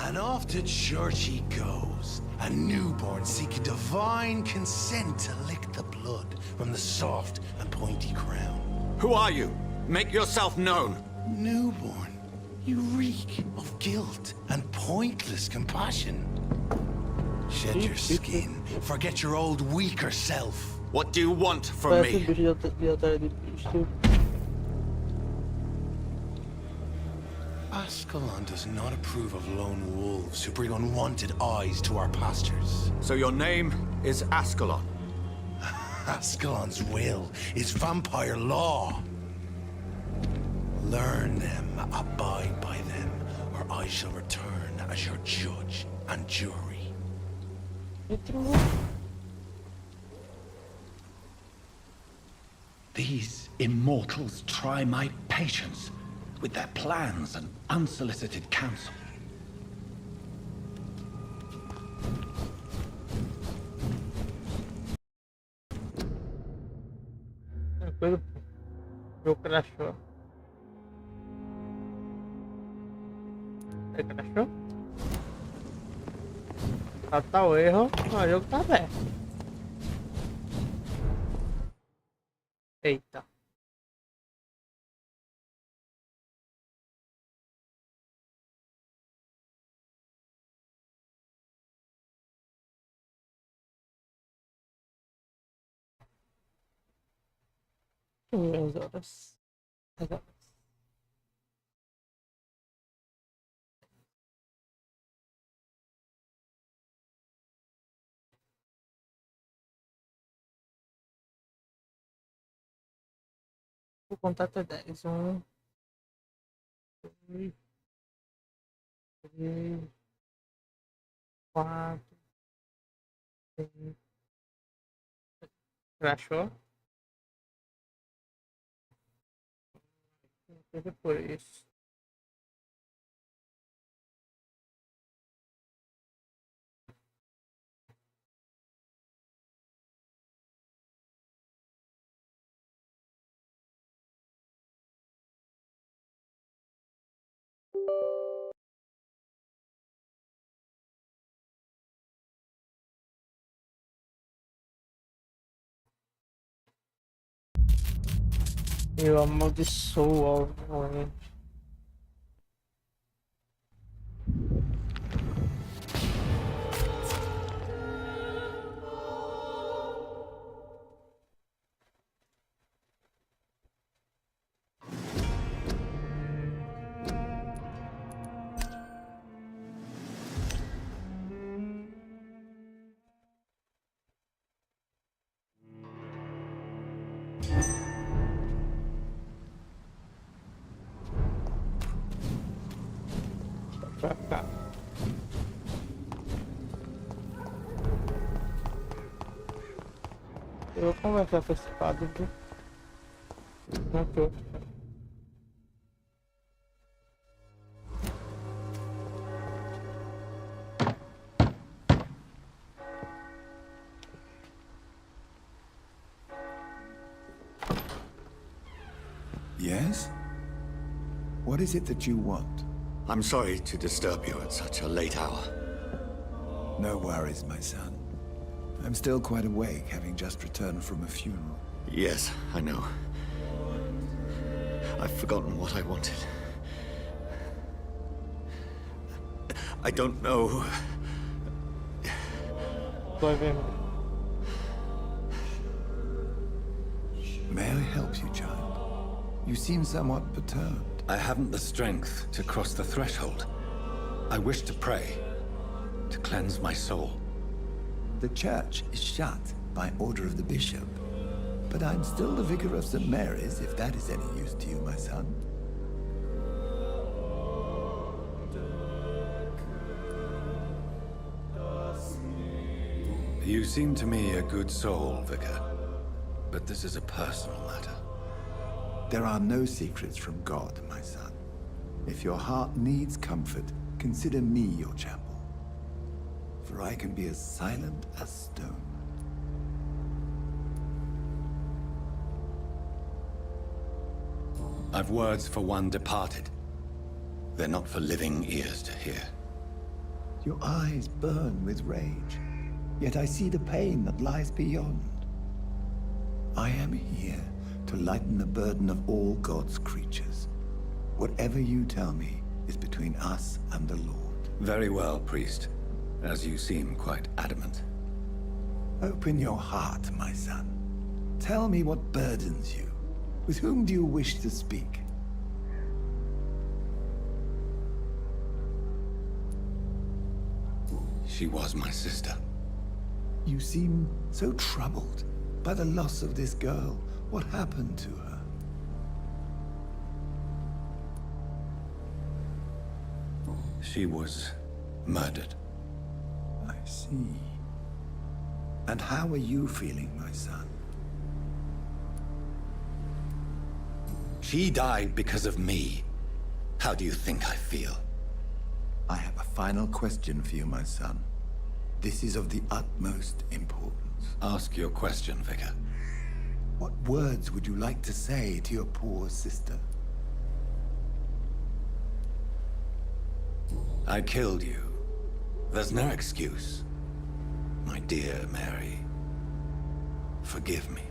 And off to church he goes, a newborn seeking divine consent to lick the blood from the soft and pointy crown. Who are you? Make yourself known. Newborn, you reek of guilt and pointless compassion. Shed your skin, forget your old weaker self. What do you want from me? Ascalon does not approve of lone wolves who bring unwanted eyes to our pastures. So your name is Ascalon? Ascalon's will is vampire law. Learn them, abide by them, or I shall return as your judge and jury. These immortals try my patience with their plans and unsolicited counsel. jogo crashou. Ele crashou? Tá o erro, mas o jogo tá aberto. Eita. As horas. As horas. O contato é 10. 1, 2, 3, 4, 5. Crashou? E depois. Eu amaldiçoo ao ente. Pra cá. Eu vou conversar com esse padre, viu? Não tô. Yes? What is it that you want? I'm sorry to disturb you at such a late hour. No worries, my son. I'm still quite awake, having just returned from a funeral. Yes, I know. I've forgotten what I wanted. I don't know. Flávinho. May I help you, child? You seem somewhat perturbed. I haven't the strength to cross the threshold. I wish to pray, to cleanse my soul. The church is shut by order of the bishop. But I'm still the vicar of St. Mary's, if that is any use to you, my son. You seem to me a good soul, Vicar. But this is a personal matter. There are no secrets from God, my son. If your heart needs comfort, consider me your chapel. For I can be as silent as stone. I've words for one departed. They're not for living ears to hear. Your eyes burn with rage, yet I see the pain that lies beyond. I am here to lighten the burden of all God's creatures. Whatever you tell me is between us and the Lord. Very well, priest. As you seem quite adamant. Open your heart, my son. Tell me what burdens you. With whom do you wish to speak? She was my sister. You seem so troubled by the loss of this girl. What happened to her? She was murdered. I see. And how are you feeling, my son? She died because of me. How do you think I feel? I have a final question for you, my son. This is of the utmost importance. Ask your question, Vicar. What words would you like to say to your poor sister? I killed you. There's no excuse. My dear Mary, forgive me.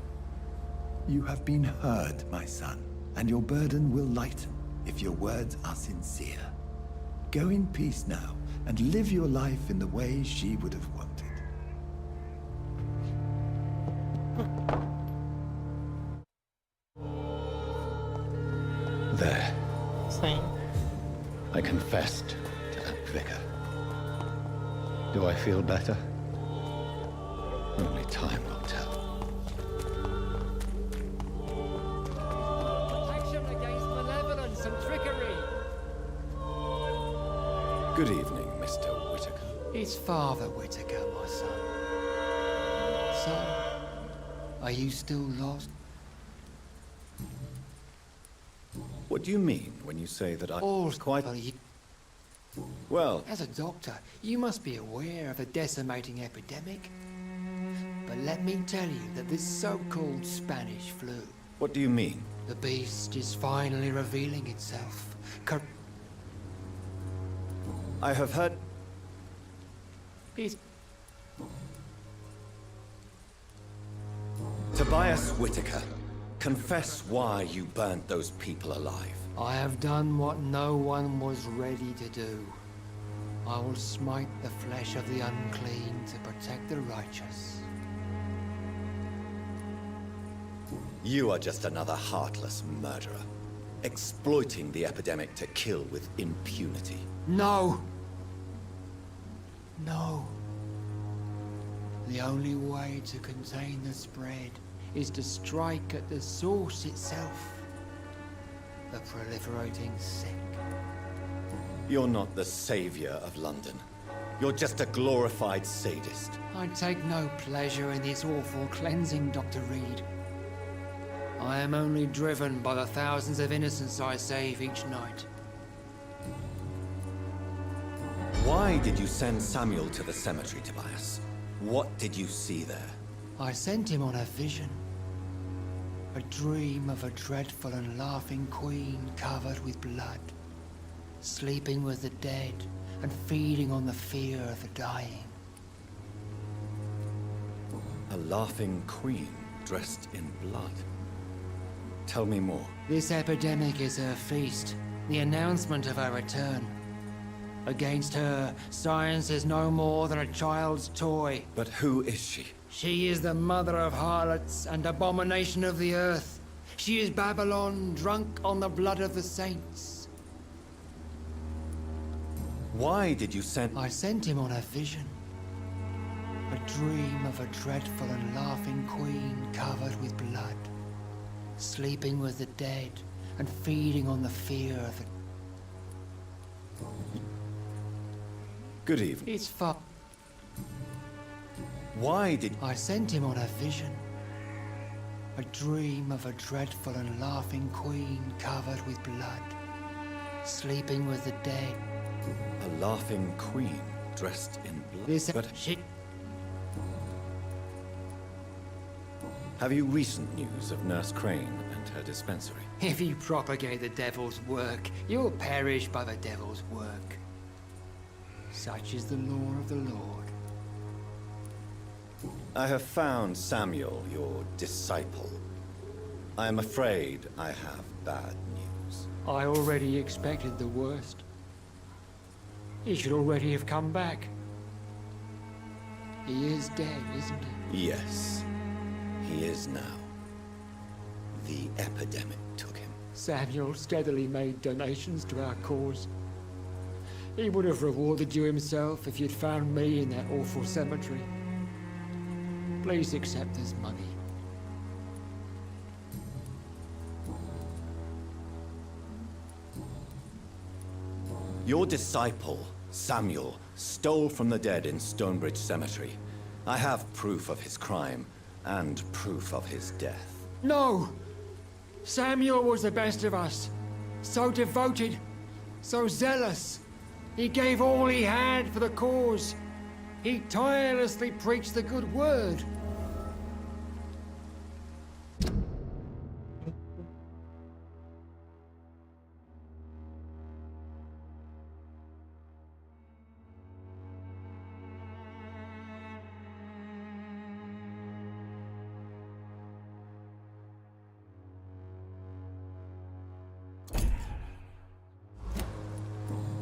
You have been heard, my son, and your burden will lighten if your words are sincere. Go in peace now, and live your life in the way she would have wanted. There. Sim. I confessed to that vicar. Do I feel better? Only time will tell. Protection against malevolence and trickery. Good evening, Mr. Whitaker. It's Father Whitaker, my son. So, are you still lost? What do you mean when you say that I... All quite... Well... As a doctor, you must be aware of the decimating epidemic. But let me tell you that this so-called Spanish flu... What do you mean? The beast is finally revealing itself. I have heard... It's... Tobias Whitaker, confess why you burnt those people alive. I have done what no one was ready to do. I will smite the flesh of the unclean to protect the righteous. You are just another heartless murderer, exploiting the epidemic to kill with impunity. No! No. The only way to contain the spread is to strike at the source itself. The proliferating sick. You're not the savior of London. You're just a glorified sadist. I take no pleasure in this awful cleansing, Dr. Reed. I am only driven by the thousands of innocents I save each night. Why did you send Samuel to the cemetery, Tobias? What did you see there? I sent him on a vision. A dream of a dreadful and laughing queen covered with blood, sleeping with the dead and feeding on the fear of the dying. A laughing queen dressed in blood. Tell me more. This epidemic is her feast, the announcement of her return. Against her, science is no more than a child's toy. But who is she? She is the mother of harlots and abomination of the earth. She is Babylon, drunk on the blood of the saints. Why did you send... I sent him on a vision. A dream of a dreadful and laughing queen covered with blood, sleeping with the dead and feeding on the fear of the... Good evening. It's far. Why did... I sent him on a vision. A dream of a dreadful and laughing queen covered with blood, sleeping with the dead. A laughing queen dressed in blood? This... But... She... Have you recent news of Nurse Crane and her dispensary? If you propagate the devil's work, you'll perish by the devil's work. Such is the law of the Lord. I have found Samuel, your disciple. I am afraid I have bad news. I already expected the worst. He should already have come back. He is dead, isn't he? Yes, he is now. The epidemic took him. Samuel steadily made donations to our cause. He would have rewarded you himself if you'd found me in that awful cemetery. Please accept this money. Your disciple, Samuel, stole from the dead in Stonebridge Cemetery. I have proof of his crime and proof of his death. No! Samuel was the best of us. So devoted, so zealous. He gave all he had for the cause. He tirelessly preached the good word.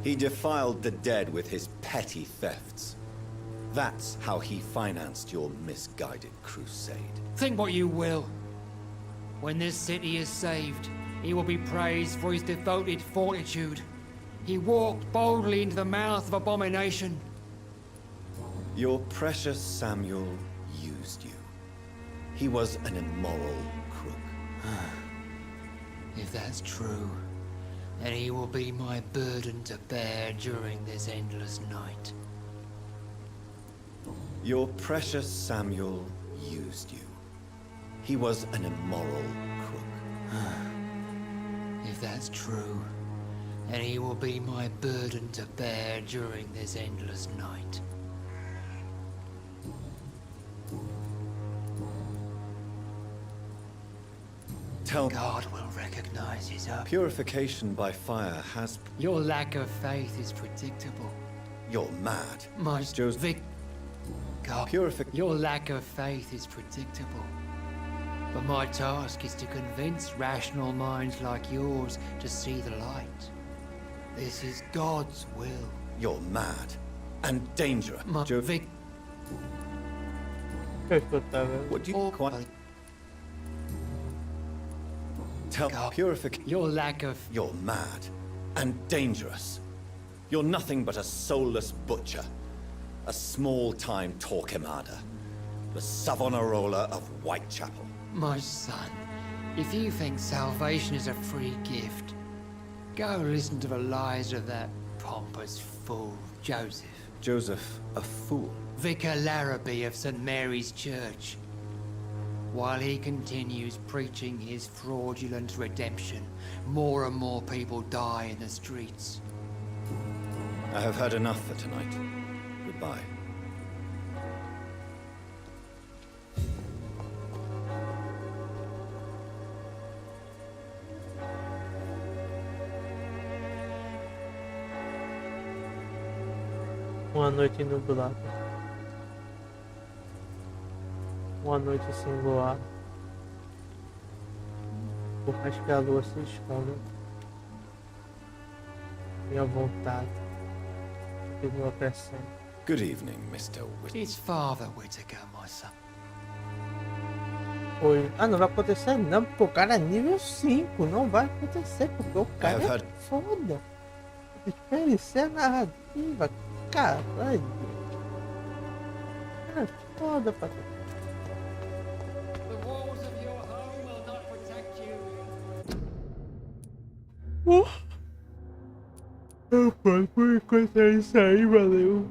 He defiled the dead with his petty thefts. That's how he financed your misguided crusade. Think what you will. When this city is saved, he will be praised for his devoted fortitude. He walked boldly into the mouth of abomination. Your precious Samuel used you. He was an immoral crook. If that's true, then he will be my burden to bear during this endless night. Your precious Samuel used you. He was an immoral crook. If that's true, then he will be my burden to bear during this endless night. God will recognize his up. Purification by fire has... Your lack of faith is predictable. You're mad. My Joseph... God, your lack of faith is predictable. But my task is to convince rational minds like yours to see the light. This is God's will. You're mad. And dangerous. What do you quite... Tell purification. Your lack of... You're mad. And dangerous. You're nothing but a soulless butcher. A small-time Torquemada. The Savonarola of Whitechapel. My son, if you think salvation is a free gift, go listen to the lies of that pompous fool, Joseph. Joseph, a fool? Vicar Larrabee of St. Mary's Church. While he continues preaching his fraudulent redemption, more and more people die in the streets. I have had enough for tonight. Goodbye. Uma noite nublada. Uma noite sem luar. Por mais que a lua se esconda, minha vontade continua crescendo. Good evening, Mr. Whittaker. It's Father Whittaker, my son. Oi. Ah, não vai acontecer não, porque o cara é nível 5. Não vai acontecer, porque o cara é foda. Experiência narrativa, caralho. É foda, patrão. Por enquanto é isso aí, valeu.